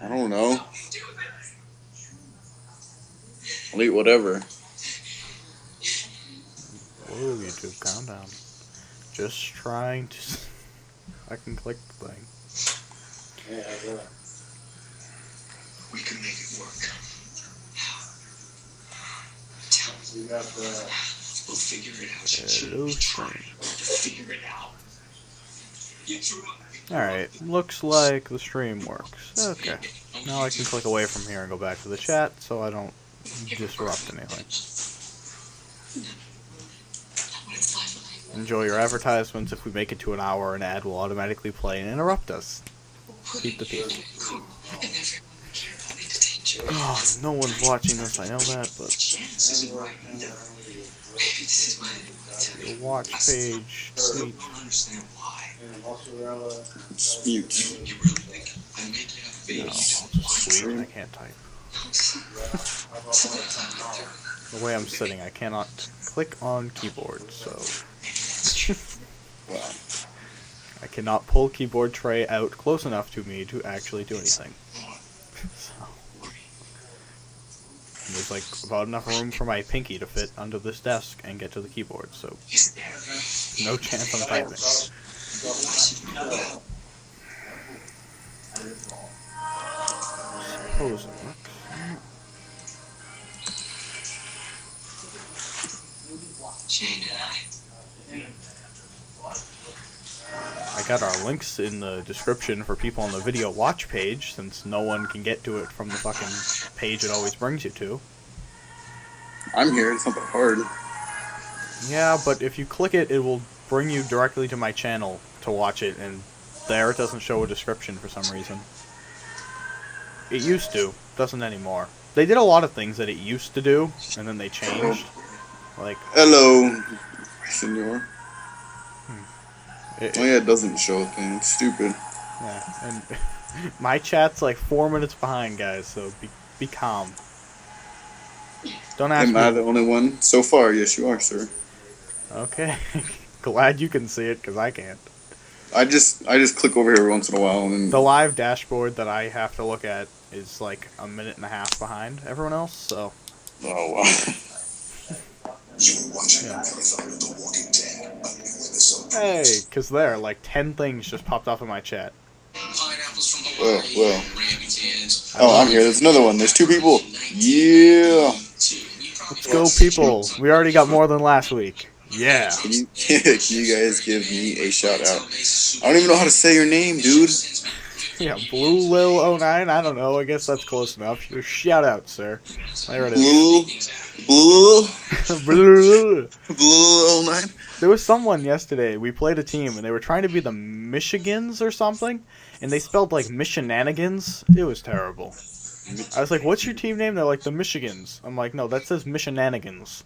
I don't know. I'll eat whatever. Whoa, YouTube, calm down. Just trying to... I can click the thing. We can make it work. We'll figure it out. Hello, stream. Figure it out. Alright, looks like the stream works. Okay. Now I can click away from here and go back to the chat so I don't disrupt anything. Enjoy your advertisements. If we make it to an hour, an ad will automatically play and interrupt us. Keep the peace. Oh, no one's watching this, I know that, but... The watch page, sweet. Mute. No, sweet, I can't type. The way I'm sitting, I cannot click on keyboard, so... Wow. I cannot pull keyboard tray out close enough to me to actually do anything. So... There's like about enough room for my pinky to fit under this desk and get to the keyboard, so no chance I'm typing. Suppose it works. Jane and I got our links in the description for people on the video watch page, since no one can get to it from the fucking page it always brings you to. I'm here, it's not that hard. Yeah, but if you click it, it will bring you directly to my channel to watch it, and there it doesn't show a description for some reason. It used to, doesn't anymore. They did a lot of things that it used to do, and then they changed. Like, hello, senor. Oh yeah, it doesn't show a thing. It's stupid. Yeah, and my chat's like 4 minutes behind, guys, so be calm. Don't ask Am me. I the only one? So far, yes, you are, sir. Okay. Glad you can see it, because I can't. I just click over here every once in a while, and then... The live dashboard that I have to look at is like a minute and a half behind everyone else, so... Oh, wow. Yeah. Hey, because there, like 10 things just popped off in my chat. Well. Oh, I'm here. There's another one. There's 2 people. Yeah. Let's go, people. We already got more than last week. Yeah. Can you guys give me a shout out? I don't even know how to say your name, dude. Yeah, Blue Lil 09. I don't know. I guess that's close enough. Your shout out, sir. There it is. Blue Blue 09. There was someone yesterday. We played a team, and they were trying to be the Michigans or something, and they spelled like Missionanigans. It was terrible. I was like, "What's your team name?" They're like, "The Michigans." I'm like, "No, that says Missionanigans."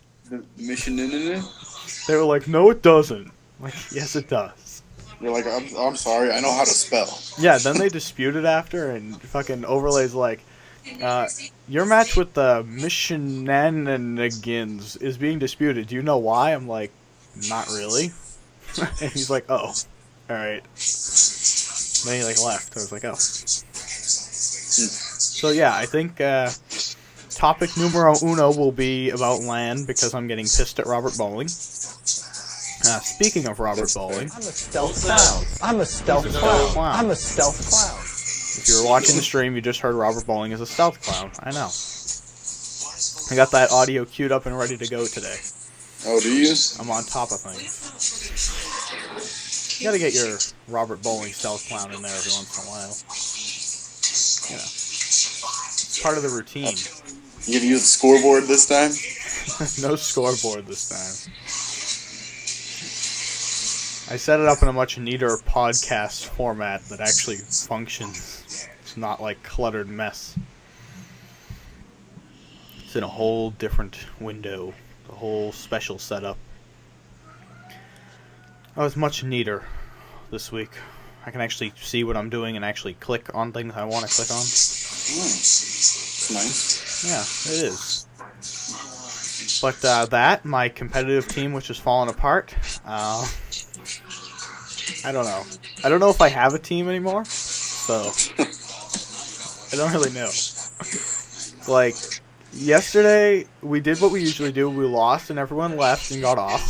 They were like, "No, it doesn't." I'm like, "Yes, it does." You're like, I'm sorry, I know how to spell. Yeah, then they disputed after, and fucking Overlay's like, your match with the Missionanigans is being disputed. Do you know why? I'm like, not really. And he's like, oh, alright. Then he like left. I was like, oh. So yeah, I think topic numero uno will be about LAN, because I'm getting pissed at Robert Bowling. Speaking of Robert Bowling, I'm a stealth clown. I'm a stealth clown. I'm a stealth clown. If you were watching the stream, you just heard Robert Bowling is a stealth clown. I know. I got that audio queued up and ready to go today. Oh, do you? I'm on top of things. You gotta get your Robert Bowling stealth clown in there every once in a while. You know, it's part of the routine. You gonna use the scoreboard this time? No scoreboard this time. I set it up in a much neater podcast format that actually functions. It's not like cluttered mess. It's in a whole different window. The whole special setup. Oh, it's much neater this week. I can actually see what I'm doing and actually click on things I want to click on. It's nice. Yeah, it is. But that, my competitive team, which has fallen apart, I don't know. I don't know if I have a team anymore, so I don't really know. Like, yesterday, we did what we usually do. We lost, and everyone left and got off.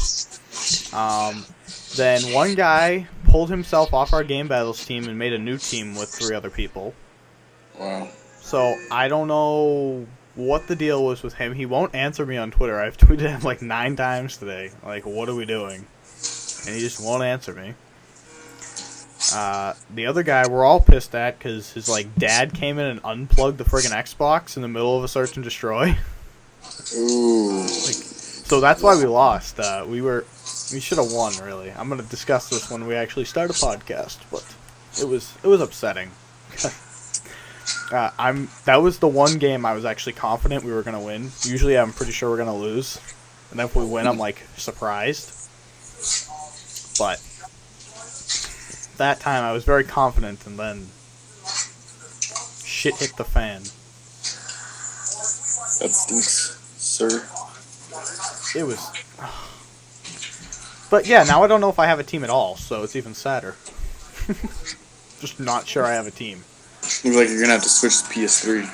Then one guy pulled himself off our Game Battles team and made a new team with 3 other people. Wow. So, I don't know what the deal was with him. He won't answer me on Twitter. I've tweeted him like 9 times today. Like, what are we doing? And he just won't answer me. The other guy we're all pissed at because his like dad came in and unplugged the friggin' Xbox in the middle of a search and destroy. Ooh. Like, so that's why we lost. We should have won, really. I'm gonna discuss this when we actually start a podcast, but it was upsetting. That was the one game I was actually confident we were gonna win. Usually I'm pretty sure we're gonna lose, and then if we win, I'm like surprised. But that time I was very confident, and then shit hit the fan. That stinks, sir. It was... But yeah, now I don't know if I have a team at all, so it's even sadder. Just not sure I have a team. Looks like you're gonna have to switch to PS3.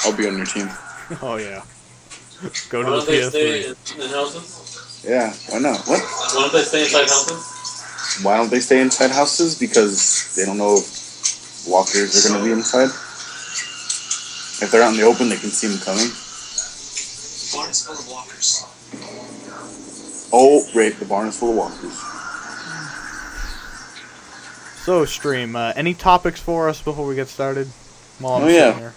I'll be on your team. Oh yeah. Go to Why the don't they PS3. stay in houses? Yeah, why not? What? Why don't they stay inside houses? Why don't they stay inside houses? Because they don't know if walkers are gonna be inside. If they're out in the open, they can see them coming. The barn is full of walkers. Oh, right, the barn is full of walkers. So, stream, any topics for us before we get started? While I'm Oh, yeah. sitting here?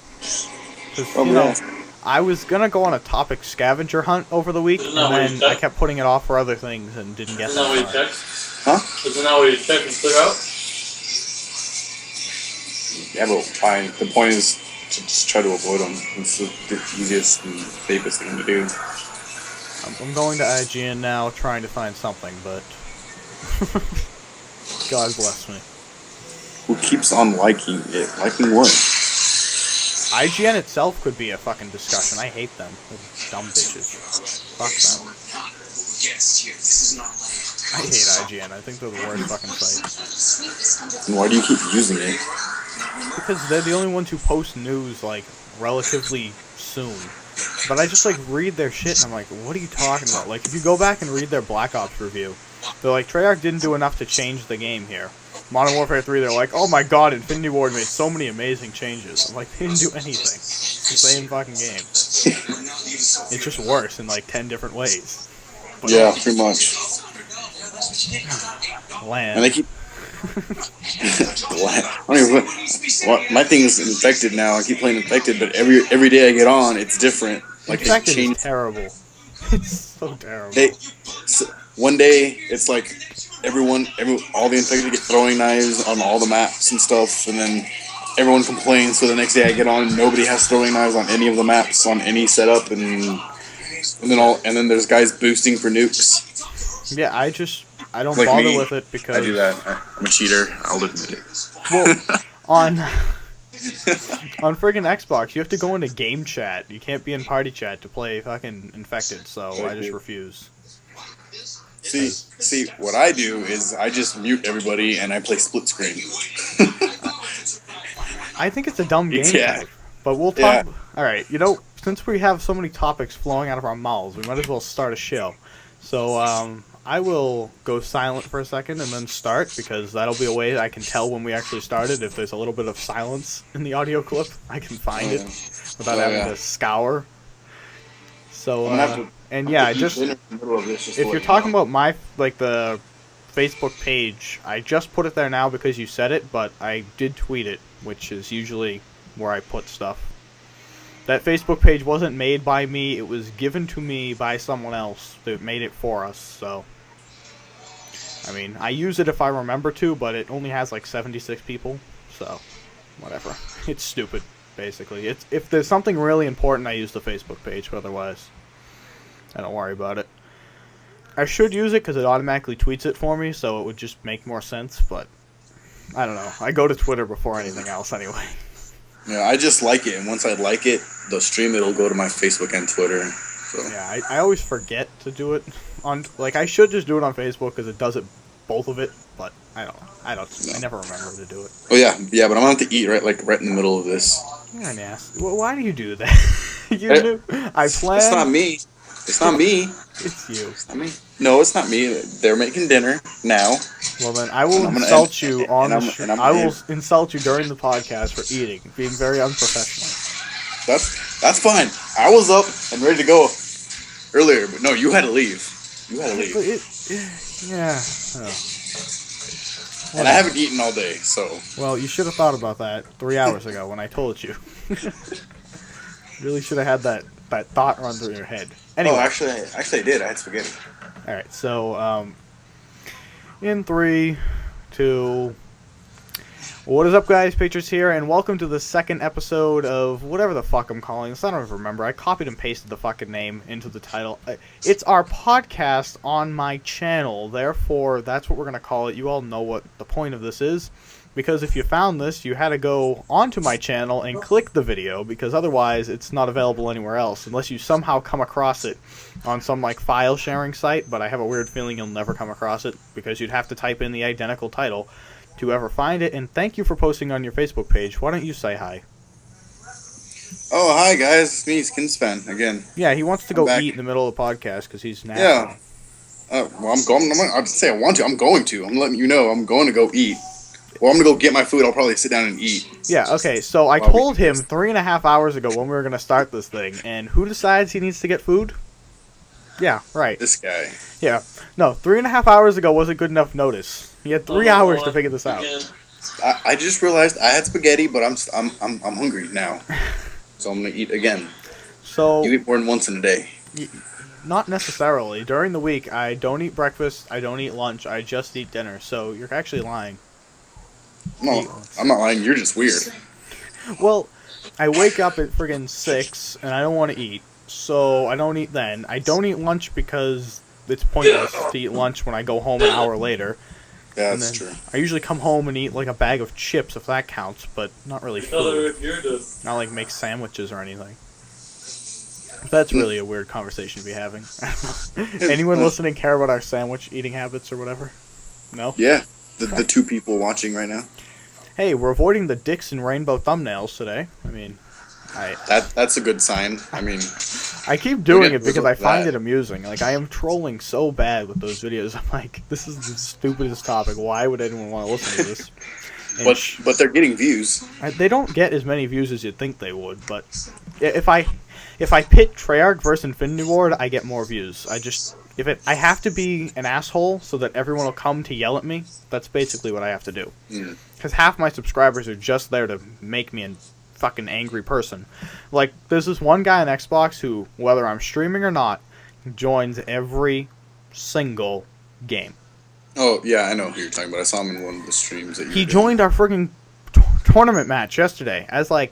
'Cause, Oh, you know, yeah. I was gonna go on a topic scavenger hunt over the week, Isn't and that what you then said? I kept putting it off for other things and didn't get Isn't that what you that far. checked? Huh? Isn't that what you checked and clear out? Yeah, but fine. The point is to just try to avoid them. It's the easiest and safest thing to do. I'm going to IGN now, trying to find something, but God bless me. Who keeps on liking it? Liking what? IGN itself could be a fucking discussion. I hate them. They're dumb bitches. Fuck them. Yes, here. This is not land. I hate IGN. I think they're the worst fucking site. And why do you keep using it? Because they're the only ones who post news, like, relatively soon. But I just, like, read their shit, and I'm like, what are you talking about? Like, if you go back and read their Black Ops review, they're like, Treyarch didn't do enough to change the game here. Modern Warfare 3, they're like, oh my god, Infinity Ward made so many amazing changes. I'm like, they didn't do anything. It's the same fucking game. It's just worse in, like, 10 different ways. But Yeah, pretty much. Land. And they keep. I don't even. Well, my thing is infected now. I keep playing infected, but every day I get on, it's different. Like they Infected change. is terrible. It's so terrible. One day it's like all the infected get throwing knives on all the maps and stuff, and then everyone complains. So the next day I get on, and nobody has throwing knives on any of the maps on any setup, and then there's guys boosting for nukes. Yeah, I don't Like bother me, with it because I do that. I'm a cheater. I'll admit it. well, on friggin' Xbox, you have to go into game chat. You can't be in party chat to play fucking Infected, so I just refuse. See, what I do is I just mute everybody and I play split screen. I think it's a dumb game Yeah. type, but we'll talk. Yeah. Alright, since we have so many topics flowing out of our mouths, we might as well start a show. So, I will go silent for a second and then start, because that'll be a way I can tell when we actually started. If there's a little bit of silence in the audio clip, I can find it without having to scour. So, and yeah, if you're talking about the Facebook page, I just put it there now because you said it, but I did tweet it, which is usually where I put stuff. That Facebook page wasn't made by me, it was given to me by someone else that made it for us, so... I mean, I use it if I remember to, but it only has like 76 people, so whatever. It's stupid, basically. If there's something really important, I use the Facebook page, but otherwise, I don't worry about it. I should use it because it automatically tweets it for me, so it would just make more sense, but I don't know. I go to Twitter before anything else anyway. Yeah, I just like it, and once I like it, the stream it'll go to my Facebook and Twitter. So. Yeah, I always forget to do it on. Like, I should just do it on Facebook because it does it, both of it. But I don't. I never remember to do it. Oh yeah, but I'm gonna have to eat right in the middle of this. You're an ass. Why do you do that? You knew. I planned. It's not me. It's not me. It's you. It's not me. No, it's not me. They're making dinner now. Well then, I will insult you on the show. I will insult you during the podcast for eating, being very unprofessional. That's fine. I was up and ready to go earlier, but no, you had to leave. You had to leave. Yeah. Oh. And I haven't eaten all day, so. Well, you should have thought about that 3 hours ago when I told you. Really should have had that thought run through your head. Anyway. Oh, actually, I did. I had spaghetti. All right, so in 3, 2. What is up, guys? Patriots here, and welcome to the second episode of whatever the fuck I'm calling this. I don't even remember. I copied and pasted the fucking name into the title. It's our podcast on my channel, therefore that's what we're going to call it. You all know what the point of this is, because if you found this, you had to go onto my channel and click the video, because otherwise it's not available anywhere else, unless you somehow come across it on some like file sharing site, but I have a weird feeling you'll never come across it, because you'd have to type in the identical title to ever find it. And thank you for posting on your Facebook page. Why don't you say hi? Oh, hi guys, it's me, Skinspan, again. Yeah, he wants to go eat in the middle of the podcast because he's nasty. Yeah. Well, I'm going. I didn't say I want to. I'm going to. I'm letting you know. I'm going to go eat. Well, I'm gonna go get my food. I'll probably sit down and eat. Yeah. Okay. So I told him 3.5 hours ago when we were gonna start this thing, and who decides he needs to get food? Yeah. Right. This guy. Yeah. No. 3.5 hours ago wasn't good enough notice. He had 3 hours to figure this out. I just realized I had spaghetti, but I'm hungry now, so I'm gonna eat again. So you eat more than once in a day. Not necessarily. During the week, I don't eat breakfast. I don't eat lunch. I just eat dinner. So you're actually lying. No, I'm not lying. You're just weird. Well, I wake up at friggin' 6 and I don't want to eat, so I don't eat then. I don't eat lunch because it's pointless to eat lunch when I go home an hour later. Yeah, that's true. I usually come home and eat like a bag of chips, if that counts, but not really food. Not like make sandwiches or anything. That's really a weird conversation to be having. Anyone listening care about our sandwich eating habits or whatever? No? Yeah, the two people watching right now. Hey, we're avoiding the dicks and rainbow thumbnails today. I mean, that's a good sign. I mean, I keep doing it because I find it amusing. Like, I am trolling so bad with those videos. I'm like, this is the stupidest topic. Why would anyone want to listen to this? But they're getting views. They don't get as many views as you'd think they would. But if I pit Treyarch versus Infinity Ward, I get more views. I have to be an asshole so that everyone will come to yell at me. That's basically what I have to do. Because half my subscribers are just there to make me a fucking angry person. Like, there's this one guy on Xbox who, whether I'm streaming or not, joins every single game. Oh, yeah, I know who you're talking about. I saw him in one of the streams that you He joined our friggin' tournament match yesterday. I was like,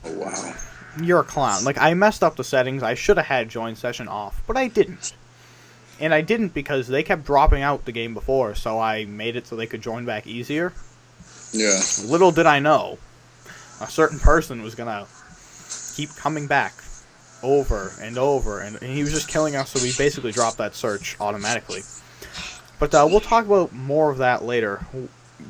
oh, wow. You're a clown. Like, I messed up the settings. I should have had join session off, but I didn't. And I didn't because they kept dropping out the game before, so I made it so they could join back easier. Yeah. Little did I know, a certain person was gonna keep coming back over and over, and he was just killing us, so we basically dropped that search automatically. But we'll talk about more of that later.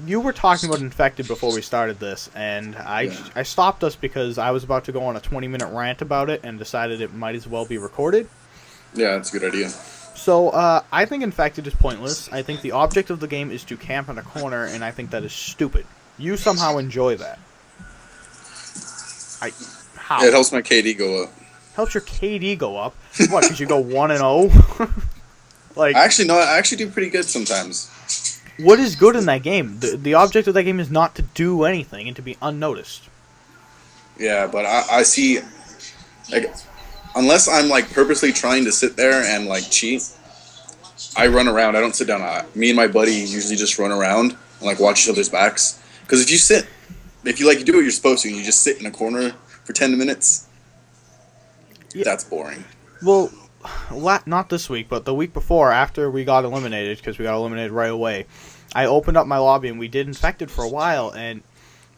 You were talking about Infected before we started this, and I stopped us because I was about to go on a 20-minute rant about it and decided it might as well be recorded. Yeah, that's a good idea. So, I think Infected is pointless. I think the object of the game is to camp in a corner, and I think that is stupid. You somehow enjoy that. How? Yeah, it helps my KD go up. Helps your KD go up? What, because you go 1-0? Like, Actually, no, I actually do pretty good sometimes. What is good in that game? The object of that game is not to do anything and to be unnoticed. Yeah, but I see, like, unless I'm like purposely trying to sit there and like cheat, I run around. I don't sit down. Me and my buddy usually just run around and like watch each other's backs. Because if you like do what you're supposed to, and you just sit in a corner for 10 minutes, that's boring. Well, not this week, but the week before, after we got eliminated, because we got eliminated right away, I opened up my lobby and we did Infected for a while, and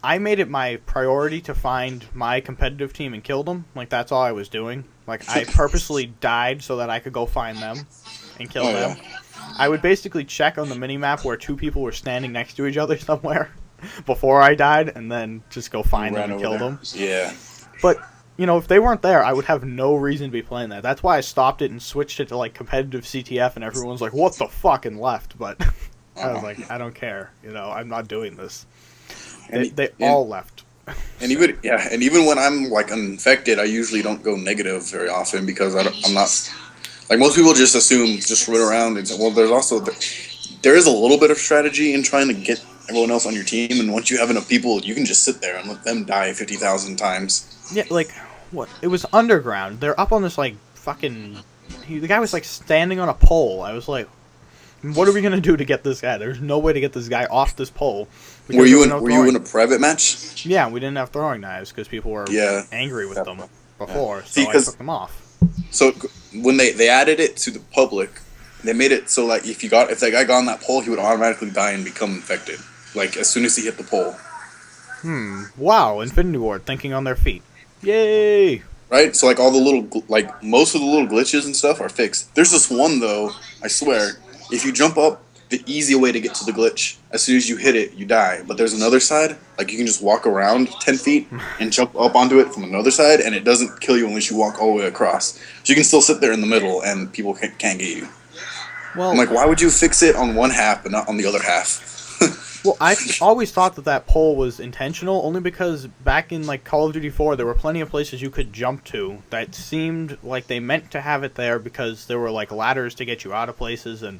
I made it my priority to find my competitive team and kill them. Like, that's all I was doing. Like, I purposely died so that I could go find them and kill them. Yeah. I would basically check on the minimap where two people were standing next to each other somewhere before I died, and then just go find them and kill them. Yeah. But, you know, if they weren't there, I would have no reason to be playing that. That's why I stopped it and switched it to, like, competitive CTF, and everyone's like, what the fuck, and left. But I was like, I don't care. You know, I'm not doing this. They all left. And even when I'm, like, infected, I usually don't go negative very often because I'm not... Like, most people just assume, just run around and say, well, there is a little bit of strategy in trying to get everyone else on your team, and once you have enough people, you can just sit there and let them die 50,000 times. Yeah, like, what? It was underground. They're up on this, like, fucking... The guy was, like, standing on a pole. I was like, what are we going to do to get this guy? There's no way to get this guy off this pole. Were you in a private match? Yeah, we didn't have throwing knives because people were angry with them before, so I took them off. So when they added it to the public, they made it so like if that guy got on that pole, he would automatically die and become infected. Like as soon as he hit the pole. Wow, Infinity Ward thinking on their feet. Yay! Right? So like all the little most of the little glitches and stuff are fixed. There's this one though, I swear, if you jump up, the easy way to get to the glitch, as soon as you hit it, you die. But there's another side, like you can just walk around 10 feet and jump up onto it from another side, and it doesn't kill you unless you walk all the way across. So you can still sit there in the middle, and people can't get you. Well, I'm like, why would you fix it on one half but not on the other half? Well, I always thought that pole was intentional, only because back in like Call of Duty 4, there were plenty of places you could jump to that seemed like they meant to have it there because there were like ladders to get you out of places, and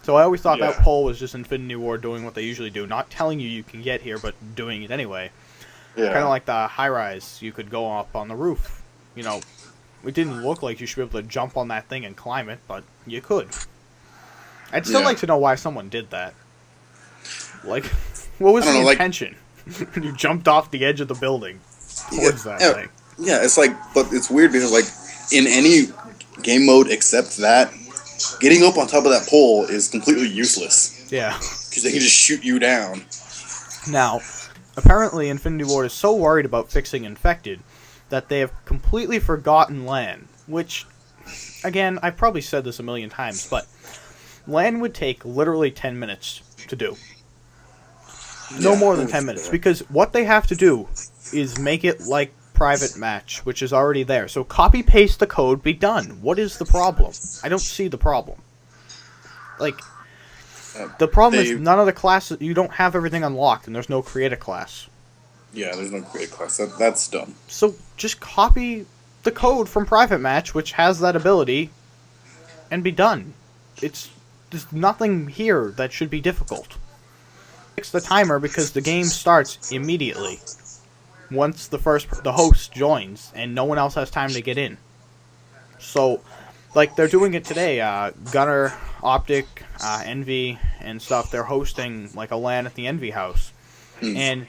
so I always thought that pole was just Infinity Ward doing what they usually do, not telling you can get here, but doing it anyway. Yeah. Kind of like the high-rise, you could go up on the roof. You know, it didn't look like you should be able to jump on that thing and climb it, but you could. I'd still like to know why someone did that. Like, what was the intention? You jumped off the edge of the building towards that thing. Yeah, it's like, but it's weird because, like, in any game mode except that, getting up on top of that pole is completely useless. Yeah. Because they can just shoot you down. Now, apparently Infinity Ward is so worried about fixing Infected that they have completely forgotten LAN, which, again, I've probably said this a million times, but LAN would take literally 10 minutes to do. No more than 10 minutes, because what they have to do is make it like private match, which is already there. So copy-paste the code, be done. What is the problem? I don't see the problem. Like, the problem is none of the classes, you don't have everything unlocked, and there's no create a class. Yeah, there's no create a class. That's dumb. So just copy the code from private match, which has that ability, and be done. There's nothing here that should be difficult. Fix the timer because the game starts immediately once the host joins and no one else has time to get in. So, like, they're doing it today. Gunner, Optic, Envy, and stuff, they're hosting, like, a LAN at the Envy house. And,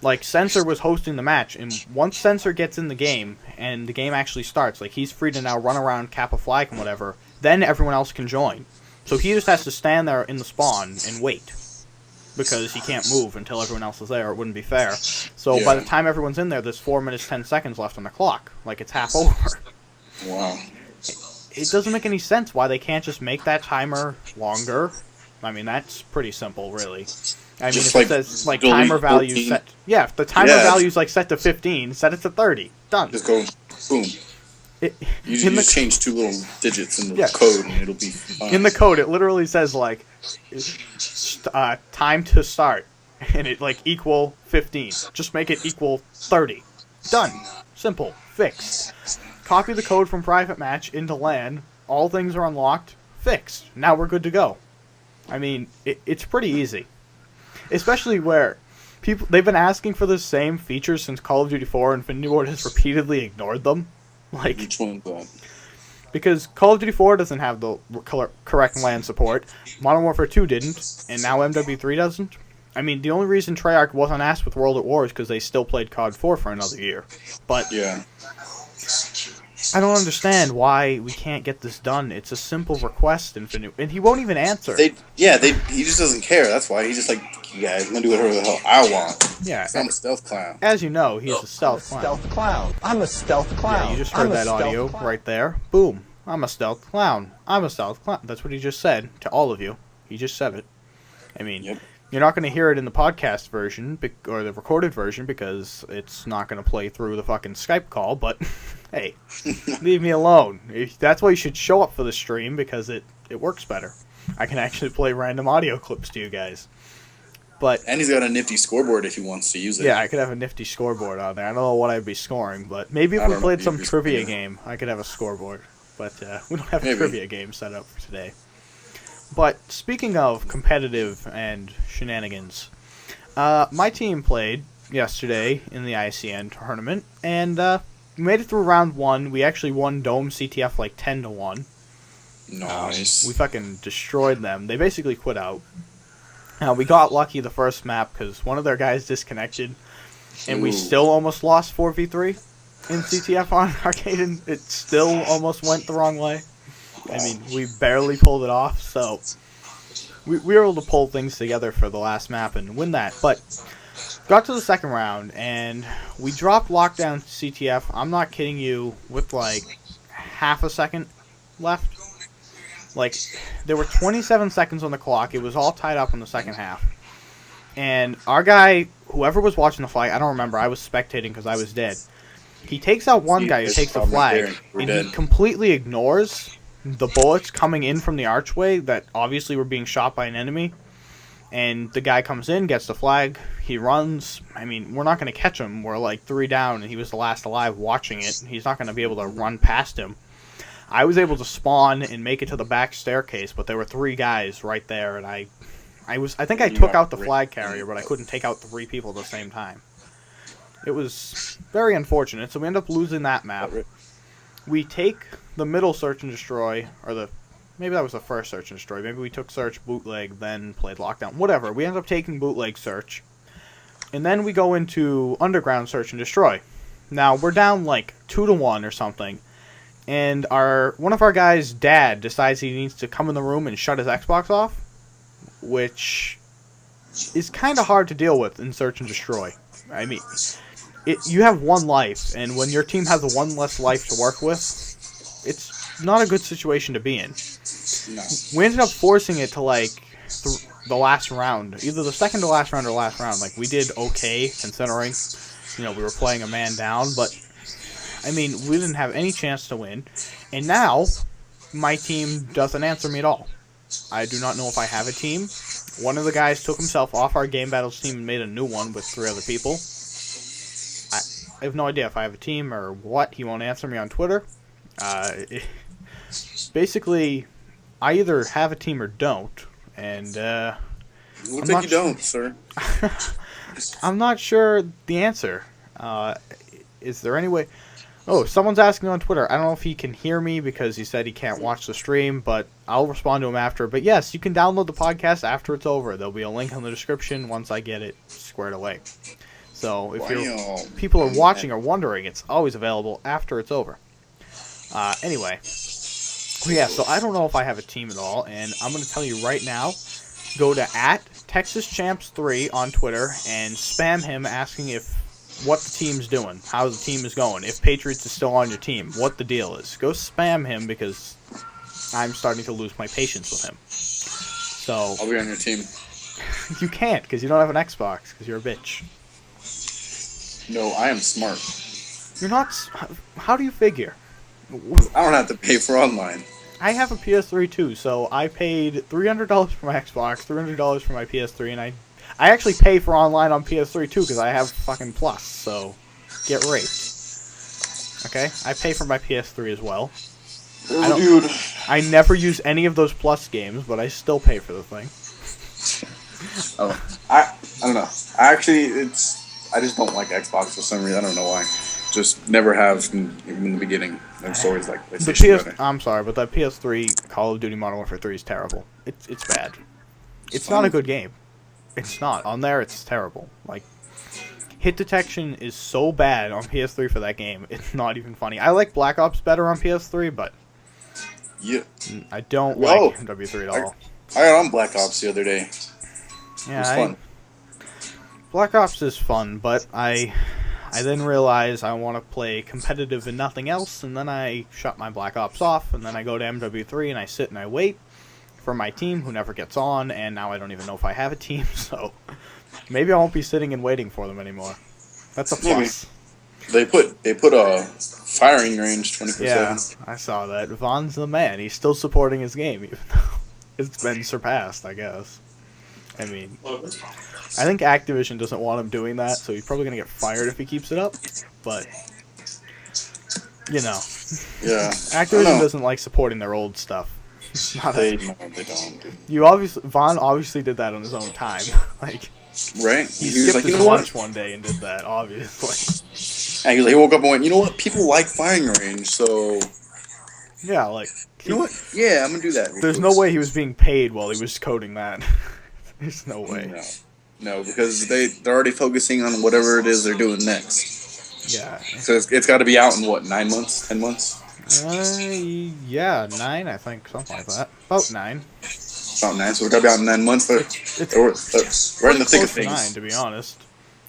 like, Sensor was hosting the match, and once Sensor gets in the game, and the game actually starts, like, he's free to now run around, cap a flag and whatever, then everyone else can join. So he just has to stand there in the spawn and wait, because he can't move until everyone else is there. It wouldn't be fair. So by the time everyone's in there, there's 4 minutes, 10 seconds left on the clock. Like, it's half over. Wow. It doesn't make any sense why they can't just make that timer longer. I mean, that's pretty simple, really. I mean, if it says, like, timer value set... Yeah, if the timer value's, like, set to 15, set it to 30. Done. Just go, boom. You just change 2 little digits in the code, and it'll be fine. In the code, it literally says, like, time to start, and it, like, equal 15. Just make it equal 30. Done. Simple. Fixed. Copy the code from private match into LAN. All things are unlocked. Fixed. Now we're good to go. I mean, it's pretty easy. Especially where they've been asking for the same features since Call of Duty 4, and Infinity Ward has repeatedly ignored them. Like, which one's that? Because Call of Duty 4 doesn't have the correct LAN support, Modern Warfare 2 didn't, and now MW3 doesn't. I mean, the only reason Treyarch wasn't asked with World at War is because they still played COD 4 for another year. But I don't understand why we can't get this done. It's a simple request, and he won't even answer. He just doesn't care. That's why he's just like, you guys, I'm gonna do whatever the hell I want. Yeah, I'm a stealth clown. As you know, he's a stealth clown. Stealth clown. I'm a stealth clown. Yeah, you just heard that audio right there. Boom. I'm a stealth clown. I'm a stealth clown. That's what he just said to all of you. He just said it. I mean, You're not going to hear it in the podcast version, or the recorded version, because it's not going to play through the fucking Skype call, but hey, leave me alone. That's why you should show up for the stream, because it works better. I can actually play random audio clips to you guys. And he's got a nifty scoreboard if he wants to use it. Yeah, I could have a nifty scoreboard on there. I don't know what I'd be scoring, but maybe if we played some trivia game, I could have a scoreboard. But we don't have a trivia game set up for today. But speaking of competitive and shenanigans, my team played yesterday in the ICN tournament, and we made it through round 1. We actually won Dome CTF like 10-1. Nice. We fucking destroyed them. They basically quit out. We got lucky the first map because one of their guys disconnected, and we still almost lost 4v3 in CTF on arcade, and it still almost went the wrong way. I mean, we barely pulled it off, so we were able to pull things together for the last map and win that. But got to the second round, and we dropped lockdown CTF, I'm not kidding you, with like half a second left. Like, there were 27 seconds on the clock. It was all tied up in the second half. And our guy, whoever was watching the flag, I don't remember, I was spectating because I was dead. He takes out one guy who takes the flag, and he completely ignores the bullets coming in from the archway that obviously were being shot by an enemy. And the guy comes in, gets the flag, he runs. I mean, we're not going to catch him. We're like 3 down, and he was the last alive watching it. He's not going to be able to run past him. I was able to spawn and make it to the back staircase, but there were 3 guys right there, and I think I took out the flag carrier, but I couldn't take out 3 people at the same time. It was very unfortunate, so we end up losing that map. We take the middle search and destroy, or maybe that was the first search and destroy. Maybe we took search, bootleg, then played lockdown. Whatever. We end up taking bootleg search, and then we go into underground search and destroy. Now we're down like 2-1 or something. And one of our guys' dad decides he needs to come in the room and shut his Xbox off, which is kind of hard to deal with in Search and Destroy. I mean, you have 1 life, and when your team has 1 less life to work with, it's not a good situation to be in. No. We ended up forcing it to, like, the last round. Either the second to last round or last round. Like, we did okay, considering, we were playing a man down, but I mean, we didn't have any chance to win, and now my team doesn't answer me at all. I do not know if I have a team. One of the guys took himself off our Game Battles team and made a new one with 3 other people. I have no idea if I have a team or what. He won't answer me on Twitter. Basically, I either have a team or don't, and looks like you don't, sir. I'm not sure the answer. Is there any way... Oh, someone's asking on Twitter. I don't know if he can hear me because he said he can't watch the stream, but I'll respond to him after. But yes, you can download the podcast after it's over. There'll be a link in the description once I get it squared away. So if people are watching or wondering, it's always available after it's over. Anyway. Yeah, so I don't know if I have a team at all, and I'm going to tell you right now, go to @TexasChamps3 on Twitter and spam him asking what the team's doing, how the team is going, if Patriots is still on your team, what the deal is. Go spam him because I'm starting to lose my patience with him. So I'll be on your team. You can't because you don't have an Xbox because you're a bitch. No, I am smart. You're not. How do you figure? I don't have to pay for online. I have a PS3 too, so I paid $300 for my Xbox, $300 for my PS3, and I actually pay for online on PS3 too because I have fucking Plus, so get raped. Okay? I pay for my PS3 as well. Oh, dude. I never use any of those Plus games, but I still pay for the thing. I don't know. I just don't like Xbox for some reason. I don't know why. Just never have in the beginning. I'm always like PlayStation. I'm sorry, but that PS3 Call of Duty Modern Warfare 3 is terrible. It's bad. It's not a good game. It's not. On there, it's terrible. Like, hit detection is so bad on PS3 for that game. It's not even funny. I like Black Ops better on PS3, but yeah, I don't like MW3 at all. I got on Black Ops the other day. Yeah, it was fun. Black Ops is fun, but I then realize I want to play competitive and nothing else, and then I shut my Black Ops off, and then I go to MW3 and I sit and I wait for my team who never gets on, and now I don't even know if I have a team, so maybe I won't be sitting and waiting for them anymore. That's a plus. They put a firing range 24/7. Yeah, I saw that. Vaughn's the man. He's still supporting his game, even though it's been surpassed, I guess. I mean, I think Activision doesn't want him doing that, so he's probably going to get fired if he keeps it up. But, you know. Yeah. Activision doesn't like supporting their old stuff. They don't. Vaughn obviously did that on his own time. Like, right? he was skipped like, his you know lunch what? one day and did that, obviously. And he wwoke up and went, you know what? People like firing range, so... Yeah, like... You know what? Yeah, I'm going to do that. There's no way he was being paid while he was coding that. There's no way. No, because they're already focusing on whatever it is they're doing next. Yeah. So it's got to be out in, what, 9 months? 10 months? Yeah, 9, I think, something like that. About 9. About 9, so it's got to be out in 9 months, but we're in the thick of things. 9, to be honest.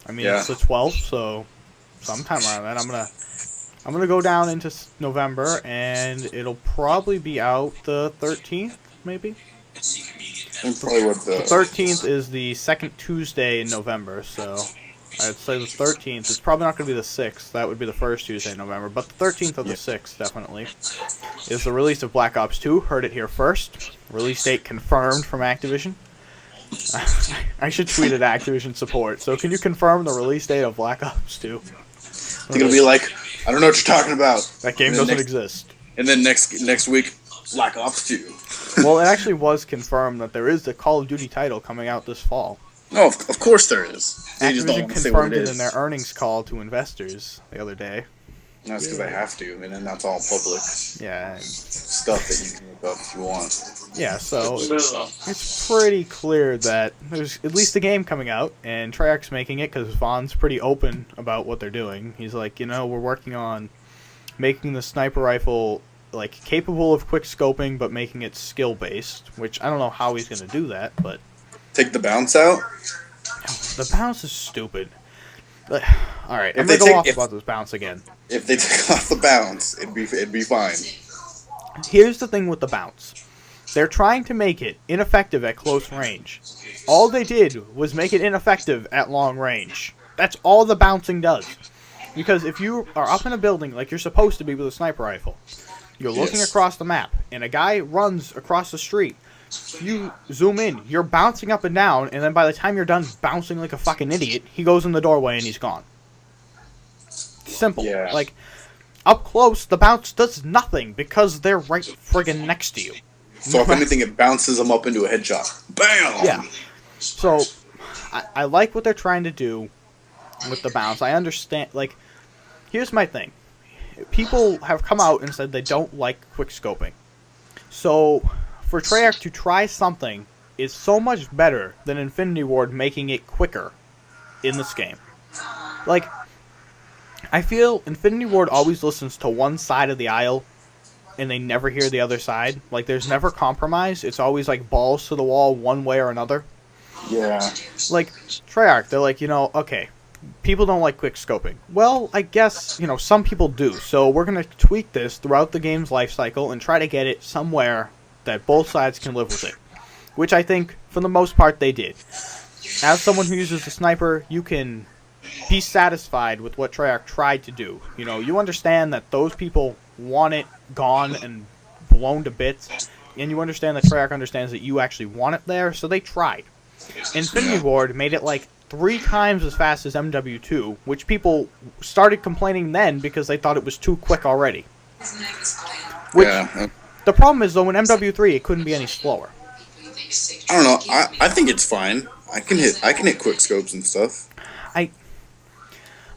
I mean, Yeah. it's the 12th, so sometime around then I'm gonna go down into November, and it'll probably be out the 13th, maybe. Probably what The 13th is the second Tuesday in November, so I'd say the 13th. It's probably not going to be the 6th. That would be the first Tuesday in November. But the 13th or the 6th, definitely, is the release of Black Ops 2. Heard it here first. Release date confirmed from Activision. I should tweet at Activision support. So can you confirm the release date of Black Ops 2? It's going to be like, I don't know what you're talking about. That game doesn't exist. And then next week, Black Ops 2. Well, it actually was confirmed that there is the Call of Duty title coming out this fall. No, of course there is. They just don't Activision want to say what confirmed it it is. in their earnings call to investors the other day. That's because they have to, and then that's all public Yeah, stuff that you can look up if you want. yeah. So it's pretty clear that there's at least a game coming out, and Treyarch's making it because Vaughn's pretty open about what they're doing. He's like, we're working on making the sniper rifle like capable of quick scoping, but making it skill based. Which I don't know how he's gonna do that, but Take the bounce out. the bounce is stupid. All right, I'm gonna go off about this bounce again. If they took off the bounce, it'd be fine. Here's the thing with the bounce. They're trying to make it ineffective at close range. All they did was make it ineffective at long range. That's all the bouncing does. Because if you are up in a building like you're supposed to be with a sniper rifle, you're looking across the map, and a guy runs across the street, you zoom in, you're bouncing up and down, and then by the time you're done bouncing like a fucking idiot, he goes in the doorway and he's gone. Simple. Yeah. Like, up close, the bounce does nothing because they're right friggin' next to you. So if anything, it bounces them up into a headshot. Bam! Yeah. So, I like what they're trying to do with the bounce. I understand, like, here's my thing. People have come out and said they don't like quick scoping. So, for Treyarch to try something is so much better than Infinity Ward making it quicker in this game. Like, I feel Infinity Ward always listens to one side of the aisle and they never hear the other side. Like, there's never compromise. It's always like balls to the wall one way or another. Yeah. Like, Treyarch, they're like, okay, people don't like quick scoping. Well, I guess, some people do. So we're going to tweak this throughout the game's life cycle and try to get it somewhere that both sides can live with it. Which I think, for the most part, they did. As someone who uses a sniper, you can be satisfied with what Treyarch tried to do. You understand that those people want it gone and blown to bits, and you understand that Treyarch understands that you actually want it there, so they tried. Infinity Ward made it like 3 times as fast as MW2, which people started complaining then because they thought it was too quick already. Which, the problem is, though, in MW3, it couldn't be any slower. I don't know. I think it's fine. I can hit quick scopes and stuff.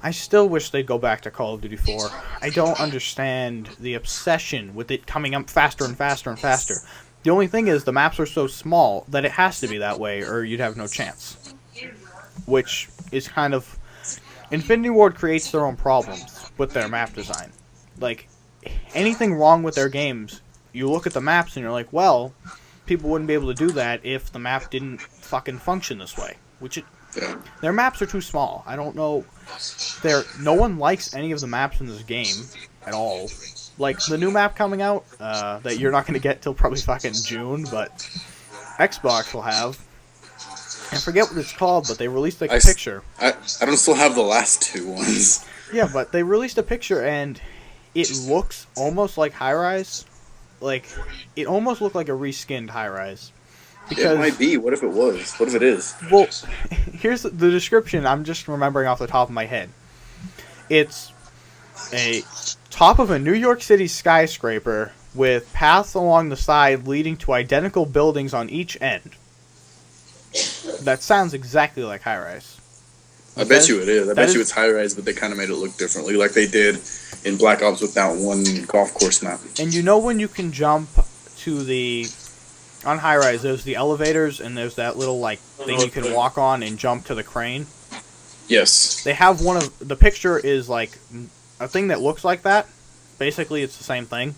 I still wish they'd go back to Call of Duty 4. I don't understand the obsession with it coming up faster and faster and faster. The only thing is, the maps are so small that it has to be that way, or you'd have no chance. Which is kind of... Infinity Ward creates their own problems with their map design. Like, anything wrong with their games, you look at the maps and you're like, well, people wouldn't be able to do that if the map didn't fucking function this way. Which it Yeah. Their maps are too small. I don't know. No one likes any of the maps in this game at all. Like the new map coming out that you're not gonna get till probably fucking June, but Xbox will have. I forget what it's called, but they released like a picture. I don't still have the last two ones. Yeah, but they released a picture and it looks almost like High Rise. Like it almost looked like a reskinned High Rise. Because, it might be. What if it was? What if it is? Well, here's the description. I'm just remembering off the top of my head. It's a top of a New York City skyscraper with paths along the side leading to identical buildings on each end. That sounds exactly like High Rise. I bet you it is. I bet you it's High Rise, but they kind of made it look differently, like they did in Black Ops with that one golf course map. And you know when you can jump to the... On High Rise, there's the elevators, and there's that little, like, thing you can walk on and jump to the crane? Yes. They have one of... The picture is, like, a thing that looks like that. Basically, it's the same thing.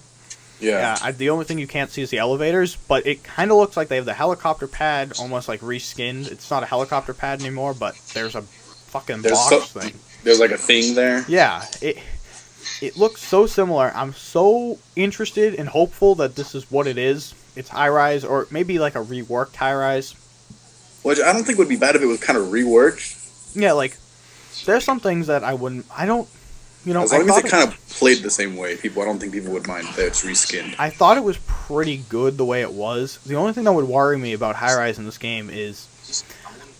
Yeah. The only thing you can't see is the elevators, but it kind of looks like they have the helicopter pad almost, like, reskinned. It's not a helicopter pad anymore, but there's a fucking box thing. There's, like, a thing there? Yeah. It looks so similar. I'm so interested and hopeful that this is what it is. It's High Rise, or maybe like a reworked High Rise. Which I don't think would be bad if it was kind of reworked. Yeah, like, there's some things that I wouldn't... I don't... You know, as long as it kind of played the same way, I don't think people would mind that it's reskinned. I thought it was pretty good the way it was. The only thing that would worry me about High Rise in this game is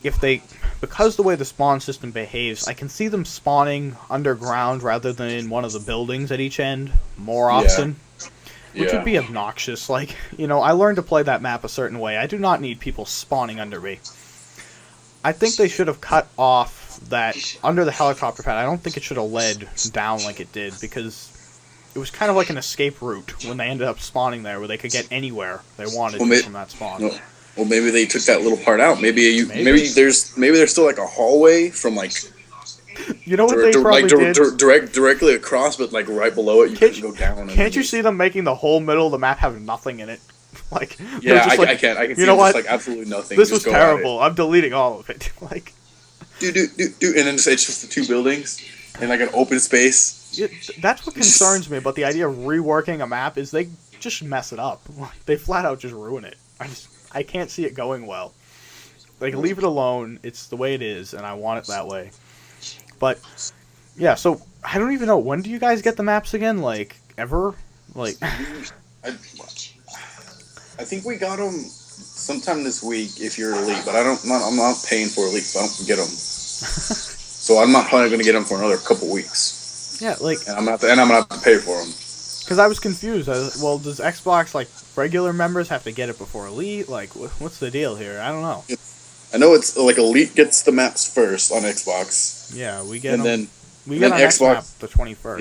if they... Because the way the spawn system behaves, I can see them spawning underground rather than in one of the buildings at each end more often. Which would be obnoxious. Like, you know, I learned to play that map a certain way. I do not need people spawning under me. I think they should have cut off that under the helicopter pad. I don't think it should have led down like it did, because it was kind of like an escape route when they ended up spawning there, where they could get anywhere they wanted from that spawn. Well, maybe they took that little part out. Maybe there's still like a hallway from like... You know what they probably did? Directly across, but like right below it, you can go down. Can't you see them making the whole middle of the map have nothing in it? Like, yeah, I can. I can see just like absolutely nothing. This was terrible. I'm deleting all of it. Like, and then it's just the two buildings and like an open space. That's what concerns me about the idea of reworking a map is they just mess it up. They flat out just ruin it. I can't see it going well. Like, leave it alone. It's the way it is, and I want it that way. But, yeah, so, I don't even know. When do you guys get the maps again? Like, ever? Like... I think we got them sometime this week if you're elite, but I'm not paying for elite, so I don't get them. So I'm not probably going to get them for another couple weeks. Yeah, like... And I'm gonna have to pay for them. Because I was confused. Well, does Xbox, like, regular members have to get it before elite? Like, what's the deal here? I don't know. I know it's, like, elite gets the maps first on Xbox. Yeah, we get and them. We get on Xbox map the 21st.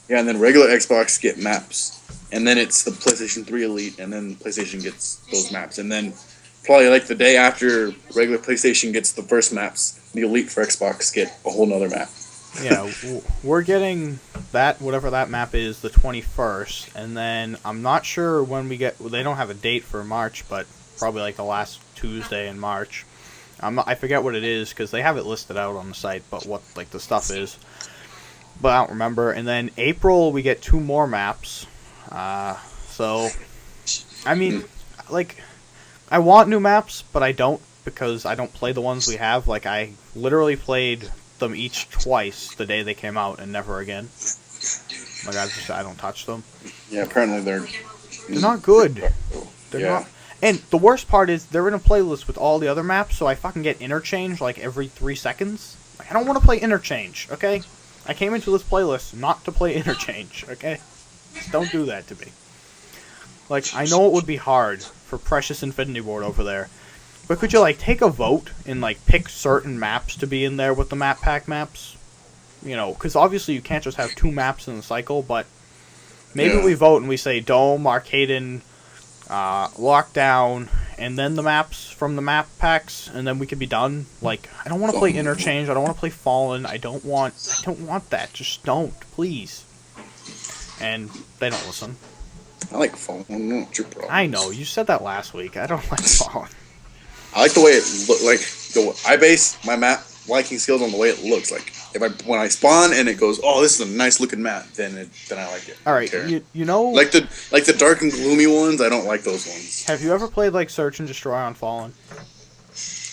Yeah, and then regular Xbox get maps. And then it's the PlayStation 3 Elite, and then PlayStation gets those maps. And then probably like the day after regular PlayStation gets the first maps, the Elite for Xbox get a whole nother map. Yeah, we're getting that, whatever that map is, the 21st. And then I'm not sure when we get... Well, they don't have a date for March, but probably like the last Tuesday in March. I forget what it is, because they have it listed out on the site, but what like the stuff is. But I don't remember. And then April, we get 2 more maps. So, I mean, like, I want new maps, but I don't, because I don't play the ones we have. Like, I literally played them each twice the day they came out, and never again. Like, I don't touch them. Yeah, apparently they're not good. They're not. And the worst part is, they're in a playlist with all the other maps, so I fucking get interchange, like, every 3 seconds. Like, I don't want to play interchange, okay? I came into this playlist not to play interchange, okay? Just don't do that to me. Like, I know it would be hard for Precious Infinity Ward over there, but could you, like, take a vote and, like, pick certain maps to be in there with the map pack maps? You know, because obviously you can't just have 2 maps in the cycle, but maybe we vote and we say Dome, Arcaden, Lockdown, and then the maps from the map packs, and then we could be done. Like, I don't want to play Interchange, I don't want to play Fallen, I don't want that. Just don't, please. And they don't listen. I like Fallen. What's your problem? I know, you said that last week. I don't like Fallen. I like the way it looked. Like I base my map liking skills on the way it looks. Like when I spawn and it goes, oh, this is a nice looking map, then I like it. All right, you know, like the dark and gloomy ones, I don't like those ones. have you ever played like Search and Destroy on Fallen?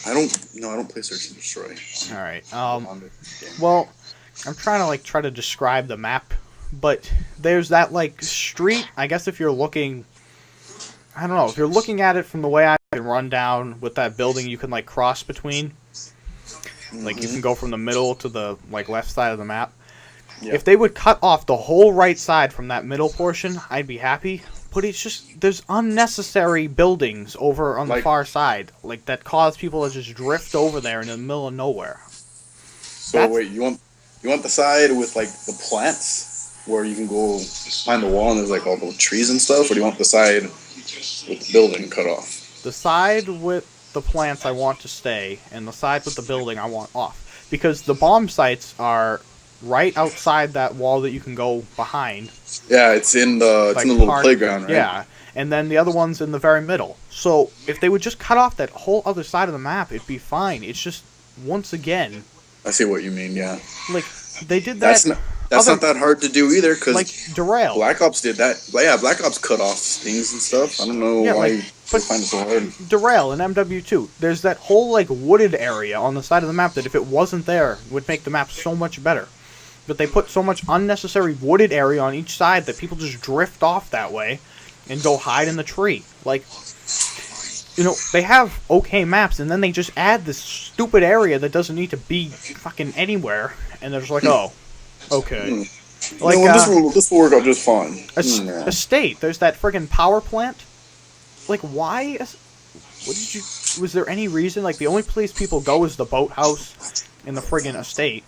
I don't play Search and Destroy. All right. Well, I'm trying to like try to describe the map, but there's that like street. I guess if you're looking, I don't know, if you're looking at it from the way I can run down with that building, you can like cross between. Like you can go from the middle to the like left side of the map. Yep. If they would cut off the whole right side from that middle portion, I'd be happy. But it's just there's unnecessary buildings over on the far side, like that cause people to just drift over there in the middle of nowhere. So wait, you want the side with like the plants where you can go behind the wall and there's like all the trees and stuff, or do you want the side with the building cut off? The side with the plants I want to stay, and the side with the building I want off, because the bomb sites are right outside that wall that you can go behind. Yeah, it's in the little playground, right? Yeah, and then the other one's in the very middle. So if they would just cut off that whole other side of the map, it'd be fine. It's just once again. I see what you mean. Yeah. Like they did that. That's not that hard to do either, because like Derail. Black Ops did that. Yeah, Black Ops cut off things and stuff. I don't know why you find it so hard. Derail and MW2. There's that whole like wooded area on the side of the map that if it wasn't there would make the map so much better. But they put so much unnecessary wooded area on each side that people just drift off that way and go hide in the tree. Like, you know, they have okay maps, and then they just add this stupid area that doesn't need to be fucking anywhere, and they're just like, oh, okay. Like, this will work out just fine. Estate, there's that friggin' power plant. Like, why? Was there any reason? Like, the only place people go is the boathouse in the friggin' estate.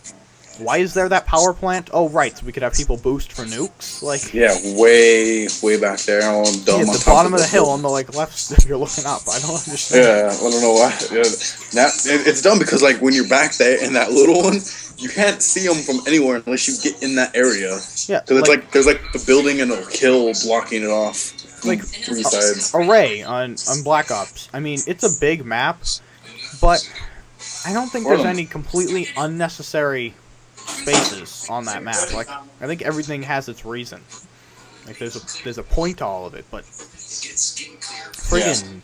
Why is there that power plant? Oh, right, so we could have people boost for nukes? Like, yeah, way back there, all dumb at the bottom of the hill on the like left if you're looking up. I don't understand. Yeah, I don't know why. Yeah. It's dumb because like when you're back there in that little one, you can't see them from anywhere unless you get in that area. Yeah, because it's like there's like the building and a hill blocking it off. Like three sides. Array on Black Ops. I mean, it's a big map, but I don't think there's any completely unnecessary spaces on that map. Like, I think everything has its reason. Like, there's a point to all of it, but friggin'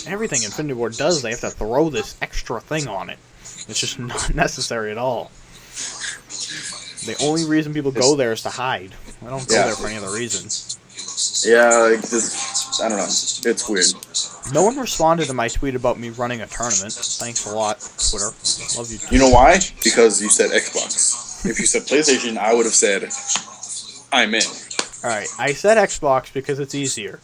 everything Infinity Ward does, they have to throw this extra thing on it. It's just not necessary at all. The only reason people go there is to hide. I don't go there for any other reason. Yeah, like this, I don't know. It's weird. No one responded to my tweet about me running a tournament. Thanks a lot, Twitter. Love you. You know why? Because you said Xbox. If you said PlayStation, I would have said, I'm in. Alright, I said Xbox because it's easier.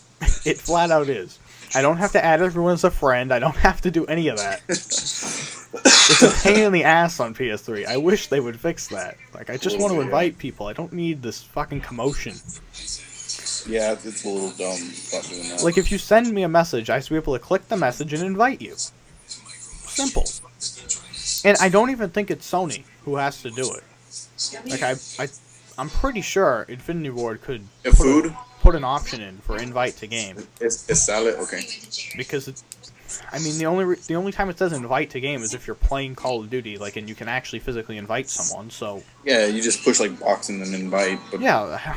It flat out is. I don't have to add everyone as a friend. I don't have to do any of that. It's a pain in the ass on PS3. I wish they would fix that. Like, I just want to invite people. I don't need this fucking commotion. Yeah, it's a little dumb about doing that. Like, if you send me a message, I should be able to click the message and invite you. Simple. And I don't even think it's Sony who has to do it. Like, I'm pretty sure Infinity Ward could put an option in for invite to game. It's salad? Okay. Because it's, I mean, the only time it says invite to game is if you're playing Call of Duty, like, and you can actually physically invite someone. So yeah, you just push like box and then invite. But yeah,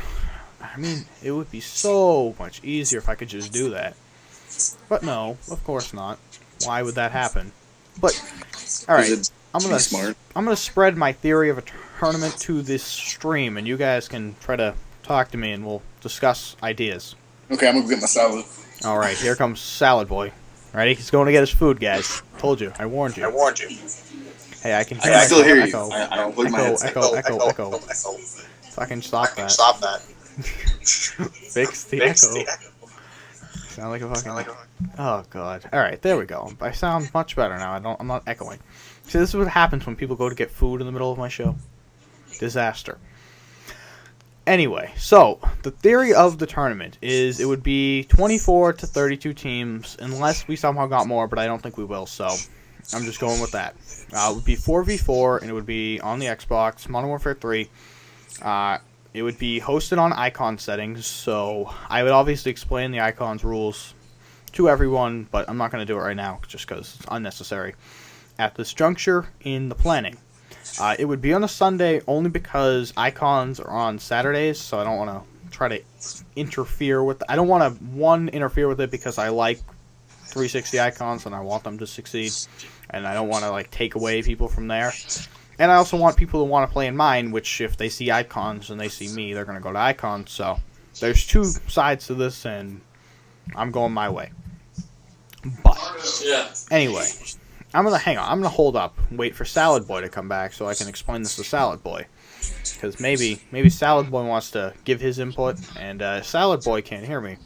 I mean, it would be so much easier if I could just do that. But no, of course not. Why would that happen? But all right, I'm gonna spread my theory of a tournament to this stream, and you guys can try to talk to me, and we'll discuss ideas. Okay, I'm gonna get my salad. All right, here comes Salad Boy. Ready? He's going to get his food, guys. Told you. I warned you. Hey, I can hear I still hear you. Echo. Echo. Fucking stop that. Stop that. Fix the echo. Sound like a fucking... Oh, God. Alright, there we go. I sound much better now. I'm not echoing. See, this is what happens when people go to get food in the middle of my show. Disaster. Anyway, so, the theory of the tournament is it would be 24 to 32 teams, unless we somehow got more, but I don't think we will, so I'm just going with that. It would be 4v4, and it would be on the Xbox, Modern Warfare 3. It would be hosted on icon settings, so I would obviously explain the icons rules to everyone, but I'm not going to do it right now, just because it's unnecessary. at this juncture in the planning. It would be on a Sunday only because icons are on Saturdays, so I don't want to try to interfere with... I don't want to, interfere with it because I like 360 icons and I want them to succeed, and I don't want to, like, take away people from there. And I also want people who want to play in mine, which if they see icons and they see me, they're going to go to icons, so there's two sides to this, and I'm going my way. But, anyway... I'm gonna hold up, wait for Salad Boy to come back so I can explain this to Salad Boy, because maybe Salad Boy wants to give his input, and Salad Boy can't hear me.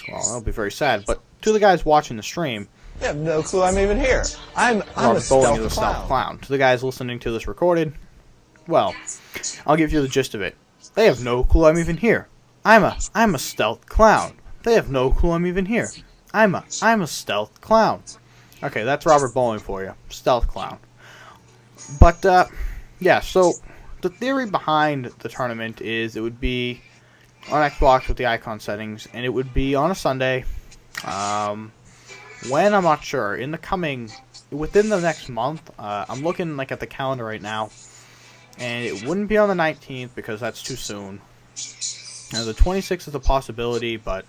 Well, that'll be very sad. But to the guys watching the stream, You have no clue I'm even here. I'm a stealth clown. To the guys listening to this recorded, well, I'll give you the gist of it. They have no clue I'm even here. I'm a stealth clown. They have no clue I'm even here. I'm a stealth clown. Okay, that's Robert Bowling for you. Stealth clown. But, yeah, so the theory behind the tournament is it would be on Xbox with the icon settings, and it would be on a Sunday. When, I'm not sure. Within the next month. I'm looking, like, at the calendar right now, and it wouldn't be on the 19th because that's too soon. Now, the 26th is a possibility, but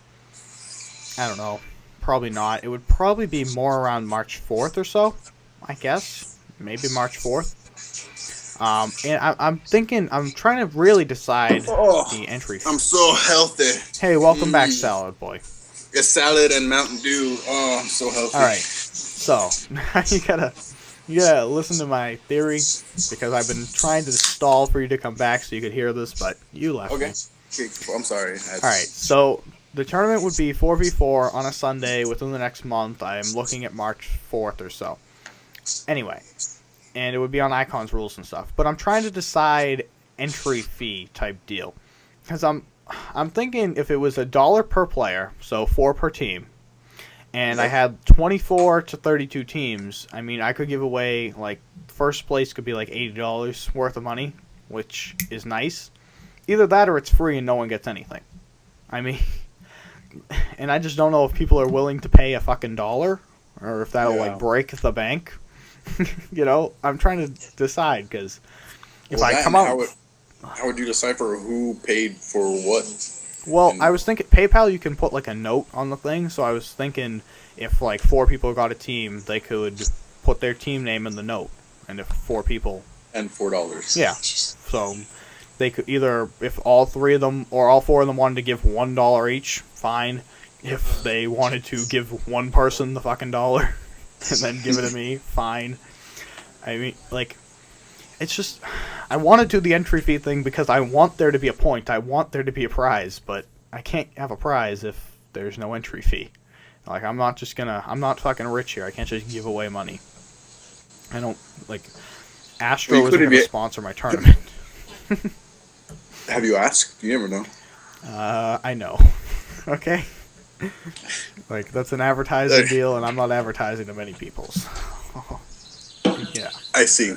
I don't know. Probably not. It would probably be more around March 4th or so, I guess. Maybe March 4th. And I'm trying to really decide the entry fee. I'm so healthy. Hey, welcome back, Salad Boy. It's salad and Mountain Dew. Oh, I'm so healthy. Alright, so, now you gotta listen to my theory, because I've been trying to stall for you to come back so you could hear this, but you left me. Okay, I'm sorry. Alright, so... the tournament would be 4v4 on a Sunday within the next month. I'm looking at March 4th or so. Anyway, and it would be on Icons rules and stuff. But I'm trying to decide entry fee type deal. Because I'm thinking if it was $1 per player, so 4 per team, and I had 24 to 32 teams, I mean, I could give away, like, first place could be like $80 worth of money, which is nice. Either that or it's free and no one gets anything. I mean... and I just don't know if people are willing to pay a fucking dollar, or if that'll, like, break the bank. You know, I'm trying to decide, because if I come out... How would you decipher who paid for what? Well, I was thinking PayPal, you can put, like, a note on the thing, so I was thinking if, like, 4 people got a team, they could put their team name in the note, and if 4 people... And $4. Yeah, so... they could either, if all 3 of them, or all 4 of them wanted to give $1 each, fine. If they wanted to give one person the fucking dollar, and then give it to me, fine. I mean, like, it's just, I want to do the entry fee thing because I want there to be a point, I want there to be a prize, but I can't have a prize if there's no entry fee. Like, I'm not fucking rich here, I can't just give away money. I don't, like, Astro isn't going to sponsor my tournament. Have you asked? You never know. I know. Okay? Like, that's an advertising deal, and I'm not advertising to many people. So. Yeah. I see.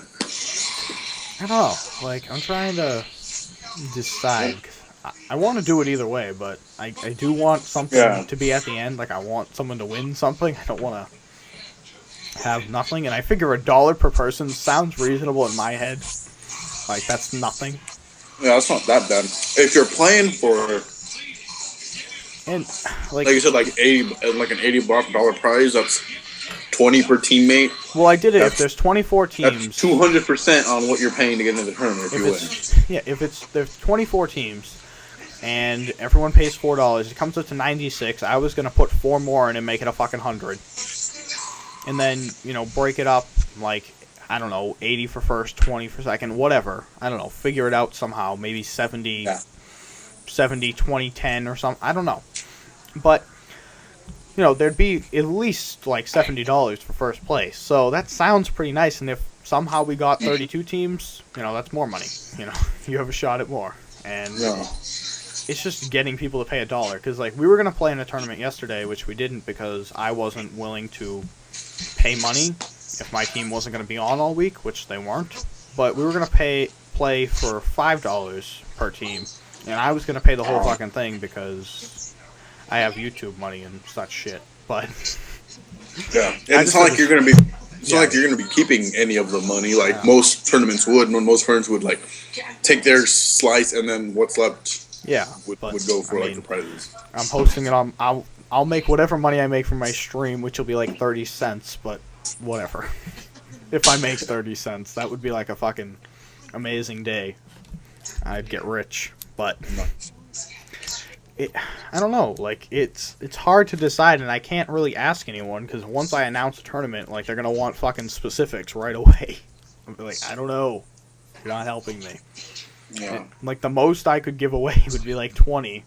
I don't know. Like, I'm trying to decide. I want to do it either way, but I do want something to be at the end. Like, I want someone to win something. I don't want to have nothing. And I figure $1 per person sounds reasonable in my head. Like, that's nothing. Yeah, that's not that bad. If you're playing for, and like you said, like an $80 prize, that's 20 per teammate. Well, I did it. If there's 24 teams, that's 200% on what you're paying to get into the tournament. If you win, yeah. If there's 24 teams, and everyone pays $4, it comes up to 96. I was gonna put 4 more in and make it a fucking 100, and then break it up like. I don't know, 80 for first, 20 for second, whatever. I don't know, figure it out somehow. Maybe 70, 20, 10 or something. I don't know. But, there'd be at least like $70 for first place. So that sounds pretty nice. And if somehow we got 32 teams, that's more money. You have a shot at more. And it's just getting people to pay $1. Because, like, we were going to play in a tournament yesterday, which we didn't because I wasn't willing to pay money if my team wasn't going to be on all week, which they weren't. But we were going to play for $5 per team, and I was going to pay the whole fucking thing because I have YouTube money and such shit. But yeah, and it's not like you're going to be It's not like you're going to be keeping any of the money like most tournaments would. Most tournaments would like take their slice and then what's left would go for like the prizes. I'm hosting it on. I'll make whatever money I make from my stream, which will be like 30 cents, but whatever. If I make 30 cents, that would be like a fucking amazing day. I'd get rich, but I don't know. Like it's hard to decide, and I can't really ask anyone because once I announce a tournament, like they're gonna want fucking specifics right away. I'm like, I don't know. You're not helping me. Yeah. Like the most I could give away would be like 20,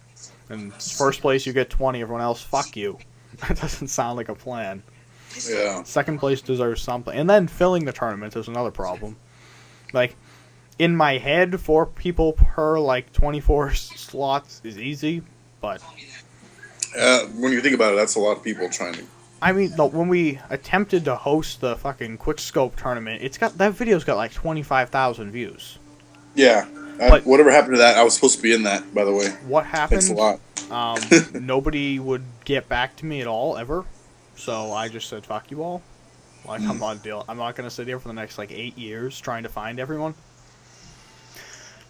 and first place you get 20. Everyone else, fuck you. That doesn't sound like a plan. Yeah. Second place deserves something, and then filling the tournament is another problem. Like. In my head, 4 people per, like, 24 slots is easy, but... when you think about it, that's a lot of people trying to... I mean, when we attempted to host the fucking Quickscope tournament, that video's got, like, 25,000 views. Yeah. Whatever happened to that, I was supposed to be in that, by the way. What happened? Thanks a lot. Nobody would get back to me at all, ever. So I just said, fuck you all. Like, I'm not going to sit here for the next, like, 8 years trying to find everyone.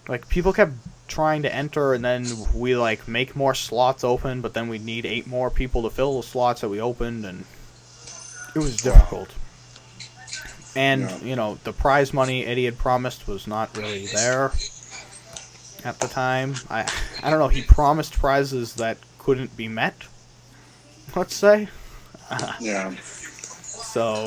Like, people kept trying to enter, and then we, like, make more slots open, but then we'd need 8 more people to fill the slots that we opened, and it was difficult. And, you know, the prize money Eddie had promised was not really there at the time. I don't know, he promised prizes that couldn't be met, let's say. Yeah. So,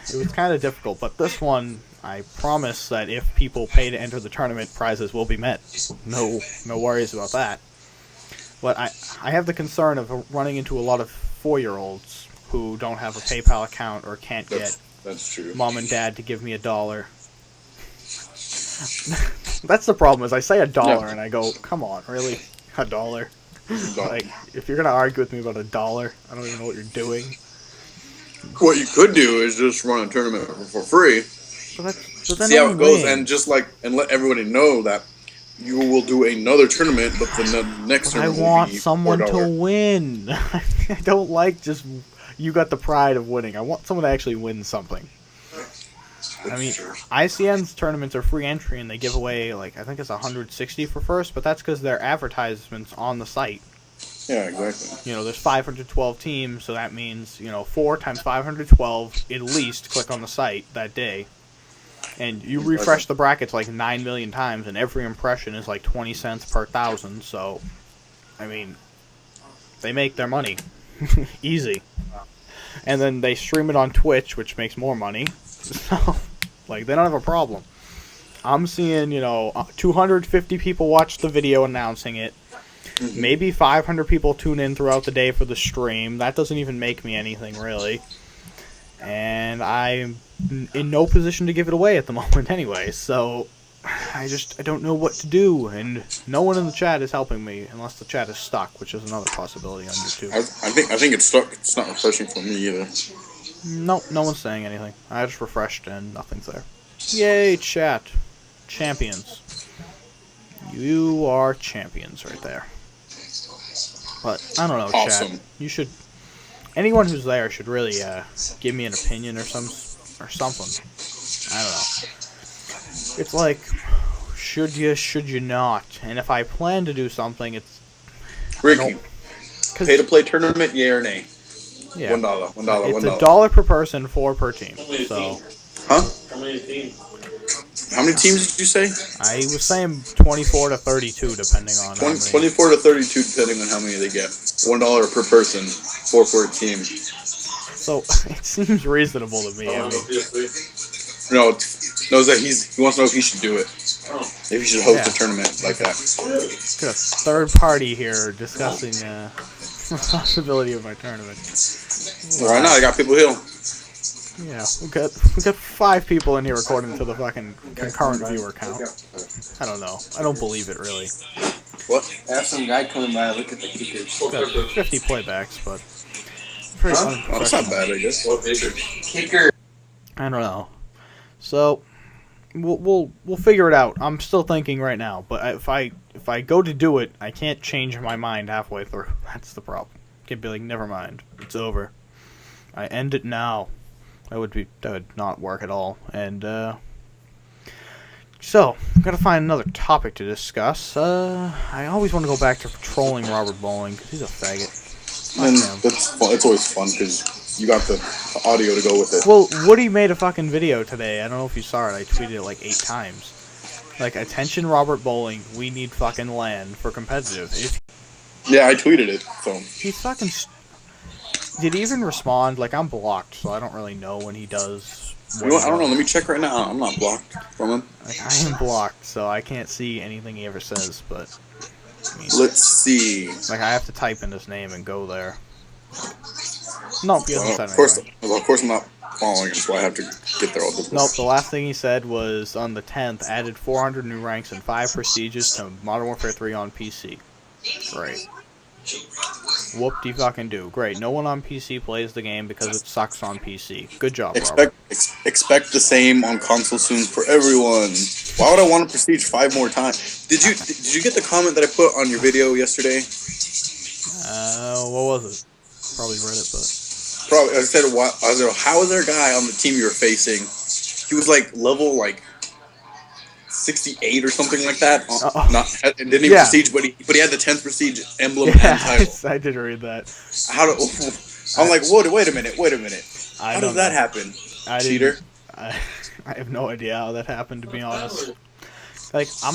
it was kind of difficult, but this one... I promise that if people pay to enter the tournament, prizes will be met. No worries about that. But I have the concern of running into a lot of 4-year-olds who don't have a PayPal account or can't get mom and dad to give me $1. That's the problem, is I say $1 and I go, come on, really? $1? Like, if you're going to argue with me about $1, I don't even know what you're doing. What you could do is just run a tournament for free. But see how it goes, and just and let everybody know that you will do another tournament, but the next tournament will be $4. I want someone to win. I don't like just you got the pride of winning. I want someone to actually win something. I mean, ICN's tournaments are free entry, and they give away, like, I think it's 160 for first, but that's because they're advertisements on the site. Yeah, exactly. You know, there's 512 teams, so that means, 4 times 512 at least click on the site that day. And you refresh the brackets like 9 million times, and every impression is like 20 cents per 1,000, so, I mean, they make their money. Easy. And then they stream it on Twitch, which makes more money. So, like, they don't have a problem. I'm seeing, 250 people watch the video announcing it. Maybe 500 people tune in throughout the day for the stream. That doesn't even make me anything, really. And I'm in no position to give it away at the moment anyway, so I don't know what to do, and no one in the chat is helping me, unless the chat is stuck, which is another possibility on YouTube. I think it's stuck. It's not refreshing for me either. No one's saying anything. I just refreshed and nothing's there. Yay, chat. Champions. You are champions right there. But, I don't know, awesome. Chat. You should... Anyone who's there should really give me an opinion or something. I don't know. It's like, should you not? And if I plan to do something, it's... Ricky, pay to play tournament, yay or nay? Yeah. $1. It's $1 per person, 4 per team. So. Huh? How many teams? How many teams did you say? I was saying 24 to 32, depending on 24 to 32, depending on how many they get. $1 per person, 4 for a team. So it seems reasonable to me. I mean, no, knows that he wants to know if he should do it. If he should host a tournament like that. Got a third party here discussing the possibility of my tournament. Right now, I got people here. Yeah, we got 5 people in here according to the fucking concurrent viewer count. I don't know. I don't believe it really. What? I have some guy coming by to look at the kickers. Got 50 playbacks, but Oh, that's not bad, I guess. Kicker. I don't know. So we'll figure it out. I'm still thinking right now, but if I go to do it, I can't change my mind halfway through. That's the problem. Can't be like, never mind, it's over. I end it now. That would not work at all. And so I'm gonna find another topic to discuss. I always want to go back to trolling Robert Bowling because he's a faggot. And that's fun. It's always fun because you got the audio to go with it. Well, Woody made a fucking video today. I don't know if you saw it. I tweeted it like 8 times. Like, attention Robert Bowling, we need fucking land for competitive. Yeah, I tweeted it, so. He's fucking... Did he even respond? Like, I'm blocked, so I don't really know when he does... I don't know, let me check right now. I'm not blocked from him. Like, I am blocked, so I can't see anything he ever says, but... I mean, let's see. Like, I have to type in his name and go there. No, he hasn't said anything. Of course I'm not following him, so I have to get there all the Nope, the last thing he said was, on the 10th, added 400 new ranks and 5 prestiges to Modern Warfare 3 on PC. Great. Whoop-de-fucking-do. Great. No one on PC plays the game because it sucks on PC. Good job, Robert. Expect the same on console soon for everyone. Why would I want to prestige 5 more times? Did you get the comment that I put on your video yesterday? What was it? Probably Reddit, but... Probably. I said, how is there a guy on the team you were facing? He was like level 68 or something like that. Didn't even prestige, but he had the 10th prestige emblem and title. I did read that. I'm like, wait a minute. How does that happen? Cheater? I have no idea how that happened, to be honest. Like, I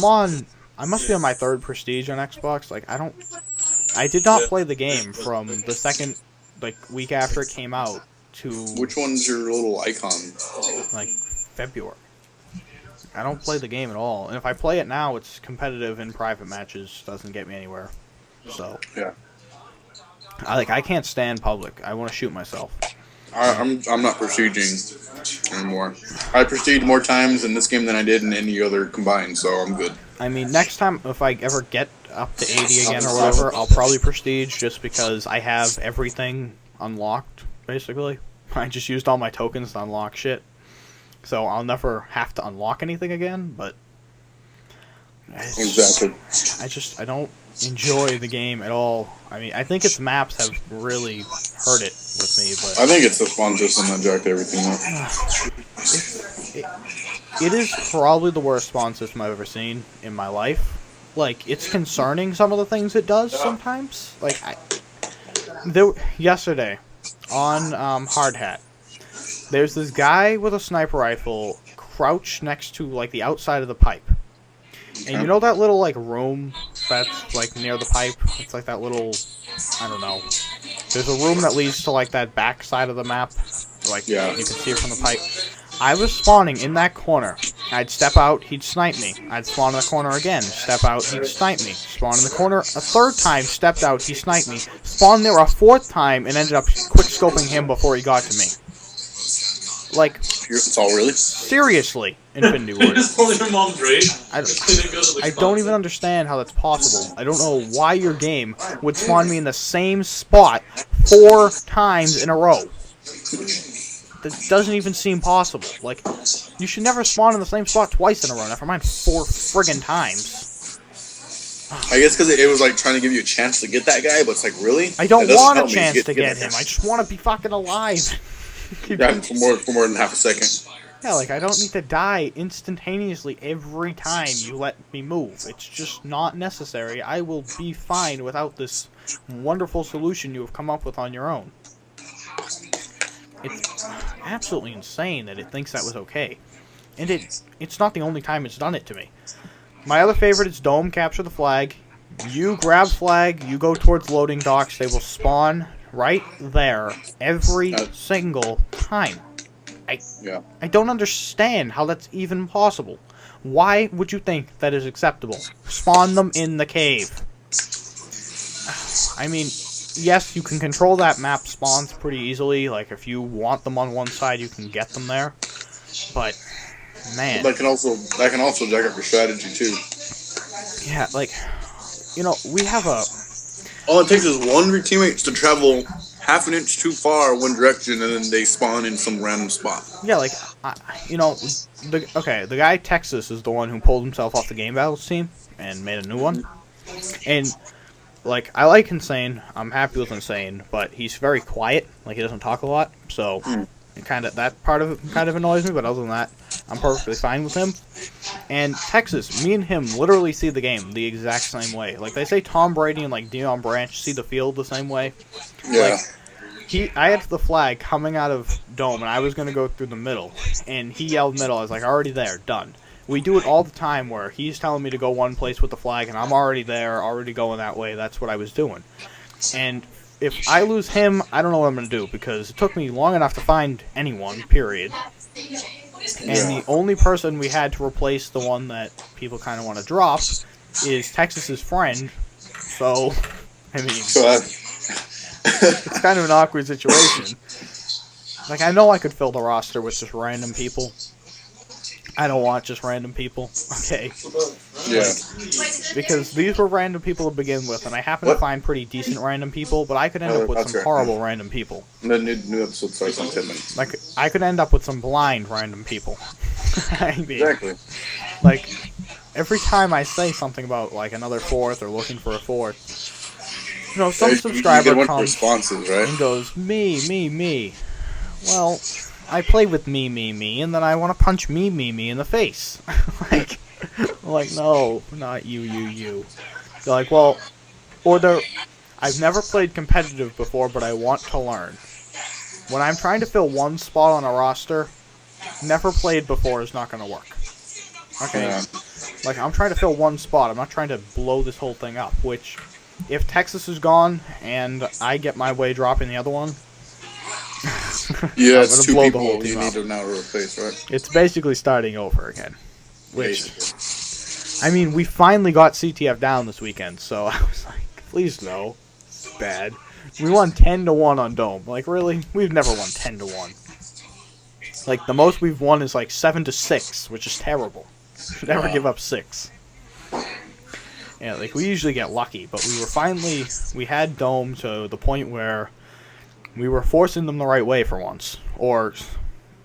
must be on my 3rd prestige on Xbox. Like, I did not play the game from the second, week after it came out to... Which one's your little icon? February. I don't play the game at all. And if I play it now, it's competitive in private matches. Doesn't get me anywhere. So... Yeah. I can't stand public. I want to shoot myself. I'm not prestiging anymore. I prestige more times in this game than I did in any other combined, so I'm good. I mean, next time, if I ever get up to 80 again or whatever, I'll probably prestige just because I have everything unlocked, basically. I just used all my tokens to unlock shit. So I'll never have to unlock anything again, but... Exactly. I don't enjoy the game at all. I mean, I think its maps have really hurt it with me, but... I think it's the spawn system that jacked everything up. It is probably the worst spawn system I've ever seen in my life. Like, it's concerning, some of the things it does sometimes. Like, yesterday, on Hard Hat, there's this guy with a sniper rifle crouched next to, the outside of the pipe. And you know that little, room that's, near the pipe? It's like that little, I don't know. There's a room that leads to, that back side of the map. Yeah. You can see it from the pipe. I was spawning in that corner. I'd step out, he'd snipe me. I'd spawn in the corner again. Step out, he'd snipe me. Spawn in the corner a 3rd time, stepped out, he sniped me. Spawned there a 4th time, and ended up quick-scoping him before he got to me. It's all really? Seriously, Infinity Ward. Your mom's raid. I don't even understand how that's possible. I don't know why your game would spawn me in the same spot 4 times in a row. That doesn't even seem possible. You should never spawn in the same spot twice in a row. Never mind 4 friggin' times. I guess because it was trying to give you a chance to get that guy, but it's really? I don't want a chance to get him. I just want to be fucking alive. Yeah, for more than half a second. Yeah, I don't need to die instantaneously every time you let me move. It's just not necessary. I will be fine without this wonderful solution you have come up with on your own. It's absolutely insane that it thinks that was okay. And it's not the only time it's done it to me. My other favorite is Dome Capture the Flag. You grab flag, you go towards loading docks, they will spawn right there every single time. I don't understand how that's even possible. Why would you think that is acceptable? Spawn them in the cave. I mean, yes, you can control that map spawns pretty easily. If you want them on one side, you can get them there. But, man. That can also jack up your strategy, too. Yeah, we have a... All it takes is one of your teammates to travel half an inch too far one direction, and then they spawn in some random spot. Yeah, the guy Texas is the one who pulled himself off the Game Battles team and made a new one. And, I like Insane. I'm happy with Insane, but he's very quiet. He doesn't talk a lot. So, That part of it kind of annoys me, but other than that, I'm perfectly fine with him. And Texas, me and him literally see the game the exact same way. Like, they say Tom Brady and, like, Deion Branch see the field the same way. Yeah. Like, I had the flag coming out of Dome, and I was going to go through the middle. And he yelled middle. I was like, already there, done. We do it all the time where he's telling me to go one place with the flag, and I'm already there, already going that way. That's what I was doing. And if I lose him, I don't know what I'm going to do, because it took me long enough to find anyone, period. And the only person we had to replace the one that people kind of want to drop is Texas's friend. So, I mean, it's kind of an awkward situation. Like, I know I could fill the roster with just random people. I don't want just random people, okay? Yeah. Because these were random people to begin with, and I happen to find pretty decent random people, but I could end up with some horrible random people. The new episode starts in 10 minutes. Like, I could end up with some blind random people. I mean, Exactly. like, every time I say something about, like, another fourth or looking for a fourth, you know, some subscriber comes responses, right? and goes, me. Well, I play with me, and then I want to punch me in the face. like, no, not you. They're like, well, I've never played competitive before, but I want to learn. When I'm trying to fill one spot on a roster, never played before is not going to work. Okay? Yeah. Like, I'm trying to fill one spot. I'm not trying to blow this whole thing up, which, if Texas is gone and I get my way dropping the other one, yeah, it's two blow the people whole team you need up. to now replace, right? It's basically starting over again. Which, I mean, we finally got CTF down this weekend, so I was like, please no. It's bad. We won 10-1 on Dome. Like, really? We've never won 10-1. Like, the most we've won is like 7-6, which is terrible. Should never give up 6. Yeah, like, we usually get lucky, but we had Dome to the point where we were forcing them the right way for once. Or,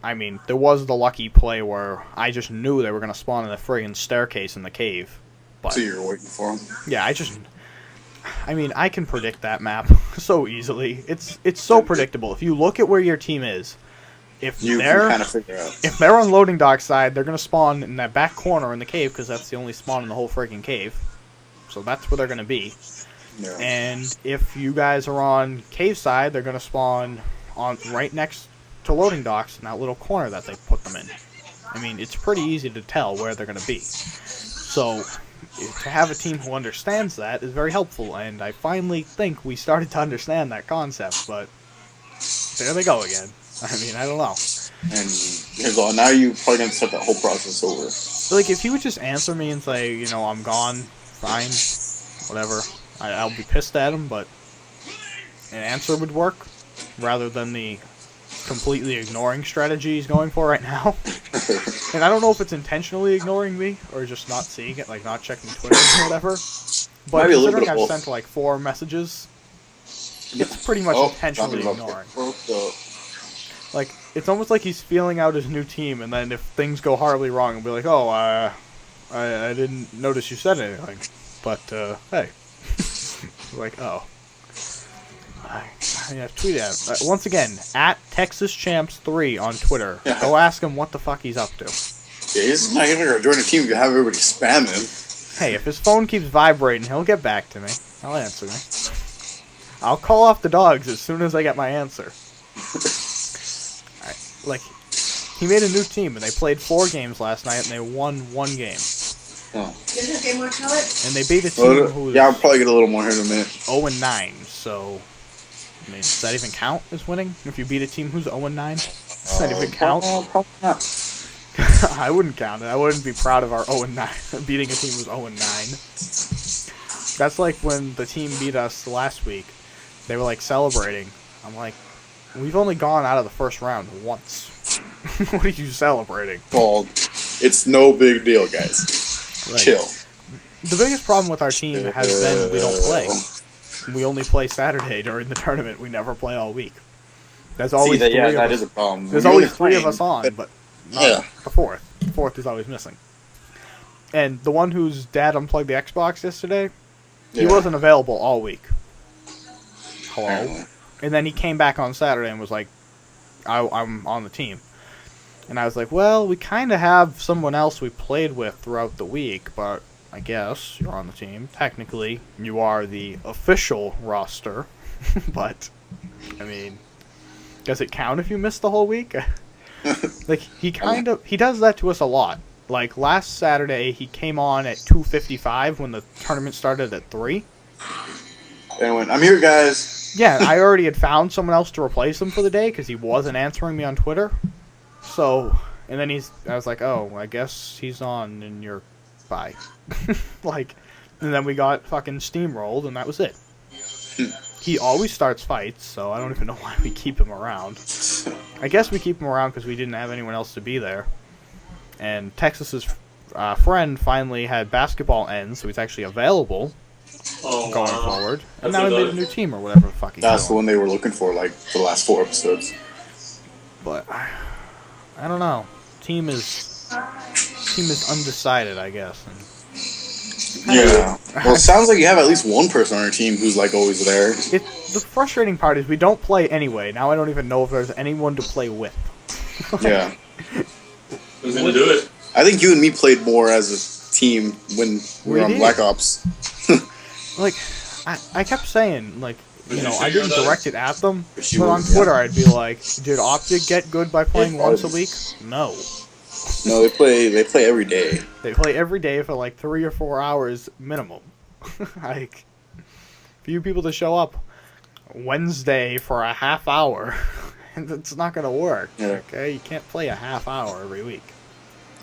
I mean, there was the lucky play where I just knew they were going to spawn in the friggin' staircase in the cave. But, So you're waiting for them? yeah, I can predict that map so easily. It's so predictable. If you look at where your team is, if You they're can kind of figure out. if they're on loading dock side, they're going to spawn in that back corner in the cave, because that's the only spawn in the whole friggin' cave. So that's where they're going to be. Yeah. And if you guys are on cave side, they're going to spawn on right next to loading docks in that little corner that they put them in. I mean, it's pretty easy to tell where they're going to be. So, to have a team who understands that is very helpful, and I finally think we started to understand that concept, but there they go again. I mean, I don't know. And here's all. Now you probably gonna start that whole process over. Like, if he would just answer me and say, you know, I'm gone, fine, whatever, I'll be pissed at him, but an answer would work, rather than the completely ignoring strategy he's going for right now. And I don't know if it's intentionally ignoring me, or just not seeing it, like not checking Twitter or whatever. But Might be a little considering bit of I've both. sent like 4 messages, it's pretty much intentionally ignoring. Like, it's almost like he's feeling out his new team, and then if things go horribly wrong, he'll be like, oh, I didn't notice you said anything, but, hey. Like, oh. Yeah, tweet at him. Once again, at TexasChamps3 on Twitter. Yeah. Go ask him what the fuck he's up to. Yeah, he's not even gonna join a team. You have everybody spam him. Hey, if his phone keeps vibrating, he'll get back to me. I'll answer me. I'll call off the dogs as soon as I get my answer. Alright, like, he made a new team, and they played 4 games last night, and they won 1 game. Oh. And they beat a team who was Yeah, I'll probably get a little more here in a minute. 0-9, so... I mean, does that even count as winning? If you beat a team who's 0-9? Does that even count? Probably not. I wouldn't count it. I wouldn't be proud of our 0-9. Beating a team who's 0-9. That's like when the team beat us last week. They were like celebrating. I'm like, we've only gone out of the first round once. What are you celebrating? Well, it's no big deal, guys. Like, Chill. The biggest problem with our team has been we don't play. We only play Saturday during the tournament. We never play all week. There's always that 3 of that us. is a problem. There's You're always only 3 of playing, us on, but not Yeah. the 4th. The 4th is always missing. And the one whose dad unplugged the Xbox yesterday, he Yeah. wasn't available all week. Hello? Apparently. And then he came back on Saturday and was like, I'm on the team. And I was like, well, we kind of have someone else we played with throughout the week, but I guess you're on the team. Technically, you are the official roster, but, I mean, does it count if you missed the whole week? Like, he does that to us a lot. Like, last Saturday, he came on at 2:55 when the tournament started at 3. And I went, I'm here, guys. Yeah, I already had found someone else to replace him for the day because he wasn't answering me on Twitter. So, and then I was like, oh, I guess he's on and you're bye. Like, and then we got fucking steamrolled and that was it. He always starts fights, so I don't even know why we keep him around. I guess we keep him around because we didn't have anyone else to be there. And Texas's friend finally had basketball ends, so he's actually available going forward. And now he made a new team or whatever the fuck he's doing. That's the one they were looking for, like, for the last 4 episodes. But I don't know. Team is undecided, I guess. Yeah. Well, it sounds like you have at least one person on your team who's, like, always there. The frustrating part is we don't play anyway. Now I don't even know if there's anyone to play with. Yeah. Who's gonna do it? I think you and me played more as a team when we were on Black Ops. Like, I kept saying, like, you know, I didn't direct it at them, but You on were, Twitter yeah. I'd be like, did Optic get good by playing once a week? No. No, they play every day. They play every day for like 3 or 4 hours minimum. Like, for you people to show up Wednesday for a half hour, it's not gonna work. Yeah. Okay, you can't play a half hour every week.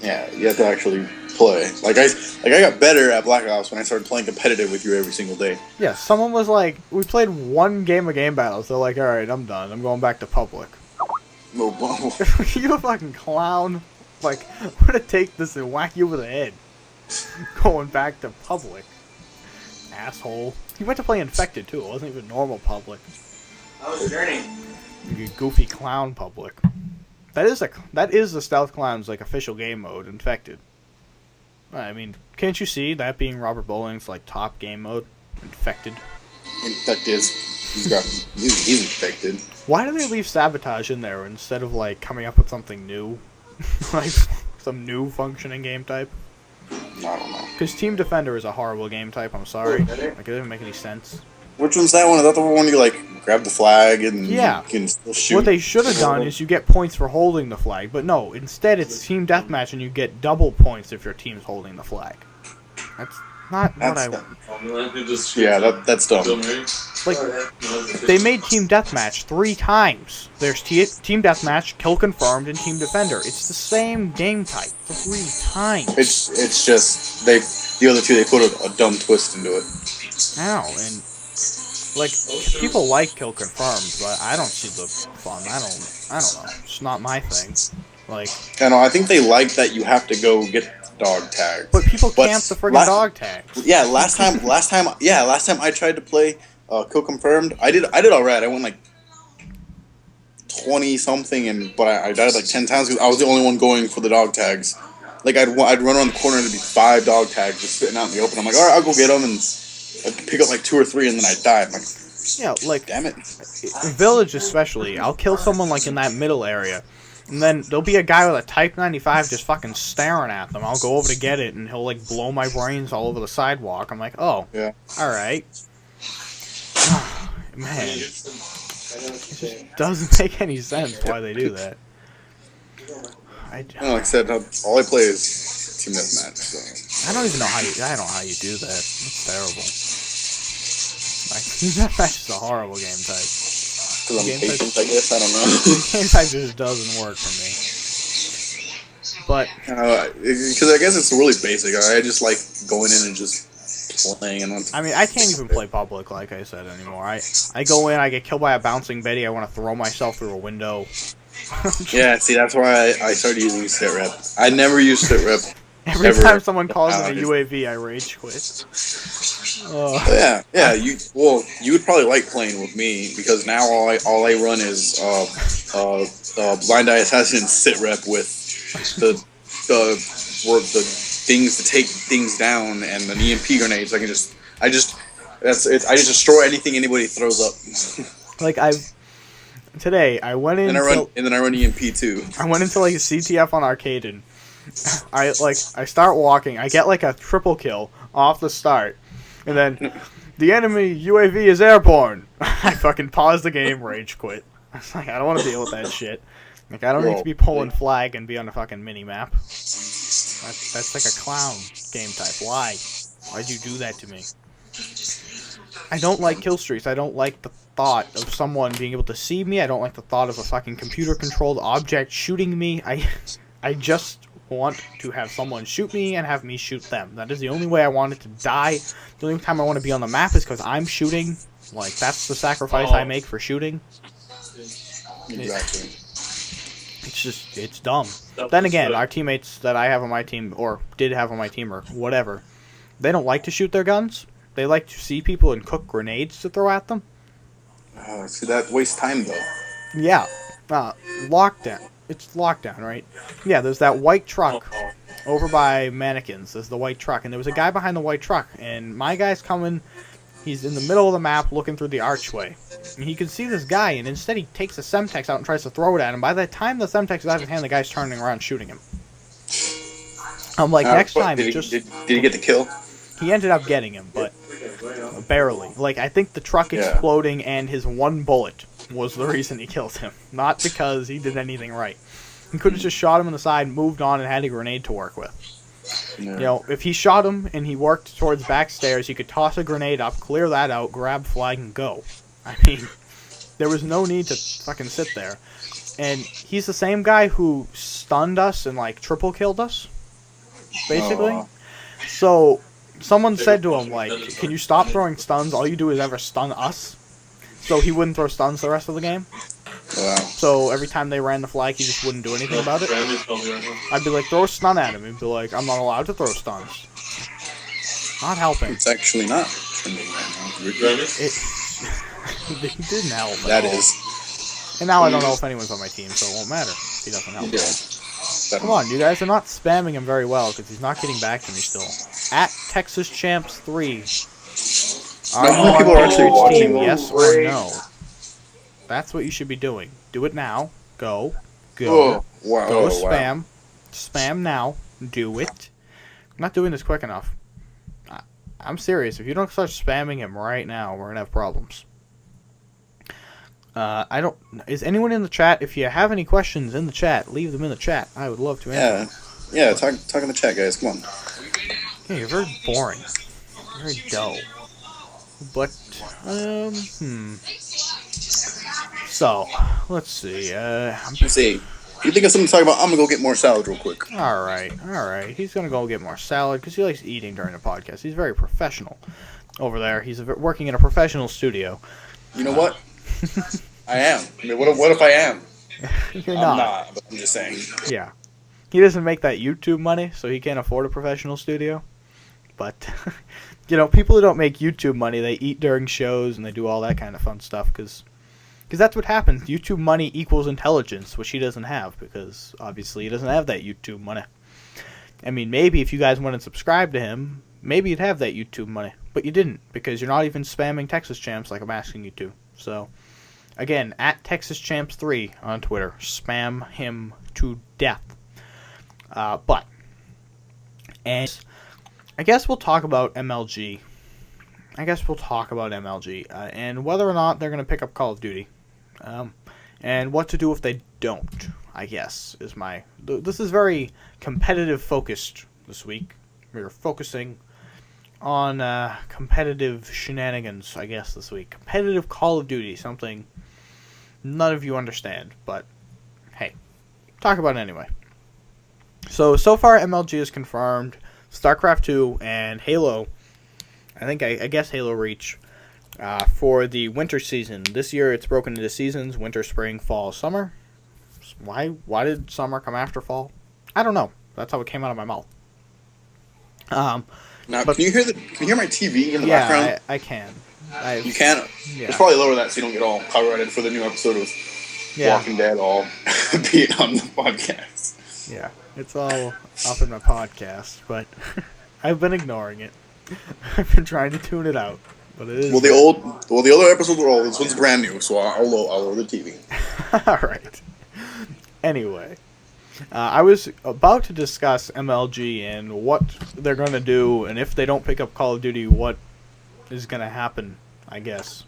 Yeah, you have to actually play. Like I got better at Black Ops when I started playing competitive with you every single day. Yeah, someone was like, we played one game of game battles. They're like, all right, I'm done. I'm going back to public. No, You a fucking clown. Like, I'm gonna take this and whack you over the head. Going back to public. Asshole. He went to play Infected, too. It wasn't even normal public. I was learning. You goofy clown public. That is the Stealth Clown's, like, official game mode, Infected. I mean, can't you see that being Robert Bowling's, like, top game mode? Infected. Infected. He's infected. Why do they leave Sabotage in there instead of, like, coming up with something new? Like, some new functioning game type? I don't know. Because Team Defender is a horrible game type, I'm sorry. Like, it doesn't make any sense. Which one's that one? Is that the one you, like, grab the flag and Yeah. you can still shoot? What they should have done is you get points for holding the flag, but no, instead it's Team Deathmatch and you get double points if your team's holding the flag. That's not what I... That's dumb. Like, they made Team Deathmatch 3 times. There's Team Deathmatch, Kill Confirmed, and Team Defender. It's the same game type 3 times. It's just the other two they put a dumb twist into it. Ow, and like people like Kill Confirmed, but I don't see the fun. I don't know. It's not my thing. Like, I know. I think they like that you have to go get dog tags. But people camp the friggin' dog tags. Yeah, last time I tried to play Kill Confirmed, I did alright. I went like 20 something, but I died like 10 times because I was the only one going for the dog tags. Like I'd run around the corner and there'd be 5 dog tags just sitting out in the open. I'm like, all right, I'll go get them, and I'd pick up like 2 or 3, and then I died. I'm like, yeah, like damn it. In Village especially, I'll kill someone like in that middle area. And then there'll be a guy with a Type 95 just fucking staring at them. I'll go over to get it, and he'll, like, blow my brains all over the sidewalk. I'm like, oh, yeah, alright. Man, it just doesn't make any sense why they do that. Like I said, all I play is Team Deathmatch, so. I don't even know how you do that. It's terrible. Like, Team Deathmatch is a horrible game type. Because I'm patient, I guess. I don't know. The game type just doesn't work for me. But because I guess it's really basic. I just like going in and just playing. I mean, I can't even play public, like I said, anymore. I go in, I get killed by a bouncing Betty, I want to throw myself through a window. Yeah, see, that's why I started using SitRep. I never used SitRep. Every time someone calls it a UAV, I rage quit. Yeah. You would probably like playing with me because now all I run is Blind Eye Assassin and SitRep with the things to take things down and an EMP grenades. I just destroy anything anybody throws up. Like today I went in. And then I run EMP too. I went into like a CTF on arcade and I start walking. I get like a triple kill off the start, and then the enemy UAV is airborne. I fucking paused the game, rage quit. I was like, I don't want to deal with that shit. Like, I don't need to be pulling flag and be on a fucking mini map. That's like a clown game type. Why? Why'd you do that to me? I don't like kill streaks. I don't like the thought of someone being able to see me. I don't like the thought of a fucking computer-controlled object shooting me. I just want to have someone shoot me and have me shoot them. That is the only way I want it to die. The only time I want to be on the map is because I'm shooting. Like, that's the sacrifice I make for shooting. Exactly. It's dumb. Then again, our teammates that I have on my team, or did have on my team, or whatever, they don't like to shoot their guns. They like to see people and cook grenades to throw at them. See, that wastes time, though. Yeah. Lockdown. It's lockdown, right? Yeah, there's that white truck over by mannequins. There's the white truck, and there was a guy behind the white truck, and my guy's coming. He's in the middle of the map looking through the archway. And he can see this guy, and instead he takes a Semtex out and tries to throw it at him. By the time the Semtex is out of his hand, the guy's turning around shooting him. I'm like, next time, did he get the kill? He ended up getting him, but barely. Like, I think the truck exploding and his one bullet was the reason he killed him. Not because he did anything right. He could have just shot him in the side, moved on, and had a grenade to work with. Yeah. You know, if he shot him and he worked towards backstairs, he could toss a grenade up, clear that out, grab flag, and go. I mean, there was no need to fucking sit there. And he's the same guy who stunned us and, like, triple killed us, basically. So, someone said to him, like, can you stop throwing stuns? All you do is ever stun us. So he wouldn't throw stuns the rest of the game. Wow. So every time they ran the flag, he just wouldn't do anything about it. I'd be like, throw a stun at him. He'd be like, I'm not allowed to throw stuns. Not helping. It's actually not trending right now. He didn't help. That is. And now I don't know if anyone's on my team, so it won't matter if he doesn't help. Yeah. Come on, you guys are not spamming him very well because he's not getting back to me still. At Texas Champs 3. Are you on people are actually Patriots watching team, yes or no? That's what you should be doing. Do it now. Go. Oh, wow. Go Wow. spam. Spam now. Do it. I'm not doing this quick enough. I'm serious. If you don't start spamming him right now, we're gonna have problems. Is anyone in the chat? If you have any questions in the chat, leave them in the chat. I would love to answer. Yeah. Talk in the chat, guys. Come on. Yeah, you're very boring. Very dull. But So, let's see. Let's see. You think of something to talk about? I'm gonna go get more salad real quick. All right. He's gonna go get more salad because he likes eating during the podcast. He's very professional over there. He's working in a professional studio. You know what? I am. I mean, what if I am? You're I'm not, but I'm just saying. Yeah. He doesn't make that YouTube money, so he can't afford a professional studio. But, you know, people who don't make YouTube money, they eat during shows and they do all that kind of fun stuff because that's what happens. YouTube money equals intelligence, which he doesn't have because, obviously, he doesn't have that YouTube money. I mean, maybe if you guys went and subscribed to him, maybe you'd have that YouTube money. But you didn't because you're not even spamming Texas Champs like I'm asking you to. So, again, at Texas Champs 3 on Twitter. Spam him to death. And I guess we'll talk about MLG. And whether or not they're going to pick up Call of Duty. And what to do if they don't, I guess, is my... This is very competitive focused this week. We're focusing on competitive shenanigans, I guess, this week. Competitive Call of Duty, something none of you understand, but hey, talk about it anyway. So far MLG is confirmed, StarCraft 2 and Halo, I guess Halo Reach, for the winter season. This year it's broken into seasons, winter, spring, fall, summer. Why did summer come after fall? I don't know. That's how it came out of my mouth. Now, can you hear my TV in the background? I can. You can? Yeah. It's probably lower that so you don't get all copyrighted for the new episode of Walking Dead all being on the podcast. Yeah, it's all up in my podcast, but I've been ignoring it. I've been trying to tune it out. but it is. Well, the other episodes were old. This one's brand new, so I'll load the TV. All right. Anyway, I was about to discuss MLG and what they're going to do, and if they don't pick up Call of Duty, what is going to happen, I guess.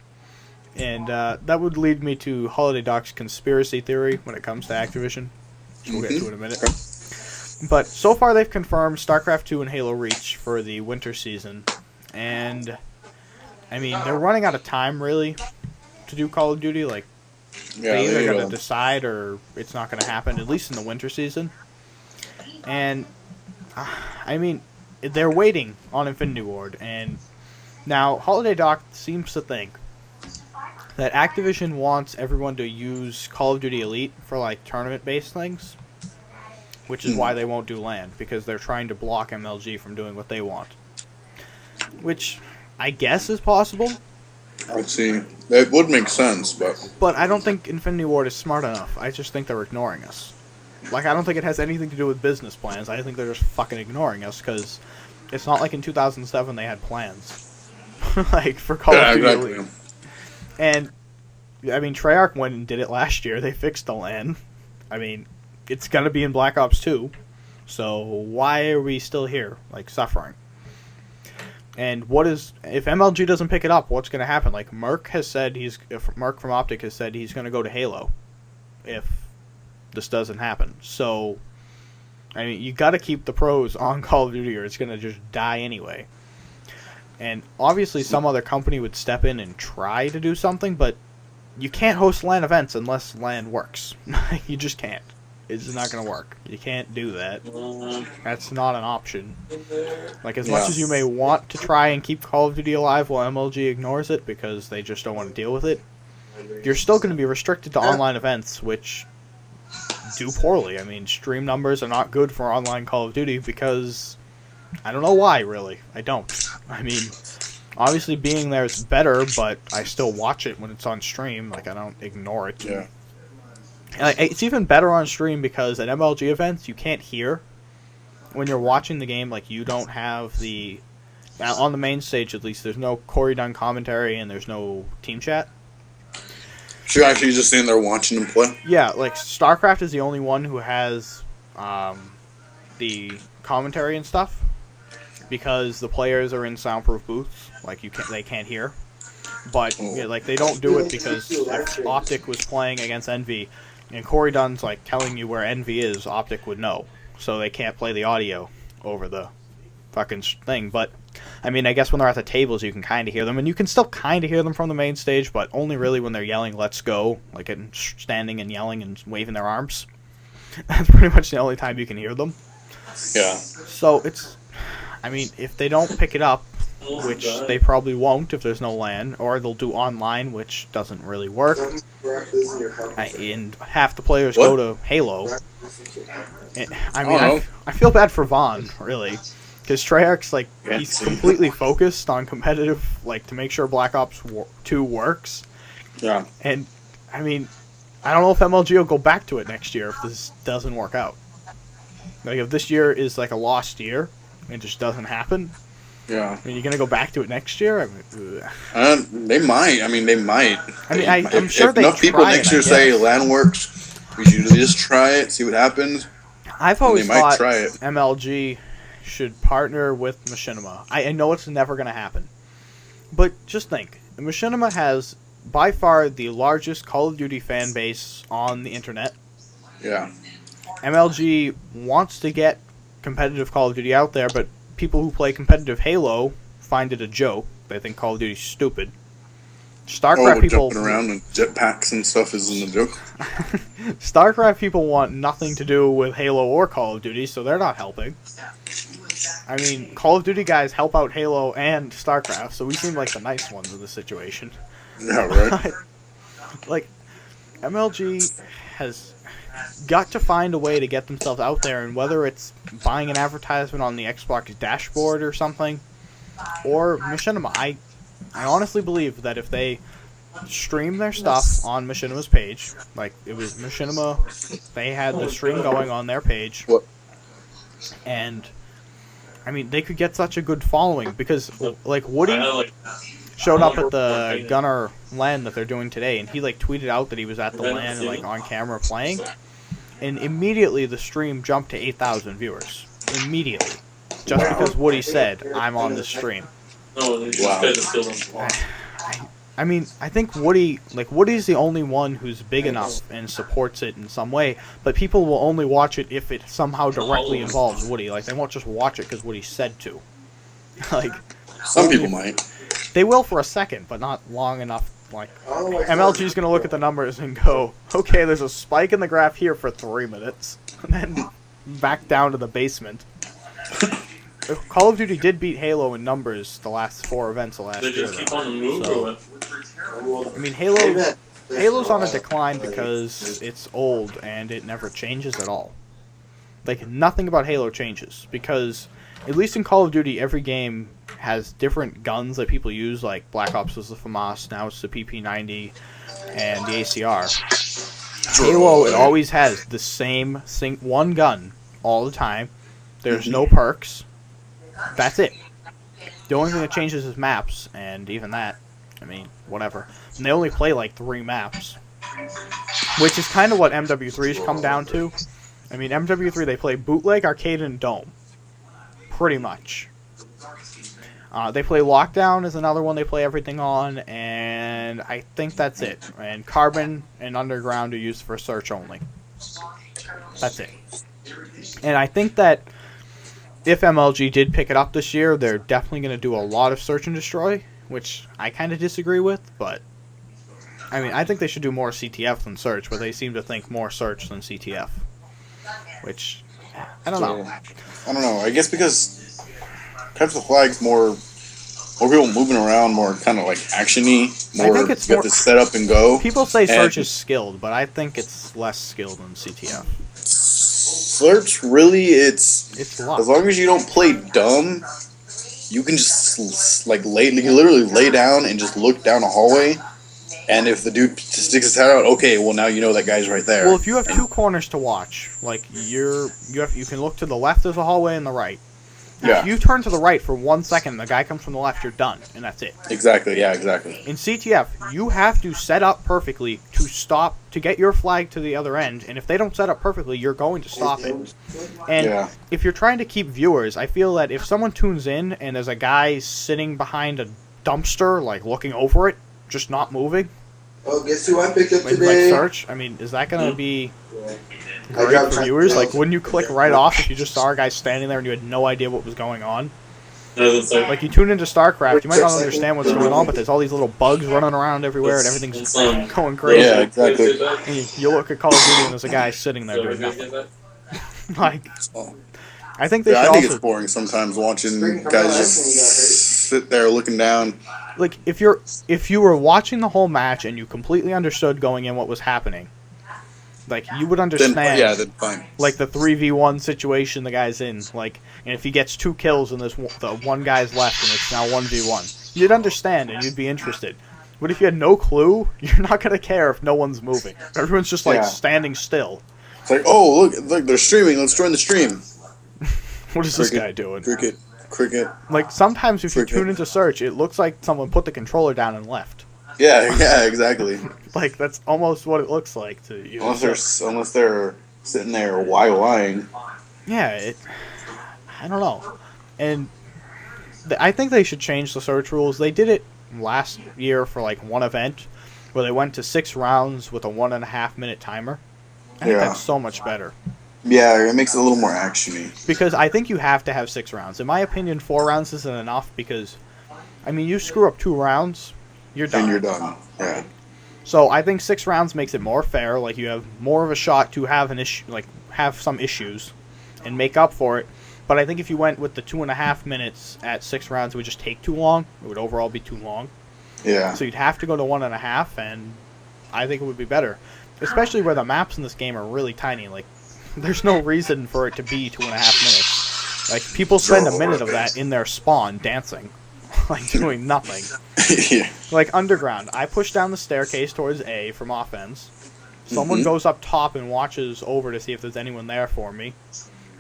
And that would lead me to Holiday Doc's conspiracy theory when it comes to Activision, which we'll get to in a minute. But so far they've confirmed StarCraft 2 and Halo Reach for the winter season. And, I mean, they're running out of time, really, to do Call of Duty. Like, they're either going to decide or it's not going to happen, at least in the winter season. And, I mean, they're waiting on Infinity Ward. And now Holiday Doc seems to think that Activision wants everyone to use Call of Duty Elite for, like, tournament-based things, which is why they won't do LAN, because they're trying to block MLG from doing what they want. Which, I guess, is possible. Let's see. That would make sense, but... But I don't think Infinity Ward is smart enough. I just think they're ignoring us. Like, I don't think it has anything to do with business plans. I think they're just fucking ignoring us, because it's not like in 2007 they had plans. Like, for Call of Duty exactly. Elite. And, I mean, Treyarch went and did it last year. They fixed the LAN. I mean, it's going to be in Black Ops 2. So why are we still here, like, suffering? And if MLG doesn't pick it up, what's going to happen? Like, Merc from Optic has said he's going to go to Halo if this doesn't happen. So, I mean, you got to keep the pros on Call of Duty or it's going to just die anyway. And obviously some other company would step in and try to do something, but you can't host LAN events unless LAN works. You just can't. It's not going to work. You can't do that. That's not an option. Like, as much as you may want to try and keep Call of Duty alive while MLG ignores it because they just don't want to deal with it, you're still going to be restricted to online events, which do poorly. I mean, stream numbers are not good for online Call of Duty because... I don't know why, really. I don't. I mean, obviously being there is better, but I still watch it when it's on stream. Like, I don't ignore it. Yeah. And it's even better on stream because at MLG events, you can't hear. When you're watching the game, like, you don't have the... On the main stage, at least, there's no Corey Dunn commentary and there's no team chat. So you're actually just sitting there watching them play? Yeah, like, StarCraft is the only one who has the commentary and stuff. Because the players are in soundproof booths, like they can't hear. But yeah, like they don't do it because if Optic was playing against Envy, and Corey Dunn's like telling you where Envy is, Optic would know, so they can't play the audio over the fucking thing. But I mean, I guess when they're at the tables, you can kind of hear them, and you can still kind of hear them from the main stage, but only really when they're yelling "Let's go," like and standing and yelling and waving their arms. That's pretty much the only time you can hear them. Yeah. So it's. I mean, if they don't pick it up, which they probably won't if there's no LAN, or they'll do online, which doesn't really work, and half the players go to Halo. I mean, I feel bad for Vaughn, really, because Treyarch's, like, he's completely focused on competitive, like, to make sure Black Ops 2 works. Yeah. And, I mean, I don't know if MLG will go back to it next year if this doesn't work out. Like, if this year is, like, a lost year, it just doesn't happen. Yeah. I mean, you're going to go back to it next year? I mean, they might. I mean, they might. I mean, I'm sure if enough people next year say LAN works, we should usually just try it, see what happens. I've always thought try it. MLG should partner with Machinima. I know it's never going to happen. But just think. Machinima has, by far, the largest Call of Duty fan base on the internet. Yeah. MLG wants to get competitive Call of Duty out there, but people who play competitive Halo find it a joke. They think Call of Duty's stupid. StarCraft people jumping around and jetpacks and stuff isn't a joke. StarCraft people want nothing to do with Halo or Call of Duty, so they're not helping. I mean, Call of Duty guys help out Halo and StarCraft, so we seem like the nice ones in this situation. Yeah, right. Like, MLG has got to find a way to get themselves out there, and whether it's buying an advertisement on the Xbox dashboard or something, or Machinima. I honestly believe that if they stream their stuff on Machinima's page, like it was Machinima, they had the stream going on their page, and I mean, they could get such a good following because, like, Woody showed up at the Gunner LAN that they're doing today, and he like tweeted out that he was at the LAN and like on camera playing, and immediately the stream jumped to 8,000 viewers. Immediately, just because Woody said, "I'm on the stream." Wow. I mean, I think Woody's the only one who's big enough and supports it in some way, but people will only watch it if it somehow directly involves Woody. Like, they won't just watch it because Woody said to. Like, Some people might. they will for a second, but not long enough. Like, MLG's gonna look at the numbers and go, okay, there's a spike in the graph here for 3 minutes, and then back down to the basement. Call of Duty did beat Halo in numbers the last 4 events of last They year. just keep on the move, So, or what? I mean, Halo's on a decline because it's old and it never changes at all. Like, nothing about Halo changes, because at least in Call of Duty, every game has different guns that people use, like Black Ops was the FAMAS, now it's the PP90 and the ACR. Halo, it always has the same one gun all the time. There's no perks. That's it. The only thing that changes is maps, and even that, I mean, whatever. And they only play like 3 maps, which is kind of what MW3's come down to. I mean, MW3, they play bootleg, arcade, and dome. Pretty much. They play Lockdown is another one they play everything on, and I think that's it. And Carbon and Underground are used for search only. That's it. And I think that if MLG did pick it up this year, they're definitely going to do a lot of search and destroy, which I kind of disagree with, but I mean, I think they should do more CTF than search, but they seem to think more search than CTF, which, I don't know. I don't know. I guess because Capture the Flag's more people moving around, more kind of like action-y. More, I think it's you have more, to set up and go. people say search is skilled, but I think it's less skilled than CTF. Search, really, it's luck. as long as you don't play dumb, you can just like you can literally lay down and just look down a hallway, and if the dude sticks his head out, okay, well now you know that guy's right there. Well, if you have 2 corners to watch, like you can look to the left, there's a hallway, and the right. Yeah. If you turn to the right for 1 second, the guy comes from the left, you're done, and that's it. Exactly. Yeah. Exactly. In CTF, you have to set up perfectly to get your flag to the other end, and if they don't set up perfectly, you're going to stop it. And if you're trying to keep viewers, I feel that if someone tunes in and there's a guy sitting behind a dumpster, like looking over it, just not moving, oh, guess who I picked up like today? search, I mean, is that going to be great for viewers? Like, wouldn't you click right off if you just saw a guy standing there and you had no idea what was going on? Like, you tune into StarCraft, you might not understand what's going on, but there's all these little bugs running around everywhere and everything's going crazy. Yeah, exactly. And you look at Call of Duty and there's a guy sitting there doing nothing. Like, I think they should I think also, it's boring sometimes watching guys just sit there looking down. like, if you were watching the whole match and you completely understood going in what was happening, like, you would understand, then fine. like, the 3v1 situation the guy's in, like, and if he gets 2 kills and the one guy's left and it's now 1v1, you'd understand and you'd be interested. But if you had no clue, you're not going to care if no one's moving. Everyone's just, like, standing still. It's like, oh, look, they're streaming, let's join the stream. What is this guy doing? Cricket. Like, sometimes if you tune into search, it looks like someone put the controller down and left. Yeah, exactly. Like, that's almost what it looks like to you. Unless they're sitting there lying. Yeah, I don't know. And I think they should change the search rules. They did it last year for, like, one event, where they went to 6 rounds with a 1.5 minute timer. I think that's so much better. Yeah, it makes it a little more actiony. Because I think you have to have 6 rounds. In my opinion, 4 rounds isn't enough because, I mean, you screw up 2 rounds, you're done. And you're done, yeah. So I think 6 rounds makes it more fair. Like, you have more of a shot to have an issue, like, have some issues and make up for it. But I think if you went with the 2.5 minutes at 6 rounds, it would just take too long. It would overall be too long. Yeah. So you'd have to go to 1.5, and I think it would be better. Especially where the maps in this game are really tiny. Like, there's no reason for it to be 2.5 minutes. Like, people spend a minute of that in their spawn dancing. Like, doing nothing. Yeah. Like, Underground. I push down the staircase towards A from offense. Someone goes up top and watches over to see if there's anyone there for me.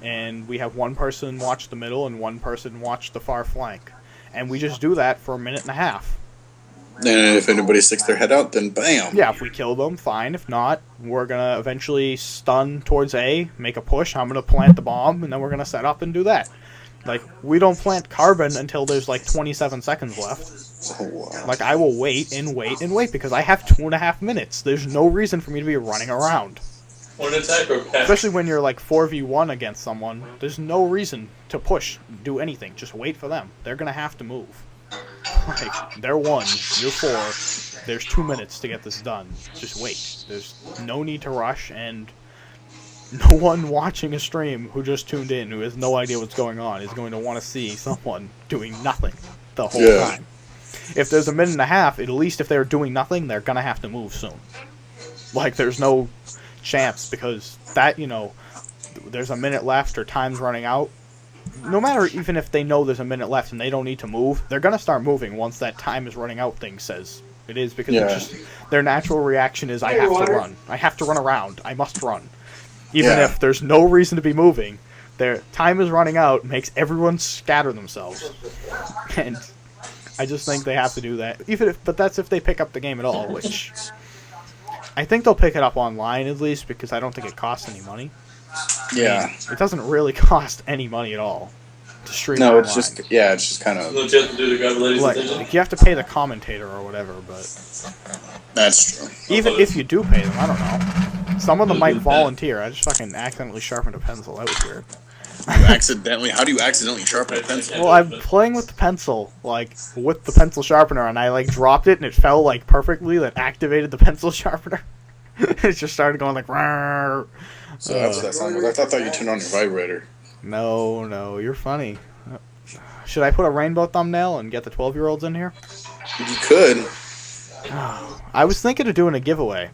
And we have one person watch the middle and one person watch the far flank. And we just do that for a minute and a half. And if anybody sticks their head out, then bam. Yeah, if we kill them, fine. If not, we're gonna eventually stun towards A, make a push. I'm gonna plant the bomb, and then we're gonna set up and do that. Like, we don't plant carbon until there's like 27 seconds left. Oh, wow. Like, I will wait and wait and wait because I have 2.5 minutes. There's no reason for me to be running around. One attack or pass. Especially when you're like 4v1 against someone. There's no reason to push, do anything. Just wait for them. They're gonna have to move. Like, they're 1, you're 4. There's 2 minutes to get this done. Just wait. There's no need to rush, and no one watching a stream who just tuned in, who has no idea what's going on, is going to want to see someone doing nothing the whole time. If there's a minute and a half, at least if they're doing nothing, they're gonna have to move soon. Like, there's no chance, because that, you know, there's a minute left or time's running out. No matter, even if they know there's a minute left and they don't need to move, they're gonna start moving once that time is running out thing says it is, because it's just, their natural reaction is, I have to run. I have to run around. I must run. Even if there's no reason to be moving, their time is running out, makes everyone scatter themselves. And I just think they have to do that. But that's if they pick up the game at all, which I think they'll pick it up online at least, because I don't think it costs any money. Yeah. It doesn't really cost any money at all to stream No, online. it's just kind of... Look, you have to do the grab ladies' attention. Like, you have to pay the commentator or whatever, but... That's true. Even if you do pay them, I don't know. Some of them might volunteer. I just fucking accidentally sharpened a pencil. That was weird. How do you accidentally sharpen a pencil? Well, I'm playing with the pencil, like, with the pencil sharpener, and I, like, dropped it, and it fell, like, perfectly, that activated the pencil sharpener. It just started going, like, Rawr. So that's what that sound was. I thought you turned on your vibrator. No, you're funny. Should I put a rainbow thumbnail and get the 12-year-olds in here? You could. I was thinking of doing a giveaway.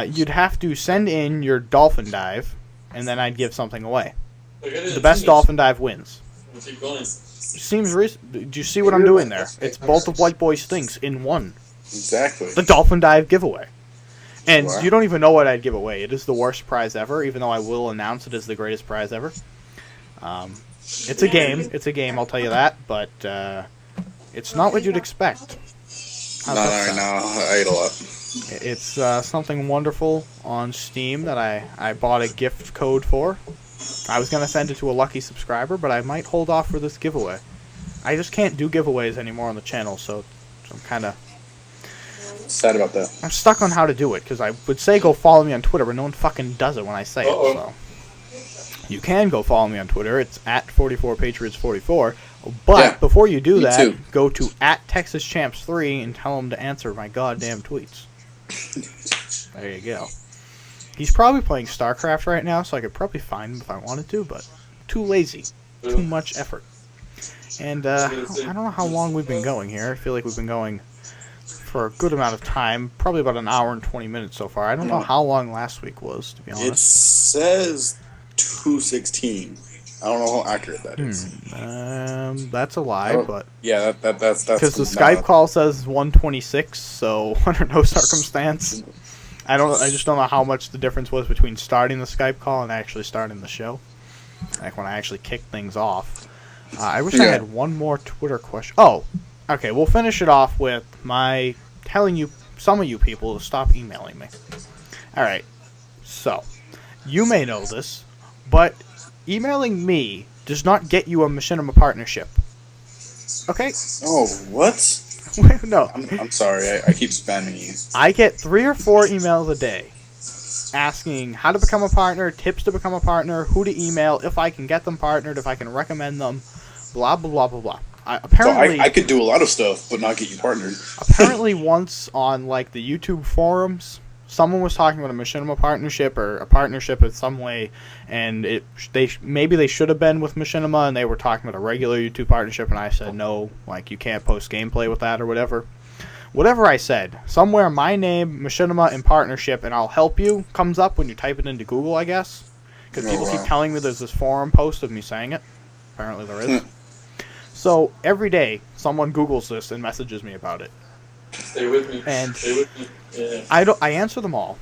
You'd have to send in your dolphin dive, and then I'd give something away. The best dolphin dive wins. Keep going. Seems do you see what I'm doing there? It's both of White Boy's things in one. Exactly. The dolphin dive giveaway. And you don't even know what I'd give away. It is the worst prize ever, even though I will announce it as the greatest prize ever. It's a game. It's a game, I'll tell you that. But it's not what you'd expect. No, I ate a lot. It's something wonderful on Steam that I bought a gift code for. I was going to send it to a lucky subscriber, but I might hold off for this giveaway. I just can't do giveaways anymore on the channel, so I'm kind of sad about that. I'm stuck on how to do it, because I would say go follow me on Twitter, but no one fucking does it when I say it, so. You can go follow me on Twitter. It's at 44patriots44. But before you do that, go to at TexasChamps3 and tell him to answer my goddamn tweets. There you go. He's probably playing StarCraft right now, so I could probably find him if I wanted to, but too lazy. Too much effort. And I don't know how long we've been going here. I feel like we've been going for a good amount of time. Probably about an hour and 20 minutes so far. I don't know how long last week was, to be honest. It says 2:16. I don't know how accurate that is. That's a lie, but yeah, that's because the Skype call says 1:26, so under no circumstance. I just don't know how much the difference was between starting the Skype call and actually starting the show. Like when I actually kicked things off. I wish I had one more Twitter question. Oh, okay. We'll finish it off with my telling you, some of you people, to stop emailing me. All right. So, you may know this, but emailing me does not get you a Machinima partnership. Okay? Oh, what? No. I'm sorry. I keep spamming you. I get 3 or 4 emails a day asking how to become a partner, tips to become a partner, who to email, if I can get them partnered, if I can recommend them, blah, blah, blah, blah, blah. Apparently, I could do a lot of stuff, but not get you partnered. Apparently once on like the YouTube forums, someone was talking about a Machinima partnership or a partnership in some way, and maybe they should have been with Machinima, and they were talking about a regular YouTube partnership, and I said no, like you can't post gameplay with that or whatever. Whatever I said, somewhere my name, Machinima, and partnership, and I'll help you comes up when you type it into Google, I guess. Because people keep telling me there's this forum post of me saying it. Apparently there is. So every day, someone Googles this and messages me about it. Stay with me. And stay with me. Yeah. I answer them all.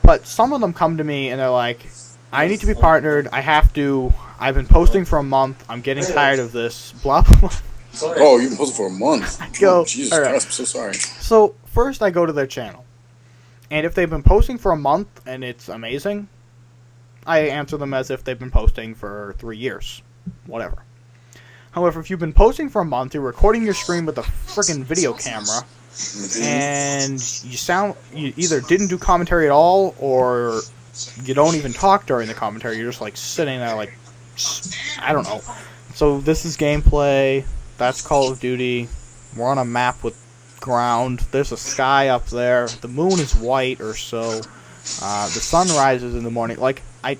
But some of them come to me and they're like, I need to be partnered. I've been posting for a month. I'm getting tired of this. Blah, blah, blah. Sorry. Oh, you've been posting for a month. Go. Oh, Jesus All right. Christ, I'm so sorry. So first I go to their channel, and if they've been posting for a month and it's amazing, I answer them as if they've been posting for 3 years, whatever. However, if you've been posting for a month, you're recording your screen with a freaking video camera, and you either didn't do commentary at all, or you don't even talk during the commentary. You're just like sitting there, like, I don't know. So this is gameplay. That's Call of Duty. We're on a map with ground. There's a sky up there. The moon is white or so. The sun rises in the morning. Like, I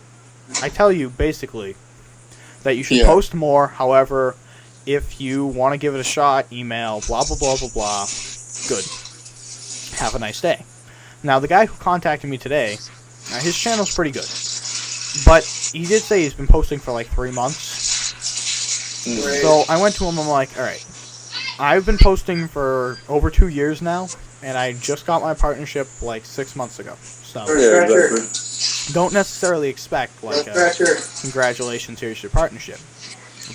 tell you, basically, that you should post more. However, if you want to give it a shot, email, blah, blah, blah, blah, blah. Good. Have a nice day. Now, the guy who contacted me today, his channel's pretty good. But he did say he's been posting for like 3 months. So I went to him, I'm like, alright, I've been posting for over 2 years now, and I just got my partnership like 6 months ago. So don't necessarily expect like congratulations, here's your partnership.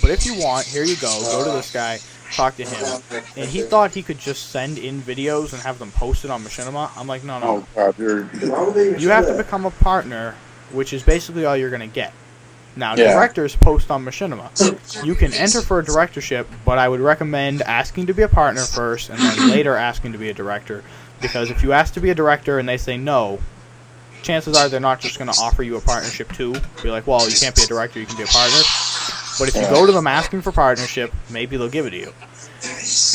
But if you want, here you go to this guy, talk to him. And he thought he could just send in videos and have them posted on Machinima. I'm like, no. Oh, God, You have to become a partner, which is basically all you're going to get. Now, directors post on Machinima. You can enter for a directorship, but I would recommend asking to be a partner first, and then later asking to be a director. Because if you ask to be a director and they say no, chances are they're not just going to offer you a partnership too. Be like, well, you can't be a director, you can be a partner. But if you go to them asking for partnership, maybe they'll give it to you.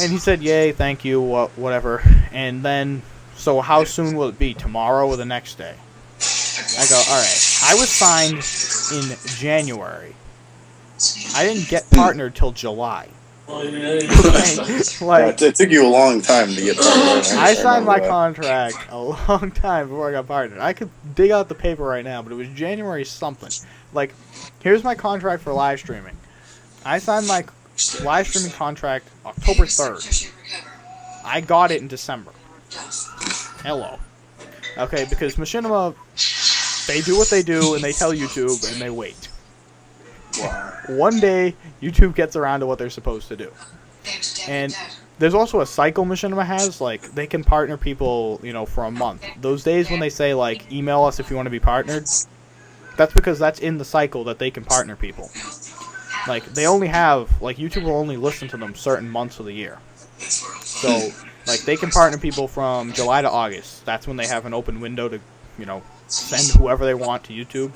And he said, yay, thank you, whatever. And then, so how soon will it be? Tomorrow or the next day? I go, alright. I was signed in January. I didn't get partnered till July. Like, it took you a long time to get partnered. I signed my contract a long time before I got partnered. I could dig out the paper right now, but it was January something. Like, here's my contract for live streaming. I signed my live streaming contract October 3rd. I got it in December. Hello. Okay, because Machinima, they do what they do, and they tell YouTube, and they wait. Wow. One day, YouTube gets around to what they're supposed to do. And there's also a cycle Machinima has, like, they can partner people, you know, for a month. Those days when they say, like, email us if you want to be partnered, that's because that's in the cycle that they can partner people. Like, they only have, like, YouTube will only listen to them certain months of the year. So, like, they can partner people from July to August. That's when they have an open window to, you know, send whoever they want to YouTube.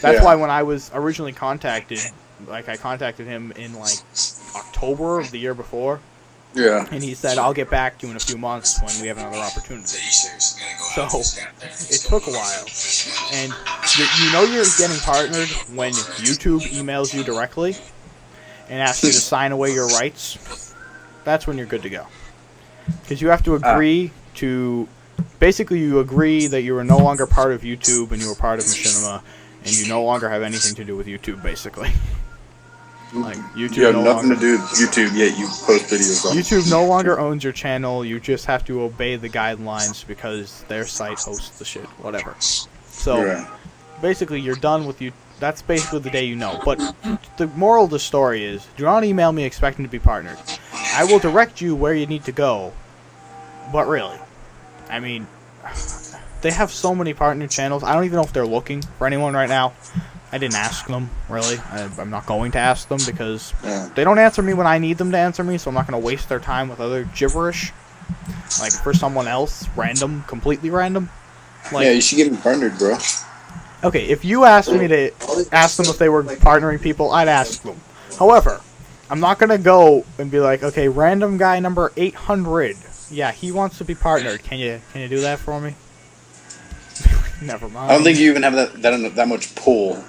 That's why when I was originally contacted, like, I contacted him in, like, October of the year before. Yeah. And he said, I'll get back to you in a few months when we have another opportunity. So, it took a while. And you know you're getting partnered when YouTube emails you directly and asks you to sign away your rights. That's when you're good to go. Because you have to agree to... Basically, you agree that you are no longer part of YouTube and you are part of Machinima, and you no longer have anything to do with YouTube, basically. Like, YouTube you have nothing to do with YouTube, yet you post videos on YouTube no longer owns your channel. You just have to obey the guidelines because their site hosts the shit, whatever. So, basically, you're done with you. That's basically the day you know. But the moral of the story is, do not email me expecting to be partnered. I will direct you where you need to go, but really, I mean, they have so many partner channels. I don't even know if they're looking for anyone right now. I didn't ask them, really. I'm not going to ask them because they don't answer me when I need them to answer me, so I'm not going to waste their time with other gibberish. Like, for someone else, random, completely random. Like, yeah, you should get them partnered, bro. Okay, if you asked me to ask them if they were partnering people, I'd ask them. However, I'm not going to go and be like, okay, random guy number 800. Yeah, he wants to be partnered. Can you do that for me? Never mind. I don't think you even have that much pull.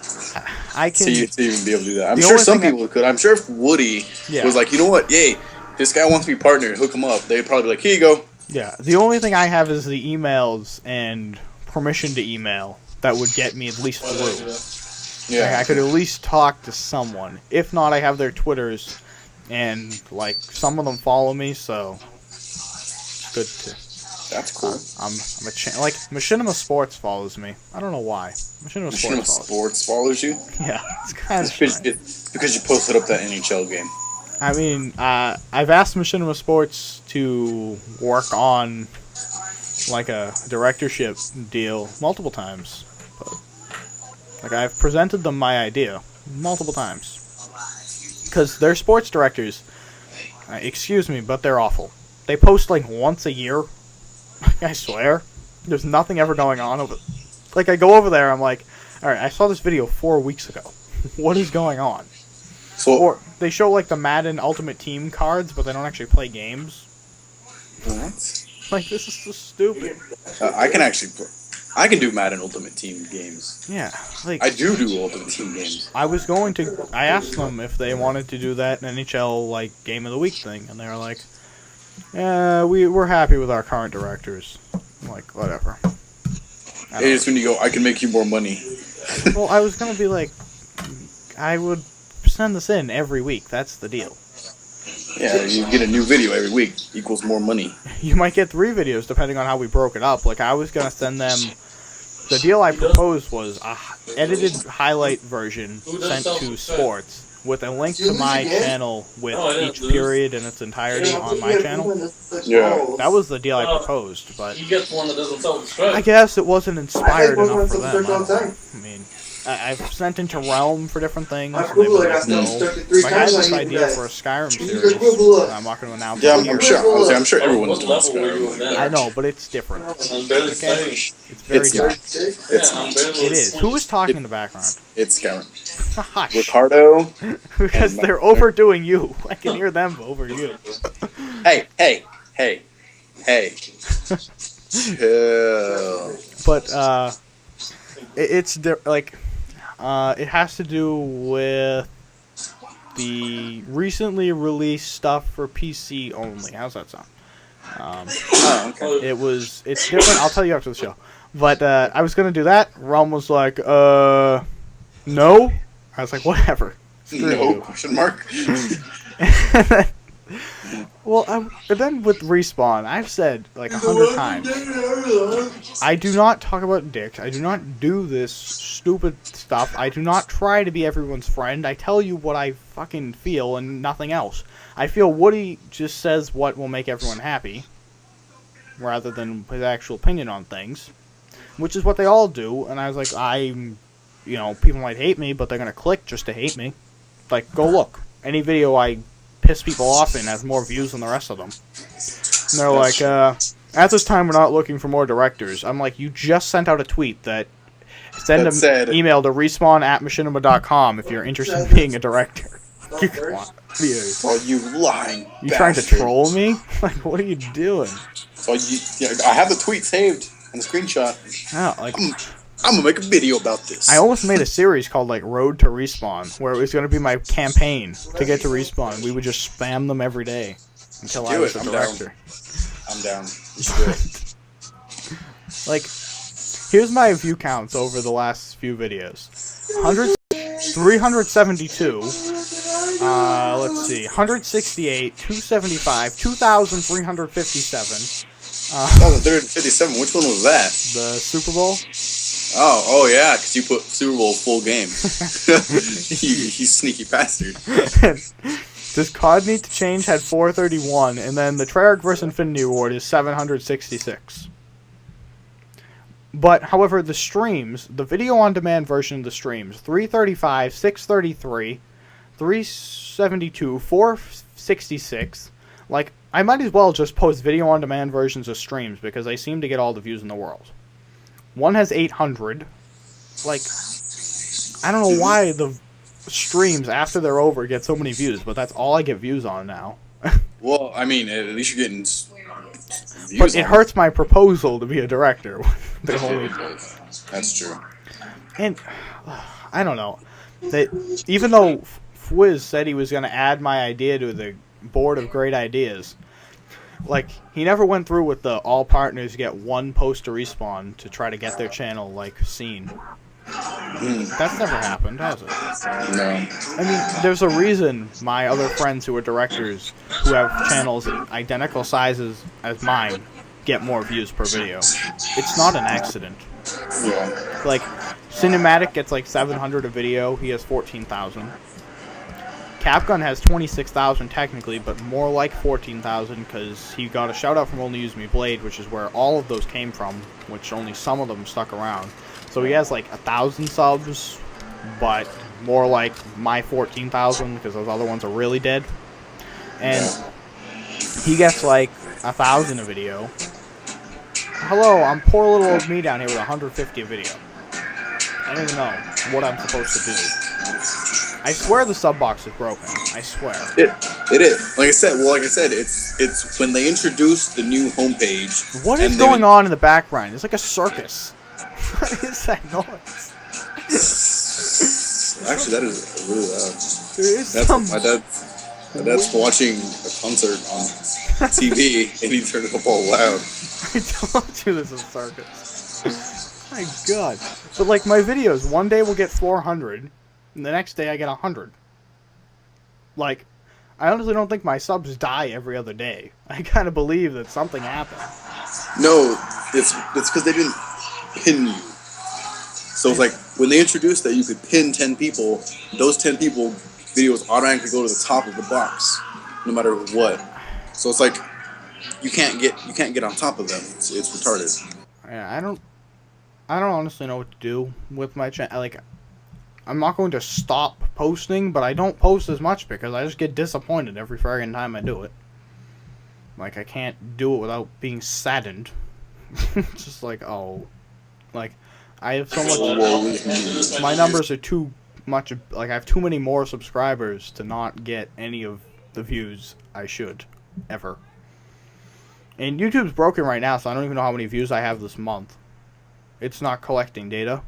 I can. To even be able to do that. I'm sure some people could. I'm sure if Woody was like, you know what, yay, this guy wants to be partnered, hook him up, they'd probably be like, here you go. Yeah, the only thing I have is the emails and permission to email that would get me at least through. Yeah, like, I could at least talk to someone. If not, I have their Twitters, and like some of them follow me, so it's good to. That's cool. I'm like Machinima Sports follows me. I don't know why. Machinima Sports follows you. Yeah, it's kind of it's because you posted up that NHL game. I mean, I've asked Machinima Sports to work on like a directorship deal multiple times, but like I've presented them my idea multiple times because they're sports directors. Excuse me, but they're awful. They post like once a year. I swear, there's nothing ever going on over. Like I go over there, I'm like, all right, I saw this video 4 weeks ago. What is going on? So, Or they show like the Madden Ultimate Team cards, but they don't actually play games. what? Like this is so stupid. I can do Madden Ultimate Team games. Yeah, like I do Ultimate Team games. I asked them if they wanted to do that NHL like Game of the Week thing, and they were like, "Yeah, we're happy with our current directors." I'm like, whatever. It's when you go, I can make you more money. Well, I was gonna be like, I would send this in every week. That's the deal. Yeah, you get a new video every week equals more money. You might get 3 videos depending on how we broke it up. Like I was gonna send them. The deal I proposed was a edited highlight version sent to sports with a link to my channel with each period in its entirety on my channel. Yeah. That was the deal I proposed, but You get one that doesn't self-destruct. I guess it wasn't inspired enough for them. I don't know. I mean, I've sent into Realm for different things. And they've been like, no. Like, I had this idea for a Skyrim series. I'm not going to announce Yeah, it here. I'm sure everyone's doing What level were you Skyrim. in I then? know, but it's different. I'm barely studying. It's very It's not. different. It's Yeah, I'm not. barely It is. Who is talking in the background? It's Skyrim. Hush. Ricardo. Because they're overdoing you. I can hear them over you. Hey. Chill. But, it has to do with the recently released stuff for PC only. How's that sound? Oh, okay. It's different. I'll tell you after the show. But I was gonna do that. Realm was like, no. I was like, whatever. Screw No you. question mark. Well, and then with Respawn, I've said like 100 times, I do not talk about dicks. I do not do this stupid stuff. I do not try to be everyone's friend. I tell you what I fucking feel and nothing else. I feel Woody just says what will make everyone happy, rather than his actual opinion on things, which is what they all do. And I was like, people might hate me, but they're gonna click just to hate me. Like, go look. Any video I piss people off in has more views than the rest of them. And they're like, at this time we're not looking for more directors. I'm like, you just sent out a tweet that send an email to respawn@machinima.com if you're interested in being a director. Come on. Oh, you lying You trying to bastard. troll me? Like, what are you doing? Oh, I have the tweet saved and the screenshot. Oh, like, I'm gonna make a video about this. I almost made a series called, like, Road to Respawn, where it was going to be my campaign to get to Respawn. We would just spam them every day until I was a director. I'm down. You should do it. Like, here's my view counts over the last few videos. 372, let's see, 168, 275, 2,357. 1,357. Which one was that? The Super Bowl? Oh yeah, because you put Super Bowl full game. you sneaky bastard. Does COD need to change? Had 431, and then the Treyarch vs. Infinity Award is 766. But, however, the streams, the video-on-demand version of the streams, 335, 633, 372, 466. Like, I might as well just post video-on-demand versions of streams because they seem to get all the views in the world. One has 800. Like, I don't know why the streams after they're over get so many views, but that's all I get views on now. Well, I mean, at least you're getting views. But it hurts my proposal to be a director. That's true. And I don't know. Even though Fwiz said he was going to add my idea to the board of great ideas, like, he never went through with the all partners get one post to Respawn to try to get their channel, like, seen. That's never happened, has it? No. I mean, there's a reason my other friends who are directors, who have channels identical sizes as mine, get more views per video. It's not an accident. Yeah. Like, Cinematic gets like 700 a video, he has 14,000. Capgun has 26,000 technically, but more like 14,000 because he got a shout out from Only Use Me Blade, which is where all of those came from, which only some of them stuck around. So he has like 1,000 subs, but more like my 14,000 because those other ones are really dead. And he gets like 1,000 a video. Hello, I'm poor little old me down here with 150 a video. I don't even know what I'm supposed to do. I swear the sub box is broken. I swear. It is. Like I said, it's when they introduced the new homepage. What is going on in the background? It's like a circus. What is that noise? Actually, that is really loud. There is My dad's watching a concert on TV, and he turned it up all loud. I told you this is a circus. My God. But like my videos, one day we'll get 400, and the next day I get 100. Like, I honestly don't think my subs die every other day. I kind of believe that something happened. No, it's because they didn't pin you. So it's like when they introduced that you could pin 10 people, those 10 people videos automatically go to the top of the box, no matter what. So it's like you can't get on top of them. It's retarded. Yeah, I don't honestly know what to do with my channel. Like, I'm not going to stop posting, but I don't post as much because I just get disappointed every friggin' time I do it. Like, I can't do it without being saddened. It's just like, oh, like, I have so much. My numbers are too much. Like, I have too many more subscribers to not get any of the views I should ever. And YouTube's broken right now, so I don't even know how many views I have this month. It's not collecting data,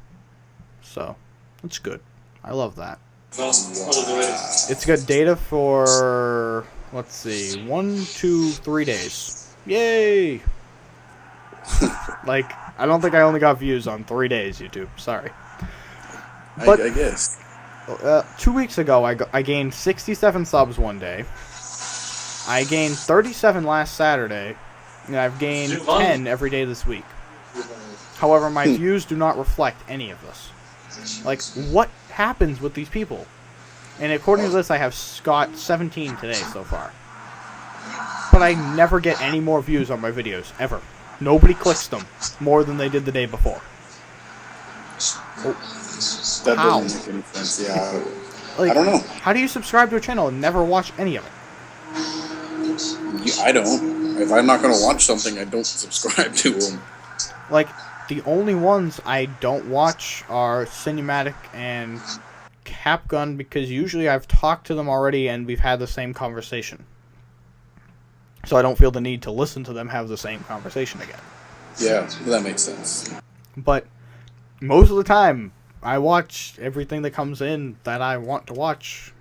so it's good. I love that. It's got data for, let's see, 1, 2, 3 days. Yay! Like, I don't think I only got views on 3 days, YouTube. Sorry. But I guess. 2 weeks ago, I gained 67 subs one day. I gained 37 last Saturday, and I've gained 10 every day this week. However, my views do not reflect any of this. Like, what happens with these people? And according to this, I have got 17 today so far. But I never get any more views on my videos, ever. Nobody clicks them more than they did the day before. That How? doesn't make any sense, yeah. Like, I don't know. How do you subscribe to a channel and never watch any of it? I don't. If I'm not going to watch something, I don't subscribe to them. Like, the only ones I don't watch are Cinematic and Capgun, because usually I've talked to them already and we've had the same conversation. So I don't feel the need to listen to them have the same conversation again. Yeah, that makes sense. But most of the time, I watch everything that comes in that I want to watch.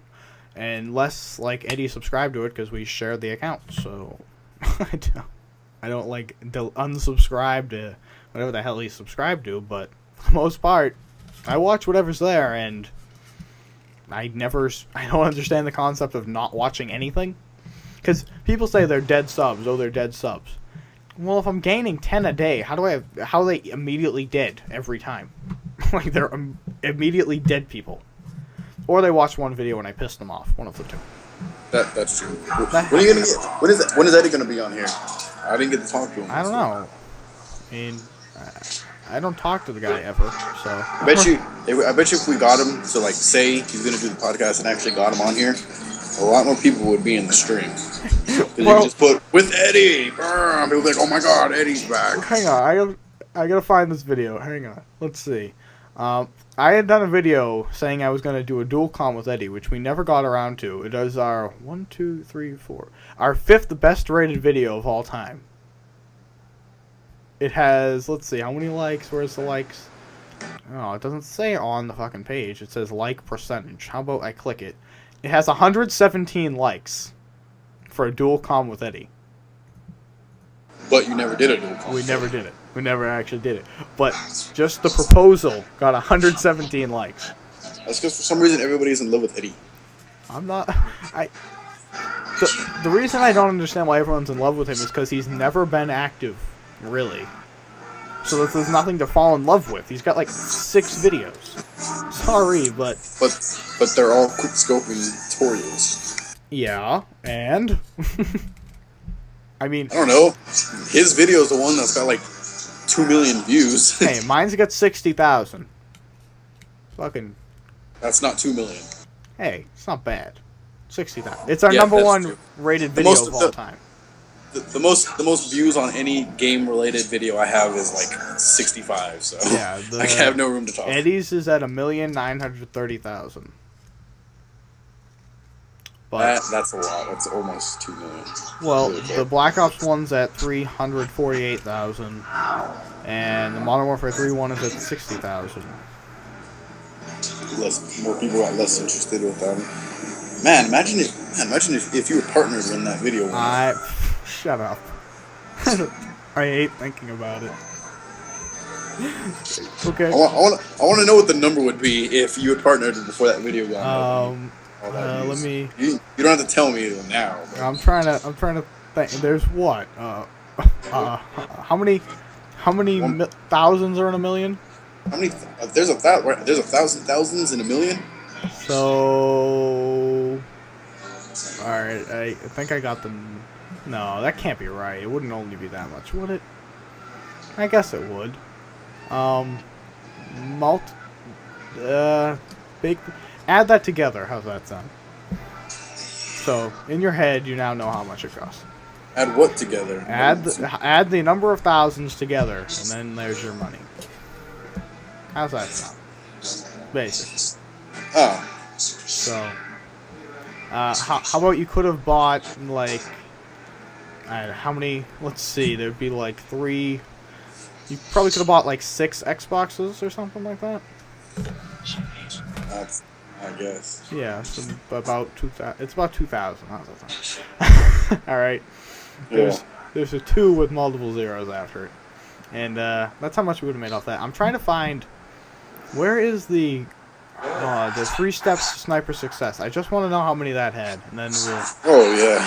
Unless, like, Eddie subscribed to it because we share the account. So I don't like, unsubscribe to whatever the hell he's subscribed to. But for the most part, I watch whatever's there. And I don't understand the concept of not watching anything. Because people say they're dead subs. Oh, they're dead subs. Well, if I'm gaining 10 a day, how are they immediately dead every time? Like, they're immediately dead people. Or they watch one video and I piss them off. One of the two. That's true. When are you gonna get? When is Eddie gonna be on here? I didn't get to talk to him. I don't know. I mean, I don't talk to the guy ever, so. I bet you if we got him to, like, say he's gonna do the podcast and actually got him on here, a lot more people would be in the stream. Because you can just put with Eddie. People be like, oh my God, Eddie's back. Hang on, I gotta find this video. Hang on, let's see. I had done a video saying I was going to do a dual com with Eddie, which we never got around to. It is our 1, 2, 3, 4. Our 5th best rated video of all time. It has, let's see, how many likes? Where's the likes? Oh, it doesn't say on the fucking page. It says like percentage. How about I click it? It has 117 likes for a dual com with Eddie. But you never did a dual com. We never did it. We never actually did it. But just the proposal got 117 likes. That's because for some reason everybody's in love with Eddie. I'm not... The reason I don't understand why everyone's in love with him is because he's never been active, really. So there's nothing to fall in love with. He's got like 6 videos. Sorry, but they're all quick scoping tutorials. yeah, and I mean, I don't know. His video is the one that's got like 2 million views. hey, mine's got 60,000. Fucking. That's not 2 million. Hey, it's not bad. 60,000. It's our Yeah, number that's one true. rated video of all time. The most views on any game related video I have is like 65. So Yeah, I have no room to talk. Eddie's is at 1,930,000. But That's a lot. That's almost 2 million. well, the Black Ops one's at 348,000, and the Modern Warfare 3 one is at 60,000. More people got less interested with them. Man, imagine if you were partnered when that video went up. Shut up. I hate thinking about it. Okay. I want to know what the number would be if you had partnered before that video got up. Let me. You don't have to tell me now. But. I'm trying to think. There's what? How many thousands are in a million? How many? There's a thousand thousands in a million. So, all right. I think I got them. No, that can't be right. It wouldn't only be that much, would it? I guess it would. Big. Add that together. How's that sound? So, in your head, you now know how much it costs. Add what together? Add the number of thousands together, and then there's your money. How's that sound? Basic. Oh. So, how about you could have bought, like, how many, let's see, there'd be like 3, you probably could have bought like 6 Xboxes or something like that. That's, I guess. Yeah, so about 2,000, it's about 2,000, how's that sound? Alright, there's a 2 with multiple zeros after it. And that's how much we would have made off that. I'm trying to find, where is the 3 steps to sniper success. I just want to know how many that had, and then we'll... Oh, yeah.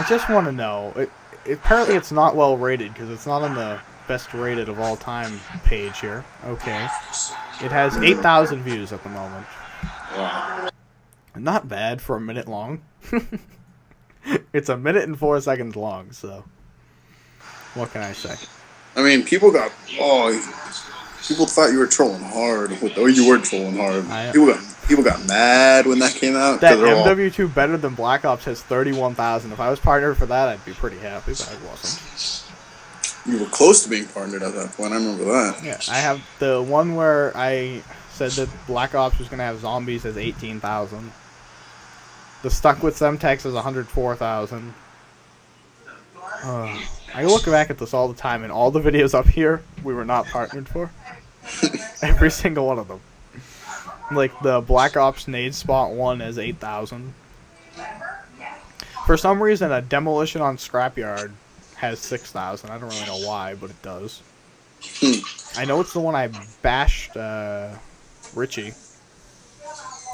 I just want to know. Apparently it's not well rated, because it's not on the best rated of all time page here. Okay. It has 8,000 views at the moment. Wow. Not bad for a minute long. It's a minute and 4 seconds long, so... What can I say? I mean, people thought you were trolling hard. You were trolling hard. People got mad when that came out. That MW2 Better Than Black Ops has 31,000. If I was partnered for that, I'd be pretty happy, but I wasn't. You were close to being partnered at that point. I remember that. Yeah, I have the one where I said that Black Ops was going to have zombies as 18,000. The Stuck With Semtex is 104,000. I look back at this all the time, and all the videos up here, we were not partnered for. Every single one of them. Like, the Black Ops Nade Spot 1 has 8,000. For some reason, a Demolition on Scrapyard has 6,000. I don't really know why, but it does. I know it's the one I bashed, Richie.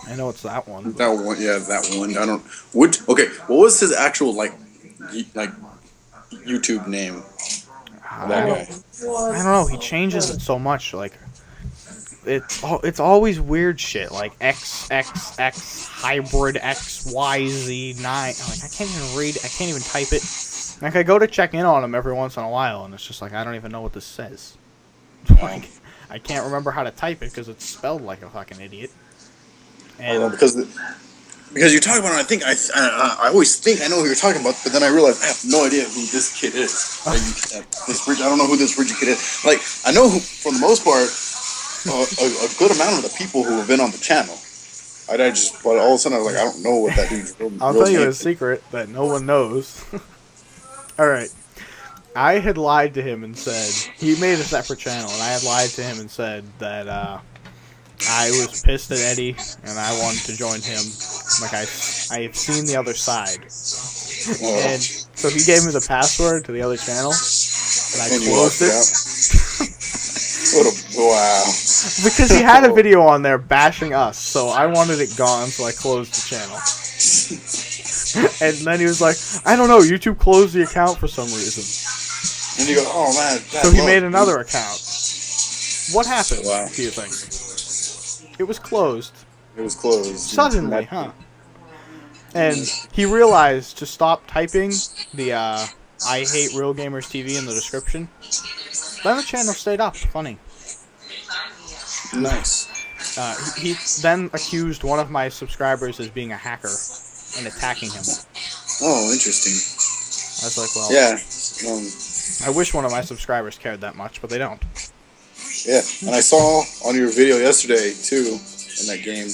I know it's that one. That one, yeah, that one. I don't... Okay, what was his actual, like YouTube name? I don't know. He changes it so much. Like, it's always weird shit. Like XXX hybrid XYZ9. Like, I can't even read. I can't even type it. Like, I go to check in on him every once in a while, and it's just like I don't even know what this says. Like, I can't remember how to type it because it's spelled like a fucking idiot. And because you're talking about him, I always think I know who you're talking about, but then I realize I have no idea who this kid is. I don't know who this Richie kid is. Like, I know who, for the most part, a good amount of the people who have been on the channel. But all of a sudden I was like, I don't know what that dude's I'll tell you a secret that no one knows. Alright. I had lied to him and said, he made a separate channel, and I had lied to him and said that, I was pissed at Eddie, and I wanted to join him. Like, I have seen the other side. And so he gave me the password to the other channel, and I closed it. Wow. Because he had a video on there bashing us, so I wanted it gone, so I closed the channel. And then he was like, I don't know, YouTube closed the account for some reason. And you go, oh man. So he made another account. What happened, do you think? It was closed. It was closed. Suddenly, huh? And he realized to stop typing the I hate RealGamersTV in the description. Then the channel stayed up. Funny. Nice. He then accused one of my subscribers as being a hacker and attacking him. Oh, interesting. I was like, well, yeah. I wish one of my subscribers cared that much, but they don't. Yeah, and I saw on your video yesterday, too, in that game,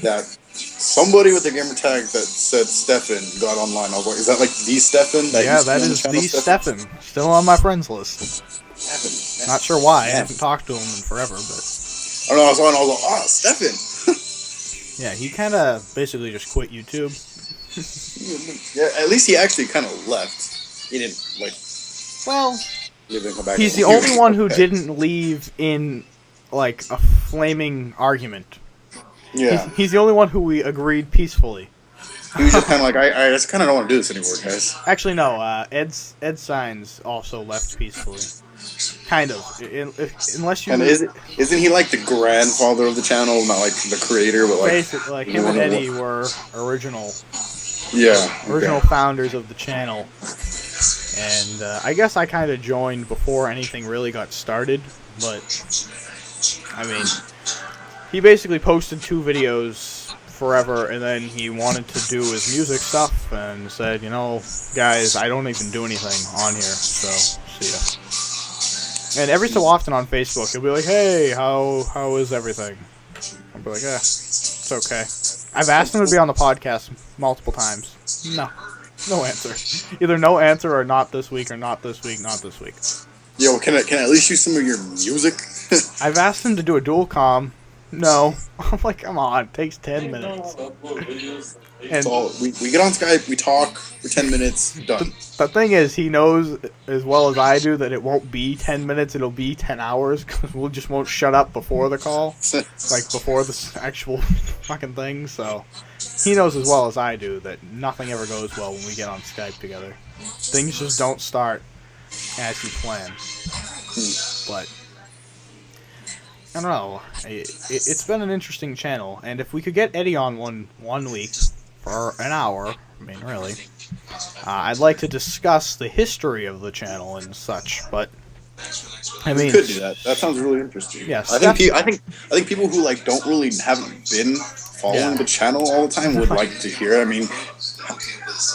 that somebody with the gamer tag that said Stefan got online. I was like, is that like the Stefan? Yeah, that is the Stefan. Still on my friends list. Stefan. Not sure why. I haven't talked to him in forever, but... I don't know, I was on, I was like, ah, Stefan! Yeah, he kind of basically just quit YouTube. Yeah, at least he actually kind of left. He didn't, like... Well, he didn't come back. he's the only one who didn't leave in, like, a flaming argument. Yeah. He's the only one who we agreed peacefully. He was just kind of like, I just kind of don't want to do this anymore, guys. Actually, no. Ed Signs also left peacefully. Kind of. Unless you... And isn't he like the grandfather of the channel? Not like the creator, but like... Basically, like, him and Eddie were original founders of the channel. And I guess I kind of joined before anything really got started. But, I mean, he basically posted 2 videos forever, and then he wanted to do his music stuff, and said, you know, guys, I don't even do anything on here, so see ya. And every so often on Facebook, he'll be like, hey, how is everything? I'll be like, it's okay. I've asked him to be on the podcast multiple times. No answer. Either no answer or not this week or not this week, not this week. Yeah, well, can I at least use some of your music? I've asked him to do a dual comm. No. I'm like, come on, it takes 10 minutes. And so we get on Skype, we talk for 10 minutes, done. The thing is, he knows as well as I do that it won't be 10 minutes, it'll be 10 hours, because we just won't shut up before the call. Like, before the actual fucking thing, so... He knows as well as I do that nothing ever goes well when we get on Skype together. Things just don't start as you plan. But... I don't know. It's been an interesting channel, and if we could get Eddie on one week for an hour, I mean, really, I'd like to discuss the history of the channel and such. But I mean, we could do that. That sounds really interesting. Yes, I think people who like haven't been following the channel all the time would like to hear it. I mean,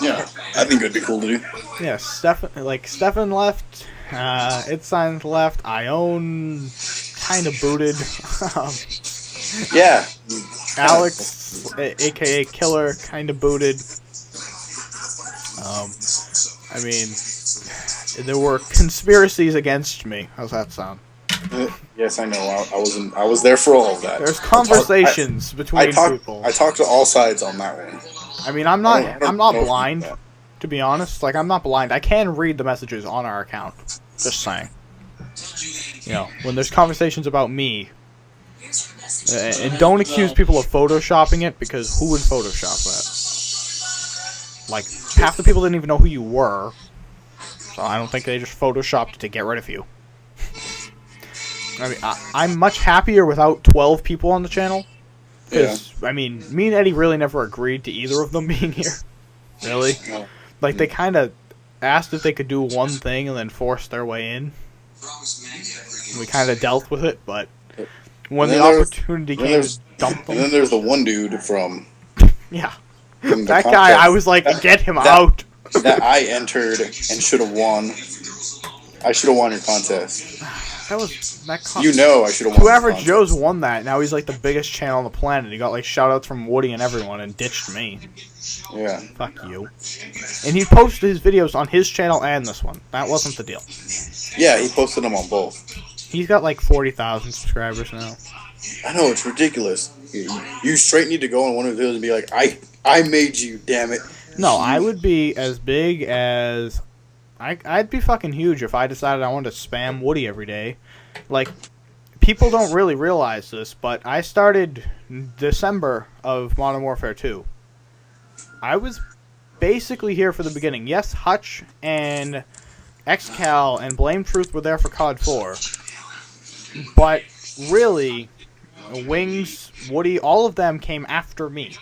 yeah, I think it'd be cool to do. Yeah, Stefan left. Ed Signs left. I own kind of booted. Yeah. Alex, aka Killer, kind of booted. I mean, there were conspiracies against me. How's that sound? Yes, I know. I was there for all of that. There's conversations between people. I talked to all sides on that one. I mean, I'm not blind, to be honest. Like, I'm not blind. I can read the messages on our account. Just saying. You know, when there's conversations about me, and don't accuse people of photoshopping it, because who would Photoshop that? Like, half the people didn't even know who you were, so I don't think they just photoshopped it to get rid of you. I mean, I'm much happier without 12 people on the channel, because, I mean, me and Eddie really never agreed to either of them being here. Really? Like, they kind of asked if they could do one thing and then forced their way in. We kind of dealt with it, but when the opportunity came to dump them... And then there's the one dude from... Yeah. That guy, I was like, get him out! That I entered and should have won. I should have won your contest. You know I should have won. Whoever Joe's won that. Now he's like the biggest channel on the planet. He got like shoutouts from Woody and everyone and ditched me. Yeah. Fuck you. And he posted his videos on his channel and this one. That wasn't the deal. Yeah, he posted them on both. He's got like 40,000 subscribers now. I know, it's ridiculous. You straight need to go on one of those and be like, I made you, damn it. No, I would be as big as... I'd be fucking huge if I decided I wanted to spam Woody every day. Like, people don't really realize this, but I started December of Modern Warfare 2. I was basically here for the beginning. Yes, Hutch and XCal and Blame Truth were there for COD 4. But, really, Wings, Woody, all of them came after me.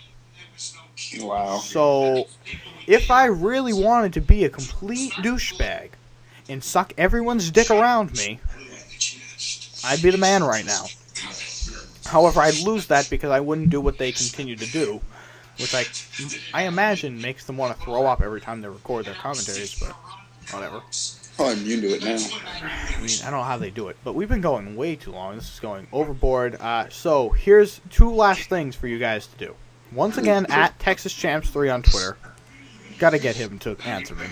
Wow. So, if I really wanted to be a complete douchebag and suck everyone's dick around me, I'd be the man right now. However, I'd lose that because I wouldn't do what they continue to do, which I imagine makes them want to throw up every time they record their commentaries, but whatever. Oh, I'm immune to it now. I mean, I don't know how they do it, but we've been going way too long. This is going overboard. So, here's 2 last things for you guys to do. Once again, at TexasChamps3 on Twitter. Gotta get him to answer me.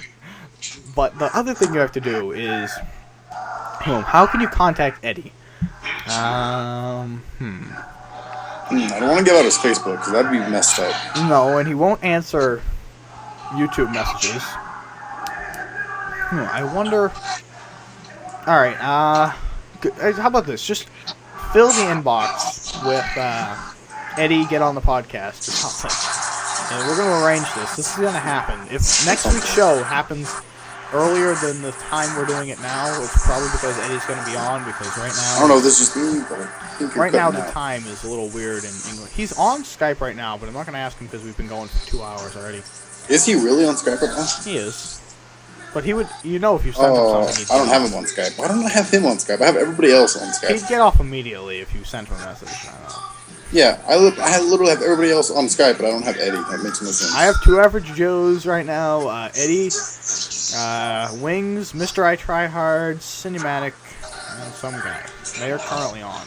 But the other thing you have to do is, how can you contact Eddie? I don't want to give out his Facebook, because that'd be messed up. No, and he won't answer YouTube messages. I wonder... Alright, how about this? Just fill the inbox with, Eddie, get on the podcast or something. And we're going to arrange this. This is going to happen. If next week's show happens earlier than the time we're doing it now, it's probably because Eddie's going to be on, because right now... I don't know if this is me, but I think right now the time is a little weird in English. He's on Skype right now, but I'm not going to ask him because we've been going for 2 hours already. Is he really on Skype right now? He is. But he would, if you sent him something, I don't have him on Skype. Why don't I have him on Skype? I have everybody else on Skype. He'd get off immediately if you sent him a message. I don't know. Yeah, I literally have everybody else on Skype, but I don't have Eddie. That makes no sense. I have 2 average Joes right now. Eddie, Wings, Mr. I Try Hard, Cinematic, and some guy. They are currently on.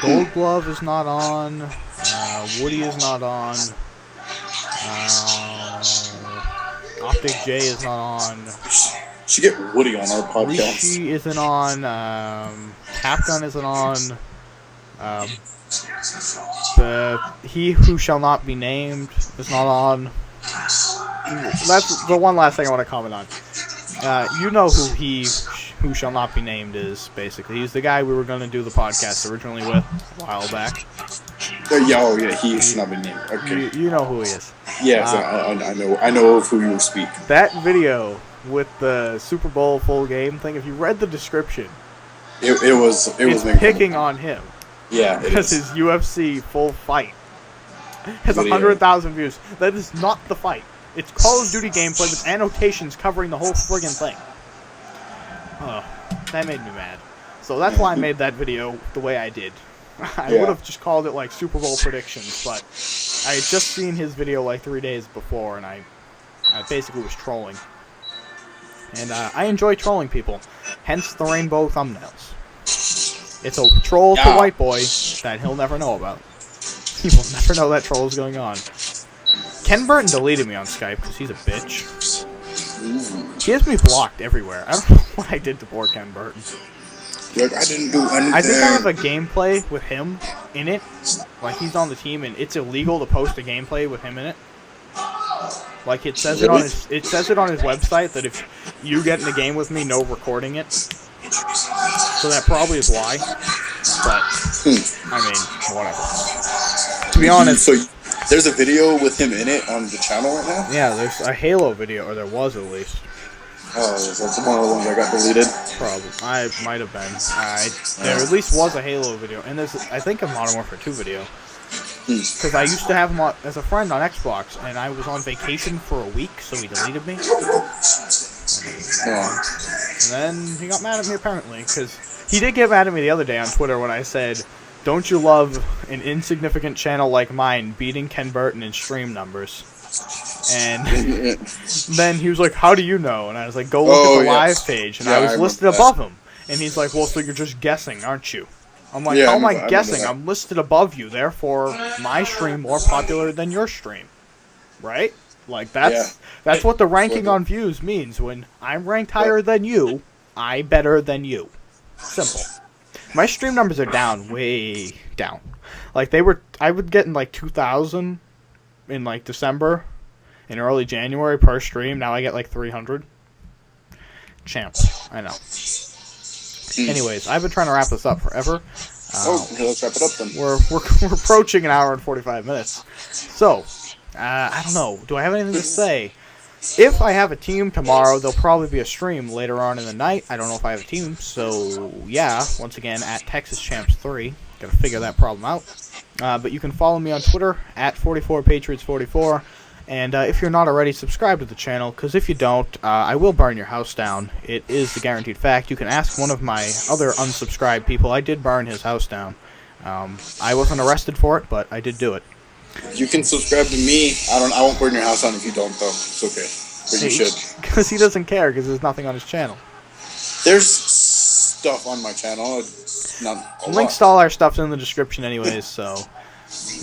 Gold Glove is not on. Woody is not on. Optic J is not on. Should get Woody on our podcast. Rishi isn't on. Capgun isn't on. He Who Shall Not Be Named is not on. That's the one last thing I want to comment on. You know who Who Shall Not Be Named is, basically. He's the guy we were going to do the podcast originally with a while back. Yeah, he should not be named. Okay. You know who he is. Yes, I know of who you speak. That video with the Super Bowl full game thing, if you read the description, it was picking on him. Yeah, because his UFC full fight has 100,000 views. That is not the fight. It's Call of Duty gameplay with annotations covering the whole friggin' thing. Oh, that made me mad. So that's why I made that video the way I did. I would have just called it like Super Bowl predictions, but I had just seen his video like 3 days before, and I basically was trolling. And I enjoy trolling people, hence the rainbow thumbnails. It's a troll to white boy that he'll never know about. He will never know that troll is going on. Ken Burton deleted me on Skype because he's a bitch. He has me blocked everywhere. I don't know what I did to poor Ken Burton. Like, I didn't do anything. I think I have a gameplay with him in it. Like, he's on the team, and it's illegal to post a gameplay with him in it. Like, it says it on his website that if you get in a game with me, no recording it. So that probably is why. But I mean, whatever. To be honest, so there's a video with him in it on the channel right now? Yeah, there's a Halo video, or there was at least. Oh, so it's one of the ones that got deleted? Probably. I might have been. There at least was a Halo video, and there's, I think, a Modern Warfare 2 video. Because I used to have him as a friend on Xbox, and I was on vacation for a week, so he deleted me. And then he got mad at me, apparently, because he did get mad at me the other day on Twitter when I said, "Don't you love an insignificant channel like mine beating Ken Burton in stream numbers?" And then he was like, "How do you know?" And I was like, "Go look at the live page." And I was listed above him. And he's like, "Well, so you're just guessing, aren't you?" I'm like, "How am I guessing? I'm listed above you, therefore my stream more popular than your stream." Right? Like, that's what the ranking on views means. When I'm ranked higher than you, I better than you. Simple. My stream numbers are down, way down. Like, I would get in like 2,000 in like December and early January per stream. Now I get like 300. Champs. I know. Anyways, I've been trying to wrap this up forever. Let's wrap it up then. We're approaching an hour and 45 minutes. So, I don't know. Do I have anything to say? if I have a team tomorrow, there'll probably be a stream later on in the night. I don't know if I have a team, so yeah, once again, at TexasChamps3. Gotta figure that problem out. But you can follow me on Twitter, at 44Patriots44. And if you're not already, subscribe to the channel, because if you don't, I will burn your house down. It is the guaranteed fact. You can ask one of my other unsubscribed people. I did burn his house down. I wasn't arrested for it, but I did do it. You can subscribe to me. I won't burn your house down if you don't, though. It's okay. But you should. Because he doesn't care, because there's nothing on his channel. There's stuff on my channel. It's not a lot. Links to all our stuff's in the description anyways, so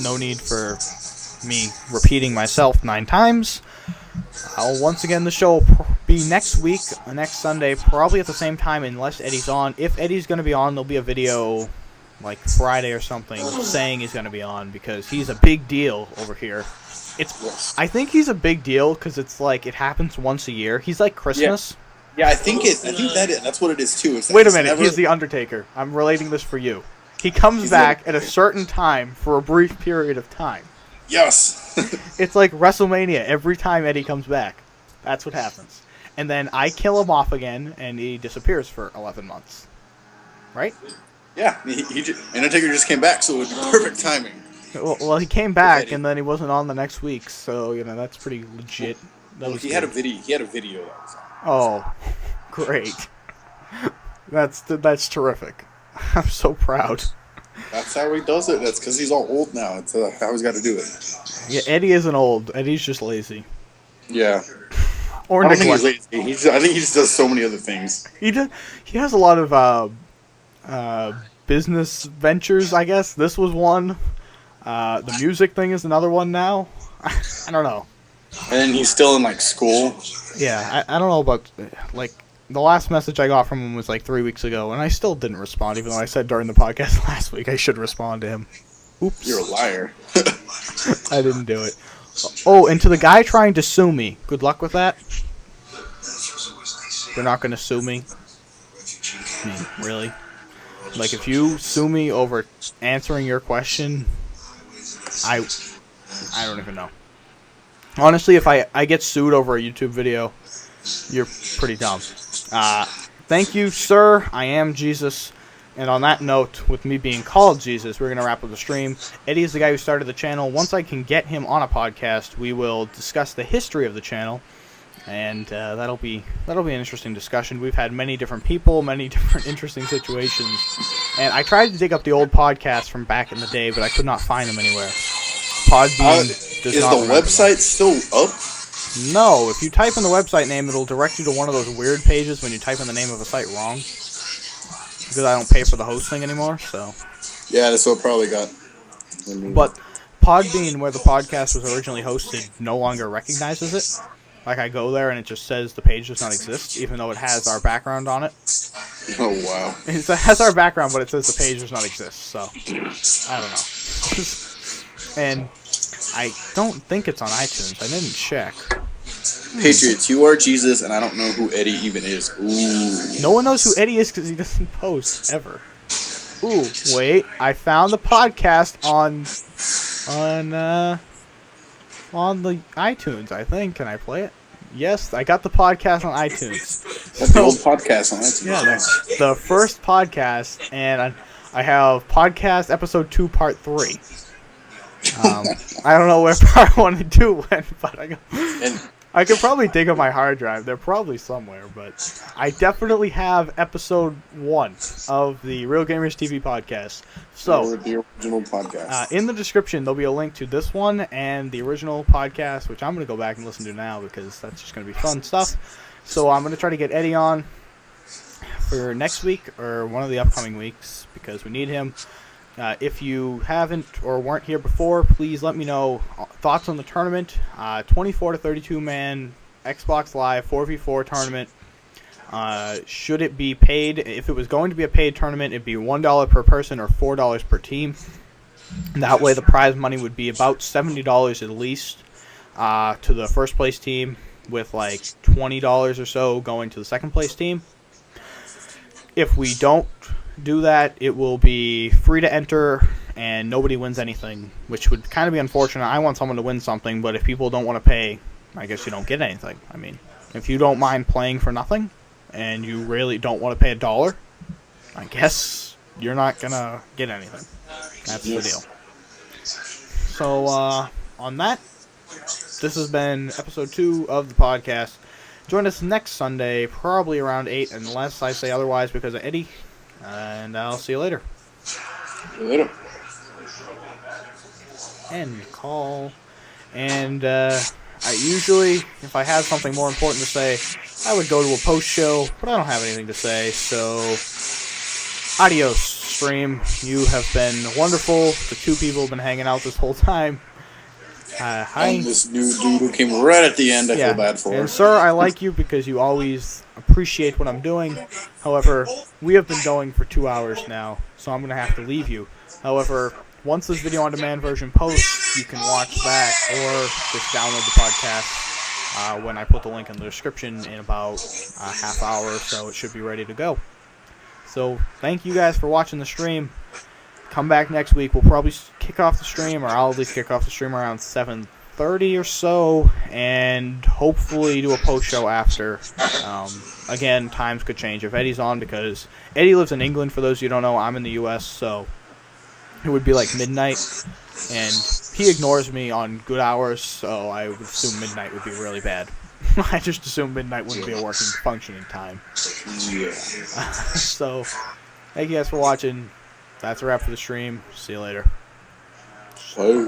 no need for me repeating myself 9 times. Once again, the show will be next week, next Sunday, probably at the same time, unless Eddie's on. If Eddie's going to be on, there'll be a video like Friday or something saying he's going to be on, because he's a big deal over here. I think he's a big deal because it's like it happens once a year. He's like Christmas. Yeah, I think that's what it is too. Wait a minute, he's the Undertaker. I'm relating this for you. He comes back at a certain time for a brief period of time. Yes. It's like WrestleMania every time Eddie comes back. That's what happens. And then I kill him off again, and he disappears for 11 months. Right? Yeah, Undertaker just came back, so it would be perfect timing. Well, he came back, and then he wasn't on the next week, so, that's pretty legit. He had a video. He had a video that was on. Oh, great. That's terrific. I'm so proud. That's how he does it. That's because he's all old now. It's how he's got to do it. Yeah, Eddie isn't old. Eddie's just lazy. Yeah. Or I don't think he's lazy. I think he just does so many other things. He has a lot of business ventures, I guess. This was one. The music thing is another one now. I don't know. And he's still in, like, school. Yeah, I don't know about, like, the last message I got from him was like 3 weeks ago, and I still didn't respond, even though I said during the podcast last week I should respond to him. Oops. You're a liar. I didn't do it. Oh, and to the guy trying to sue me, good luck with that. You're not going to sue me? Really? Like, if you sue me over answering your question, I don't even know. Honestly, if I get sued over a YouTube video, you're pretty dumb. Thank you, sir. I am Jesus. And on that note, with me being called Jesus, we're going to wrap up the stream. Eddie is the guy who started the channel. Once I can get him on a podcast, we will discuss the history of the channel. And that'll be an interesting discussion. We've had many different people, many different interesting situations. And I tried to dig up the old podcasts from back in the day, but I could not find them anywhere. Podbean does is not the website still up? No, if you type in the website name, it'll direct you to one of those weird pages when you type in the name of a site wrong. Because I don't pay for the hosting anymore, so. Yeah, that's what probably got. But Podbean, where the podcast was originally hosted, no longer recognizes it. Like, I go there and it just says the page does not exist, even though it has our background on it. Oh, wow. It has our background, but it says the page does not exist, so. I don't know. And I don't think it's on iTunes. I didn't check. Patriots, you are Jesus, and I don't know who Eddie even is. Ooh. No one knows who Eddie is because he doesn't post, ever. Ooh, wait. I found the podcast on the iTunes, I think. Can I play it? Yes, I got the podcast on iTunes. That's the old podcast on iTunes. Yeah, the first podcast, and I have podcast episode 2, part 3. I don't know where part 1 and 2 went, but I could probably dig up my hard drive. They're probably somewhere, but I definitely have episode 1 of the Real Gamers TV podcast. So, the original podcast. In the description, there'll be a link to this one and the original podcast, which I'm going to go back and listen to now because that's just going to be fun stuff. So I'm going to try to get Eddie on for next week or one of the upcoming weeks because we need him. If you haven't or weren't here before, please let me know thoughts on the tournament. 24 to 32 man Xbox Live 4v4 tournament. Should it be paid? If it was going to be a paid tournament, it'd be $1 per person or $4 per team. That way the prize money would be about $70 at least to the first place team, with like $20 or so going to the second place team. If we don't do that, it will be free to enter and nobody wins anything, which would kind of be unfortunate. I want someone to win something, but if people don't want to pay I guess you don't get anything. I mean, if you don't mind playing for nothing, and you really don't want to pay $1, I guess you're not gonna get anything. That's the deal. So, on that, this has been episode 2 of the podcast. Join us next Sunday, probably around 8, unless I say otherwise because of Eddie. And I'll see you later. See you later. End call. And I usually, if I had something more important to say, I would go to a post show, but I don't have anything to say, so adios, stream. You have been wonderful. The 2 people have been hanging out this whole time. Hi. And this new dude who came right at the end, I feel bad for. And sir, I like you because you always appreciate what I'm doing. However, we have been going for 2 hours now, so I'm going to have to leave you. However, once this video on demand version posts, you can watch that or just download the podcast when I put the link in the description in about a half hour or so. It should be ready to go. So thank you guys for watching the stream. Come back next week. We'll probably kick off the stream, or I'll at least kick off the stream around 7:30 or so, and hopefully do a post show after. Again, times could change if Eddie's on, because Eddie lives in England. For those of you who don't know, I'm in the U.S., so it would be like midnight, and he ignores me on good hours, so I would assume midnight would be really bad. I just assume midnight wouldn't be a working, functioning time. Yeah. So, thank you guys for watching. That's a wrap for the stream. See you later. So.